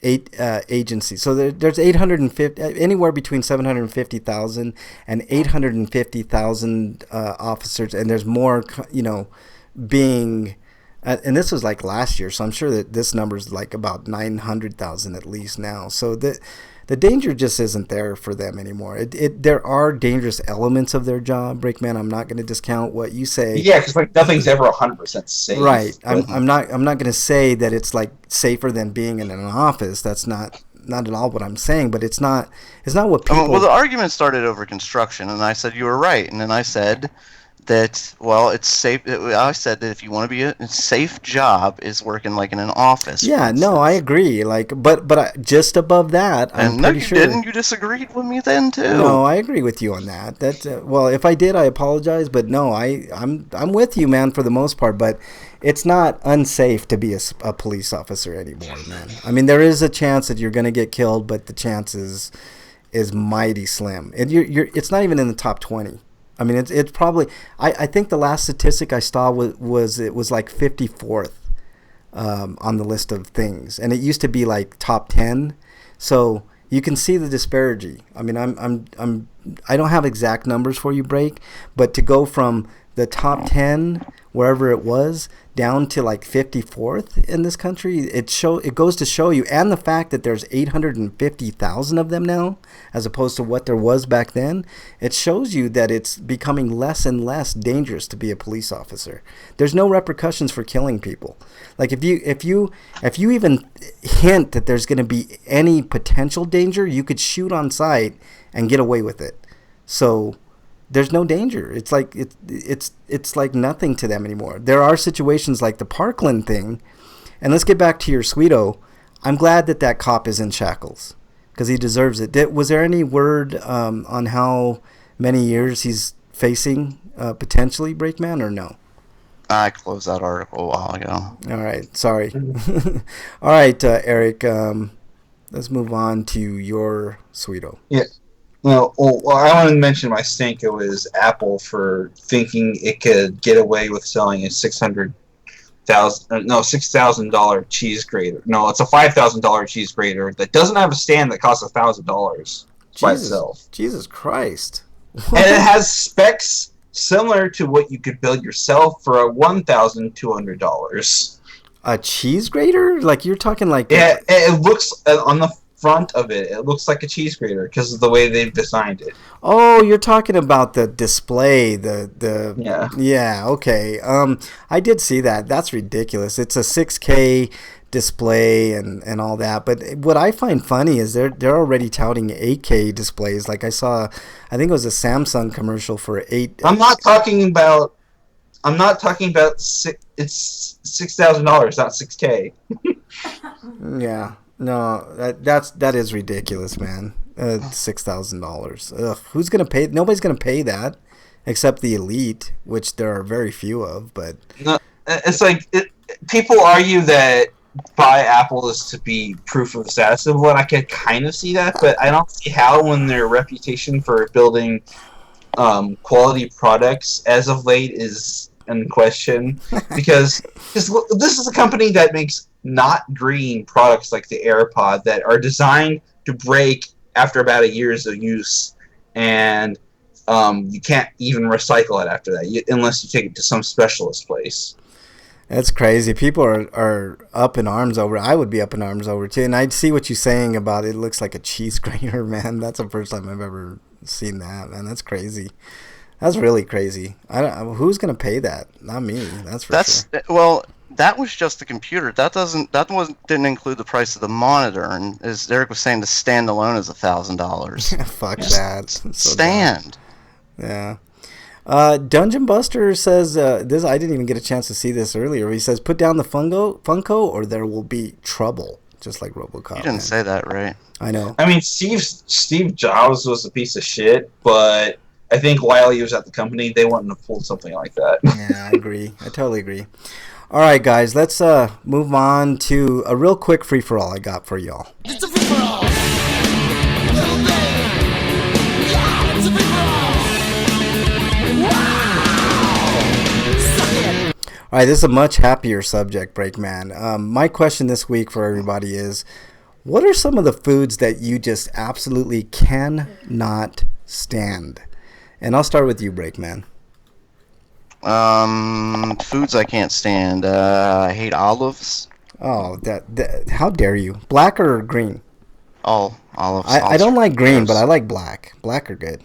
agencies. So there's 850, anywhere between 750,000 and 850,000 officers, and there's more, being And this was like last year, so I'm sure that this number's like about 900,000 at least now. So the danger just isn't there for them anymore. There are dangerous elements of their job, Brakeman. I'm not going to discount what you say. Yeah, because like nothing's ever 100% safe. Right. But I'm not going to say that it's like safer than being in an office. That's not at all what I'm saying. But it's not what people. Well, the argument started over construction, and I said you were right, and then I said that, well, it's safe. I said that if you want to be a safe job is working like in an office. Yeah, no, I agree. Like, but just above that, I'm and pretty no, you sure. didn't. You disagreed with me then too. No, I agree with you on that. Well, if I did, I apologize. But no, I'm with you, man, for the most part. But it's not unsafe to be a police officer anymore, man. I mean, there is a chance that you're going to get killed, but the chance is mighty slim. And it's not even in the top 20. I mean, it's probably. I think the last statistic I saw was it was like 54th on the list of things, and it used to be like top 10. So you can see the disparity. I mean, I don't have exact numbers for you, Break, but to go from the top 10 wherever it was down to like 54th in this country, it goes to show you, and the fact that there's 850,000 of them now as opposed to what there was back then, it shows you that it's becoming less and less dangerous to be a police officer. There's no repercussions for killing people. Like if you even hint that there's going to be any potential danger, you could shoot on sight and get away with it. So there's no danger. It's like it's like nothing to them anymore. There are situations like the Parkland thing, and let's get back to your Sweeto. I'm glad that cop is in shackles because he deserves it. Was there any word on how many years he's facing potentially, Brakeman, or no? I closed that article a while ago. All right, sorry. All right, Eric. Let's move on to your Sweeto. yeah. Well, I want to mention my stinker was Apple for thinking it could get away with selling a $6,000 cheese grater. No, it's a $5,000 cheese grater that doesn't have a stand that costs $1,000 by itself. Jesus Christ! And it has specs similar to what you could build yourself for $1,200. A cheese grater? Like you're talking like? Yeah, it looks on the front of it. It looks like a cheese grater because of the way they've designed it. Oh, you're talking about the display, the Yeah, okay. I did see that. That's ridiculous. It's a 6K display and all that. But what I find funny is they're already touting 8K displays. Like I saw, I think it was a Samsung commercial for 8. I'm not talking about. It's $6,000, not 6K. Yeah. No, that is ridiculous, man. $6,000. Ugh, who's gonna pay? Nobody's gonna pay that, except the elite, which there are very few of. But No, it's like people argue that buy Apple is to be proof of the status of what I can kind of see that, but I don't see how when their reputation for building quality products as of late is in question because this is a company that makes not green products like the AirPod that are designed to break after about a year's of use, and you can't even recycle it after that unless you take it to some specialist place. that's crazy. People are up in arms over it. I would be up in arms over it too. And I'd see what you're saying about it. It looks like a cheese grater, man. That's the first time I've ever seen that, man. That's crazy. That's really crazy. Who's gonna pay that? Not me. That's for sure. Well, that was just the computer. Didn't include the price of the monitor. And as Eric was saying, the stand alone is $1,000. Fuck that. So Stand. dumb. Yeah. Dungeon Buster says this. I didn't even get a chance to see this earlier. He says, "Put down the Funko, or there will be trouble." Just like RoboCop. You didn't say that right. I know. I mean, Steve Jobs was a piece of shit, but I think while he was at the company, they wouldn't have pulled something like that. Yeah, I agree. I totally agree. All right, guys, let's move on to a real quick free-for-all I got for y'all. It's a free-for-all! Little baby! Yeah, it's a free-for-all! Wow! Suck it! All right, this is a much happier subject, Breakman. My question this week for everybody is, what are some of the foods that you just absolutely cannot stand? And I'll start with you, Breakman. Foods I can't stand. I hate olives. Oh, that how dare you? Black or green? All olives. I don't like green, gross. but I like black. Black are good.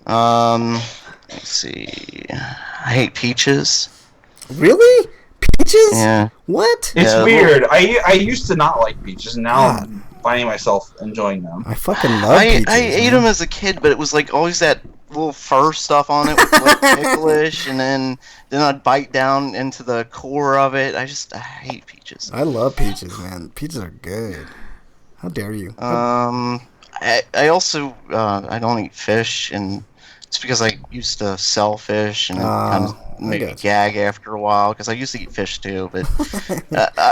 Let's see. I hate peaches. Really? Peaches? Yeah. What? It's Yeah, weird. I used to not like peaches, and now God. I'm finding myself enjoying them. I fucking love peaches. I ate man. them as a kid, but it was like always that little fur stuff on it with like ticklish, and then I'd bite down into the core of it. I hate peaches. I love peaches, man. Peaches are good. How dare you? I also I don't eat fish, and it's because I used to sell fish, and it kind of made me gotcha. gag after a while because I used to eat fish too. But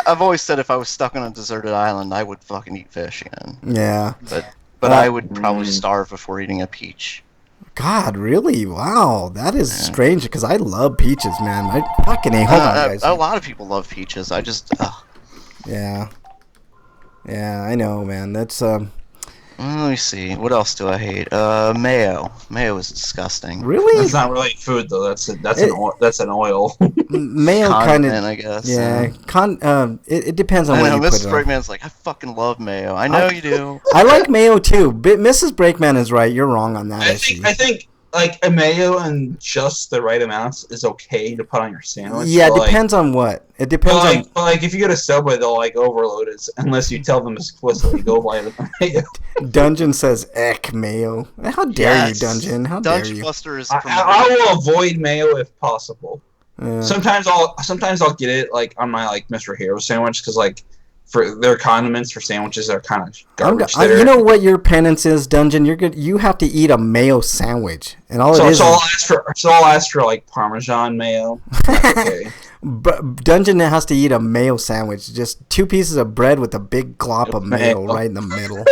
I've always said if I was stuck on a deserted island, I would fucking eat fish again. Yeah. But I would probably starve before eating a peach. God, really? Wow, that is strange because I love peaches, man. I fucking hate. Hold on, guys. A lot of people love peaches. I just Yeah. Yeah, I know, man. That's let me see. What else do I hate? Mayo. Mayo is disgusting. really That's not really food though. That's an oil. mayo kind Condiment, of. I guess. Yeah, it depends on I what know, you put Mrs. it on. Brakeman's like, I fucking love mayo. I know you do. I like mayo too, but Mrs. Brakeman is right. You're wrong on that issue. I think like a mayo and just the right amounts is okay to put on your sandwich. Yeah, it but, like, depends on what. It depends on. but like if you go to Subway, they'll like overload it unless you tell them explicitly go buy the mayo. Dungeon says eck mayo. How dare Yes. you, Dungeon? How dare Dungeon you? Buster is I will avoid mayo if possible. Yeah. Sometimes I'll get it like on my like Mr. Hero sandwich because like for their condiments for sandwiches are kind of garbage. there. You know what your penance is, Dungeon? You're good. You have to eat a mayo sandwich, and all so, it is. so I'll ask for like Parmesan mayo. That's okay. Dungeon has to eat a mayo sandwich. Just 2 pieces of bread with a big glop of mayo right in the middle.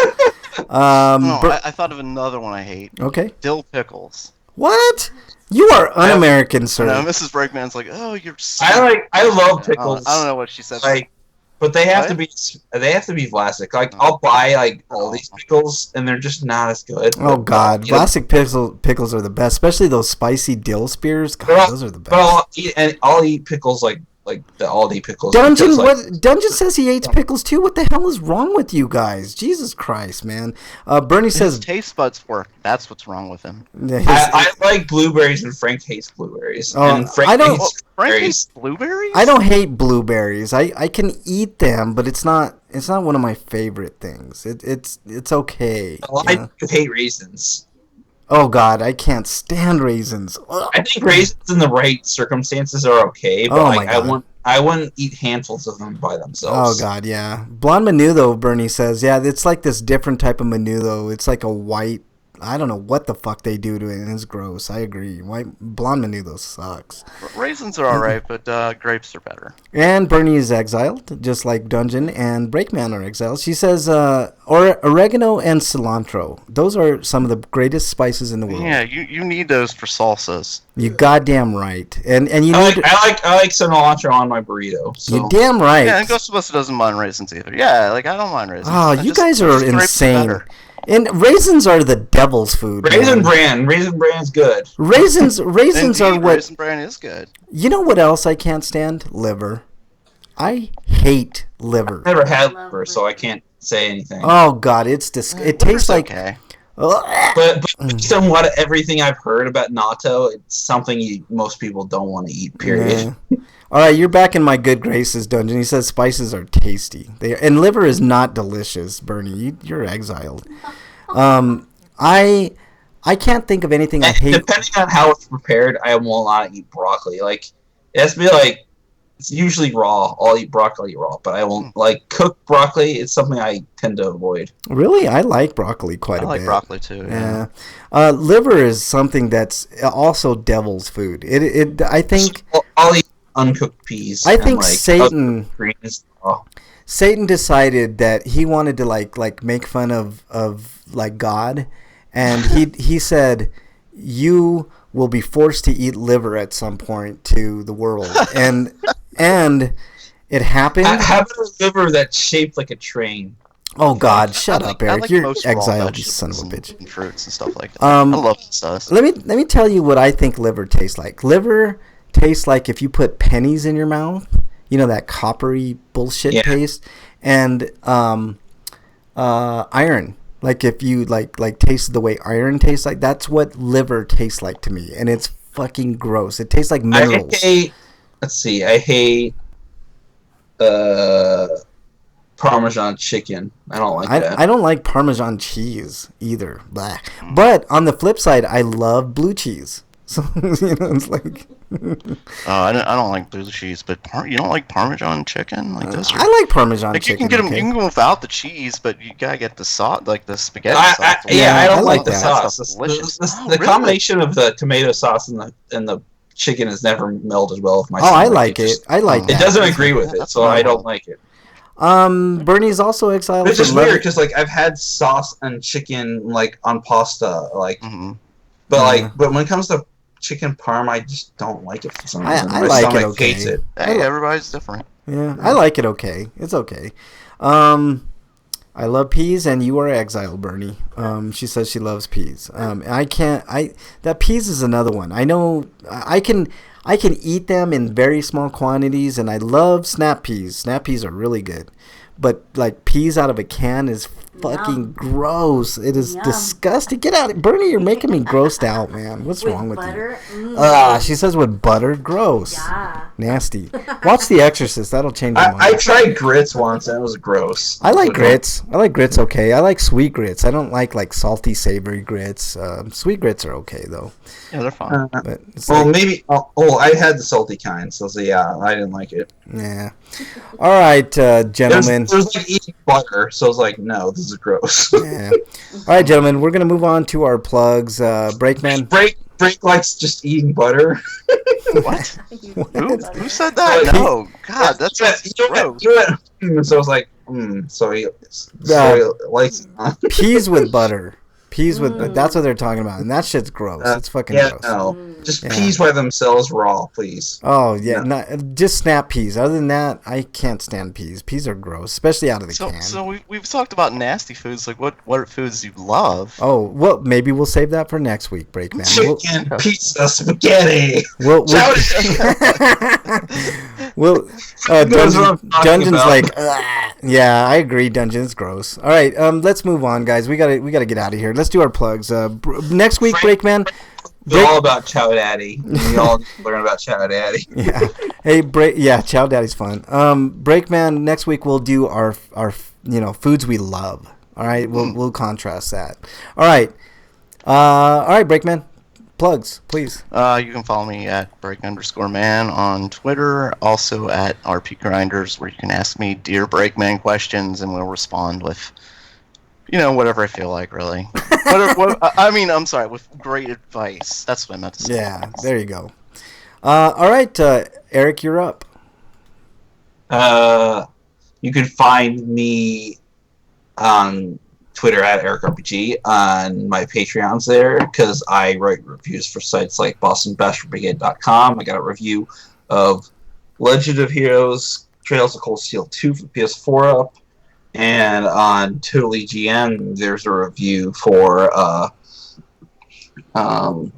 I thought of another one I hate. Okay. Dill pickles. What? You are un-American, sir. No, Mrs. Brakeman's like, oh, you're. I love pickles. I don't know what she said. Like, but they have What? to be plastic. Like I'll buy like all these pickles, and they're just not as good. Oh But God, I'll eat plastic pickles are the best, especially those spicy dill spears. But God, those are the But best. I'll eat pickles like the Aldi pickles. Dungeon, because, like, what? Dungeon says he hates pickles too. What the hell is wrong with you guys? Jesus Christ, man. Bernie His says taste buds work. That's what's wrong with him. I like blueberries, and Frank hates blueberries. Oh, and Frank I don't- hates Frank berries. hates blueberries? I don't hate blueberries. I can eat them, but it's not one of my favorite things. It's okay. Well, you know? I hate raisins. Oh God, I can't stand raisins. Ugh. I think raisins in the right circumstances are okay, but Oh like, my God. I wouldn't eat handfuls of them by Oh themselves. God, yeah. Blonde menudo, Bernie says. Yeah, it's like this different type of menudo. It's like a white. I don't know what the fuck they do to it, and it's gross. I agree. Blonde menudo sucks. Raisins are alright, but grapes are better. And Bernie is exiled, just like Dungeon and Breakman are exiled. She says, oregano and cilantro. Those are some of the greatest spices in the world. Yeah, you need those for salsas. You goddamn right. And you I need. like cilantro on my burrito. So. You damn right. Yeah, and Ghostbuster doesn't mind raisins either. Yeah, like I don't mind raisins. Oh, you guys are grapes insane. better. And raisins are the devil's food. Raisin man. Brand's good. Raisins Indeed, are what. Raisin Bran is good. You know what else I can't stand? Liver. I hate liver. I never had liver, so I can't say anything. Oh God, it tastes like. Okay. But based on everything I've heard about natto, it's something most people don't want to eat. Period. Yeah. All right, you're back in my good graces, Dungeon. He says spices are tasty. And liver is not delicious, Bernie. You're exiled. I can't think of anything I And hate. depending on how it's prepared, I will not eat broccoli. Like it has to be like it's usually raw. I'll eat broccoli raw, but I won't like cooked broccoli. It's something I tend to avoid. Really, I like broccoli quite I a like bit. broccoli too. Yeah. Liver is something that's also devil's food. I think. I'll eat uncooked peas. I and, think like, Satan. greens. Oh. Satan decided that he wanted to like make fun of like God, and he said, "You will be forced to eat liver at some point to the world," and it happened. How about a liver that's shaped like a train? Oh God, shut up, Eric! like You're most raw exiled, you son of a vegetables bitch. and fruits and stuff like that. I love this stuff. Let me tell you what I think liver tastes like. Liver tastes like if you put pennies in your mouth. You know, that coppery bullshit taste, and iron. Like if you like tasted the way iron tastes like, that's what liver tastes like to me, and it's fucking gross. It tastes like minerals. I hate Parmesan chicken. I don't like that. I don't like Parmesan cheese either. Blah. But on the flip side, I love blue cheese. So it's like. I don't like blue cheese, but you don't like Parmesan chicken? Like those are, I like Parmesan chicken. You can get them. You can go without the cheese, but you gotta get the sauce, like the spaghetti sauce. I don't like the that. sauce. The combination of the tomato sauce and the chicken has never melded well with my stomach. I like it. I like it. That. It doesn't agree with it, so I don't like it. Bernie's also exiled. It's just weird because I've had sauce and chicken like on pasta, but when it comes to chicken parm, I just don't like it for some reason. I my like stomach it okay. hates it. Hey, everybody's different. Yeah, I like it okay. It's okay. I love peas, and you are exiled, Bernie. She says she loves peas. That peas is another one. I know I can eat them in very small quantities, and I love snap peas. Snap peas are really good. But like peas out of a can is fucking gross. It is disgusting. Get out, Bernie. You're making me grossed out, man. What's wrong with butter? you? She says with butter. Gross. Yeah. Nasty. Watch The Exorcist. That'll change your mind. I tried grits once and it was gross. I like grits. I like grits okay. I like sweet grits. I don't like salty, savory grits. Sweet grits are okay though. Yeah, they're fine. But maybe. I had the salty kind, so yeah, I didn't like it. Yeah. All right, gentlemen. It was like eating butter, so I was like, no, this is gross. Yeah. All right, gentlemen. We're gonna move on to our plugs. Breakman. Break likes just eating butter. What? Who said that? No, God, that's gross. So I was like, so he likes peas with butter. Peas with that's what they're talking about, and that shit's gross. It's fucking gross. No, just peas by themselves raw, please. Oh yeah, not just snap peas. Other than that, I can't stand peas. Peas are gross, especially out of the can. So we've talked about nasty foods. Like what foods you love? Oh well, maybe we'll save that for next week, Breakman. Chicken, pizza, spaghetti. Dungeon's like, yeah, I agree. Dungeon's gross. All right, let's move on, guys. We gotta get out of here. Let's do our plugs. Next week, Breakman. It's all about Chow Daddy. We all learn about Chow Daddy. Yeah. Hey, Chow Daddy's fun. Breakman. Next week we'll do our foods we love. All right, we'll contrast that. All right, Breakman. Plugs, please. You can follow me at break_man on Twitter, also at RPGrinders, where you can ask me Dear Breakman questions, and we'll respond with, whatever I feel like, really. I'm sorry, with great advice. That's what I meant to say. Yeah, there you go. All right, Eric, you're up. You can find me on Twitter at EricRPG, on my Patreon's there, because I write reviews for sites like BostonBastardBrigade.com. I got a review of Legend of Heroes Trails of Cold Steel 2 for PS4 up, and on Totally GM there's a review for Nilke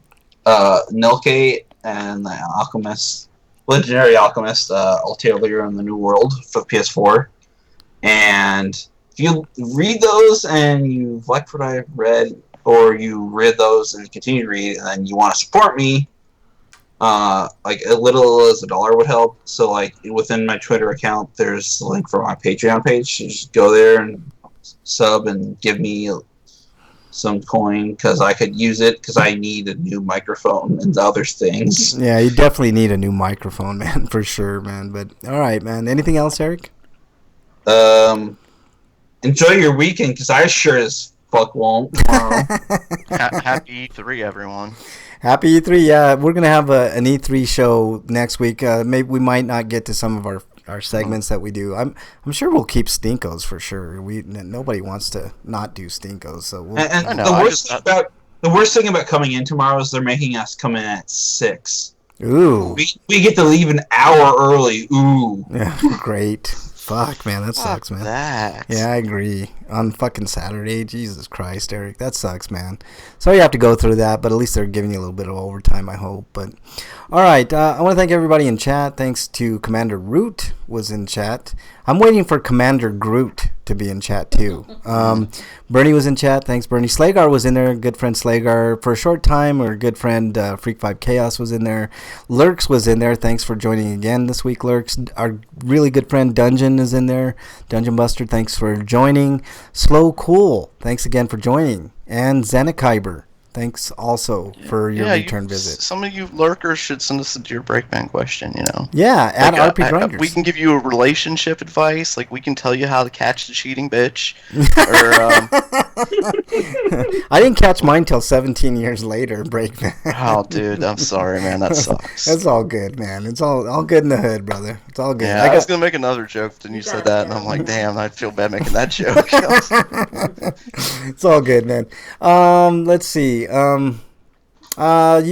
and the Alchemist, Legendary Alchemist, Ulterior in the New World for the PS4. And if you read those and you like what I've read, or you read those and continue to read, and then you want to support me, like a little as $1 would help. So like within my Twitter account, there's a link for my Patreon page. You just go there and sub and give me some coin, because I could use it, because I need a new microphone and other things. Yeah, you definitely need a new microphone, man, for sure, man. But all right, man. Anything else, Eric? Enjoy your weekend, because I sure as fuck won't tomorrow. Happy E3, everyone. Happy E3, yeah. We're going to have an E3 show next week. Maybe we might not get to some of our segments that we do. I'm sure we'll keep Stinkos for sure. Nobody wants to not do Stinkos. So the worst thing about coming in tomorrow is they're making us come in at 6. Ooh. We get to leave an hour early. Ooh. Yeah, great. Fuck, man, that sucks, man. That. Yeah, I agree. on fucking Saturday. Jesus Christ, Eric, that sucks, man. So you have to go through that, but at least they're giving you a little bit of overtime, I hope. But all right, I want to thank everybody in chat. Thanks to Commander Root was in chat. I'm waiting for Commander Groot to be in chat too. Bernie was in chat. Thanks, Bernie. Slagar was in there. Good friend Slagar for a short time. Our good friend Freak 5 Chaos was in there. Lurks was in there. Thanks for joining again this week, Lurks. Our really good friend Dungeon is in there. Dungeon Buster, thanks for joining. Slow Cool, thanks again for joining. And Zenekiber, thanks also for your return visit. Some of you lurkers should send us a Dear Breakman question, you know. Yeah, at RPGrinders. We can give you a relationship advice, like we can tell you how to catch the cheating bitch. Or, I didn't catch mine till 17 years later, Breakman. Oh, dude, I'm sorry, man. That sucks. That's all good, man. It's all good in the hood, brother. It's all good. Yeah, I was going to make another joke, then you said that, and I'm like, damn, I'd feel bad making that joke. It's all good, man. Let's see. You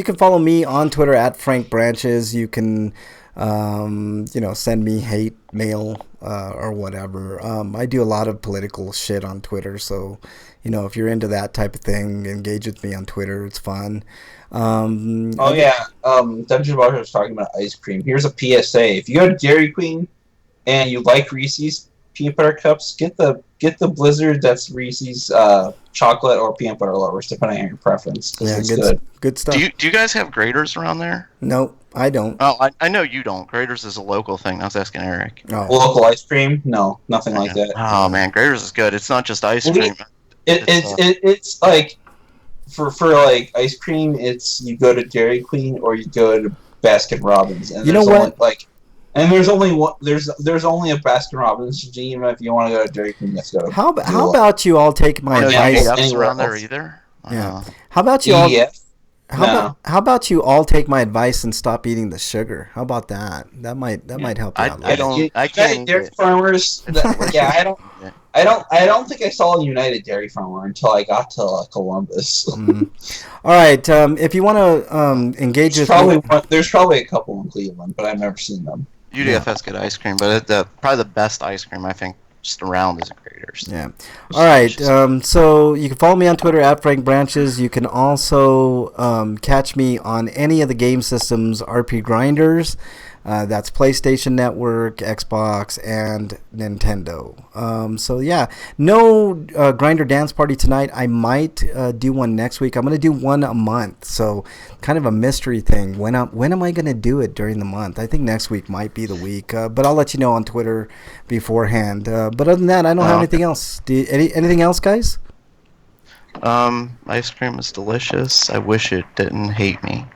can follow me on Twitter at Frank Branches. You can, send me hate mail or whatever. I do a lot of political shit on Twitter, so if you're into that type of thing, engage with me on Twitter. It's fun. Dungeon Buster was talking about ice cream. Here's a PSA: if you go to Dairy Queen and you like Reese's peanut butter cups, get the Blizzard that's Reese's chocolate or peanut butter lovers, depending on your preference. Yeah, it's good. Good stuff. Do you guys have graders around there? No, I don't. Oh, I know you don't. Graders is a local thing. I was asking Eric. Oh. Local ice cream? No, nothing like that. Oh man, Graders is good. It's not just ice cream. It's like for like ice cream. It's you go to Dairy Queen or you go to Baskin Robbins, and you know what? And there's only one. There's only a Baskin Robbins. Even if you want to go to Dairy Queen, let's go. How about you all take my advice? Around there either. Yeah. How about you all? EF? How about you all take my advice and stop eating the sugar? How about that? That might help you out. I can't. Dairy farmers. I don't think I saw a United Dairy Farmer until I got to Columbus. All right. If you want to engage with me, there's probably a couple in Cleveland, but I've never seen them. UDF has good ice cream, but probably the best ice cream I think just around is Graders. Yeah. All right. So you can follow me on Twitter at Frank Branches. You can also catch me on any of the game systems RPGrinders. That's PlayStation Network, Xbox, and Nintendo. No Grinder Dance Party tonight. I might do one next week. I'm going to do one a month, so kind of a mystery thing. When am I going to do it during the month? I think next week might be the week, but I'll let you know on Twitter beforehand. But other than that, I don't have anything else. Anything else, guys? Ice cream is delicious. I wish it didn't hate me.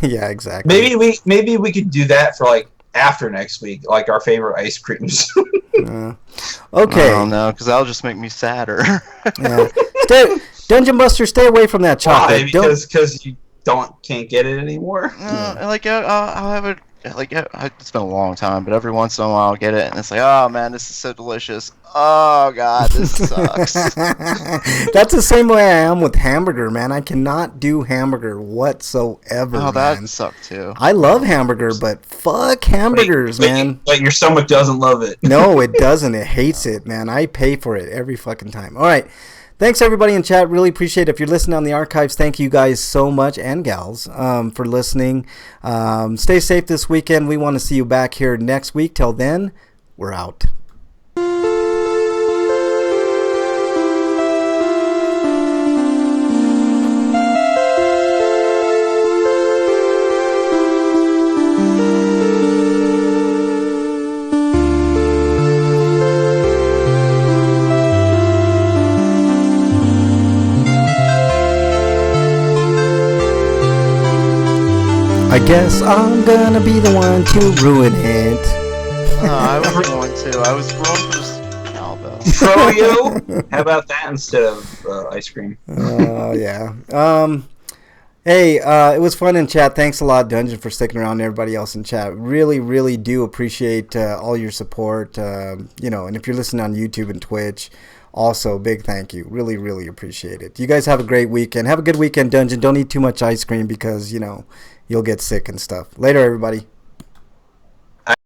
Yeah, exactly. Maybe we could do that for like after next week, like our favorite ice creams. Okay. Oh no, because that'll just make me sadder. Yeah. Dungeon Buster, stay away from that chocolate. Why? Because you can't get it anymore. I'll have it. It's been a long time, but every once in a while I'll get it, and it's like, oh man, this is so delicious. Oh god, this sucks. That's the same way I am with hamburger, man. I cannot do hamburger whatsoever. Oh, that sucked too. I love hamburger, but fuck hamburgers, man. But your stomach doesn't love it. No, it doesn't. It hates it, man. I pay for it every fucking time. All right. Thanks, everybody in chat. Really appreciate it. If you're listening on the archives, thank you guys so much, and gals, for listening. Stay safe this weekend. We want to see you back here next week. Till then, we're out. I guess I'm gonna be the one to ruin it. I was going to. I was going for this. Albo. Froyo? How about that instead of ice cream? Oh, yeah. Hey, it was fun in chat. Thanks a lot, Dungeon, for sticking around, and everybody else in chat. Really, really do appreciate all your support. And if you're listening on YouTube and Twitch, also, big thank you. Really, really appreciate it. You guys have a great weekend. Have a good weekend, Dungeon. Don't eat too much ice cream because, you'll get sick and stuff. Later, everybody.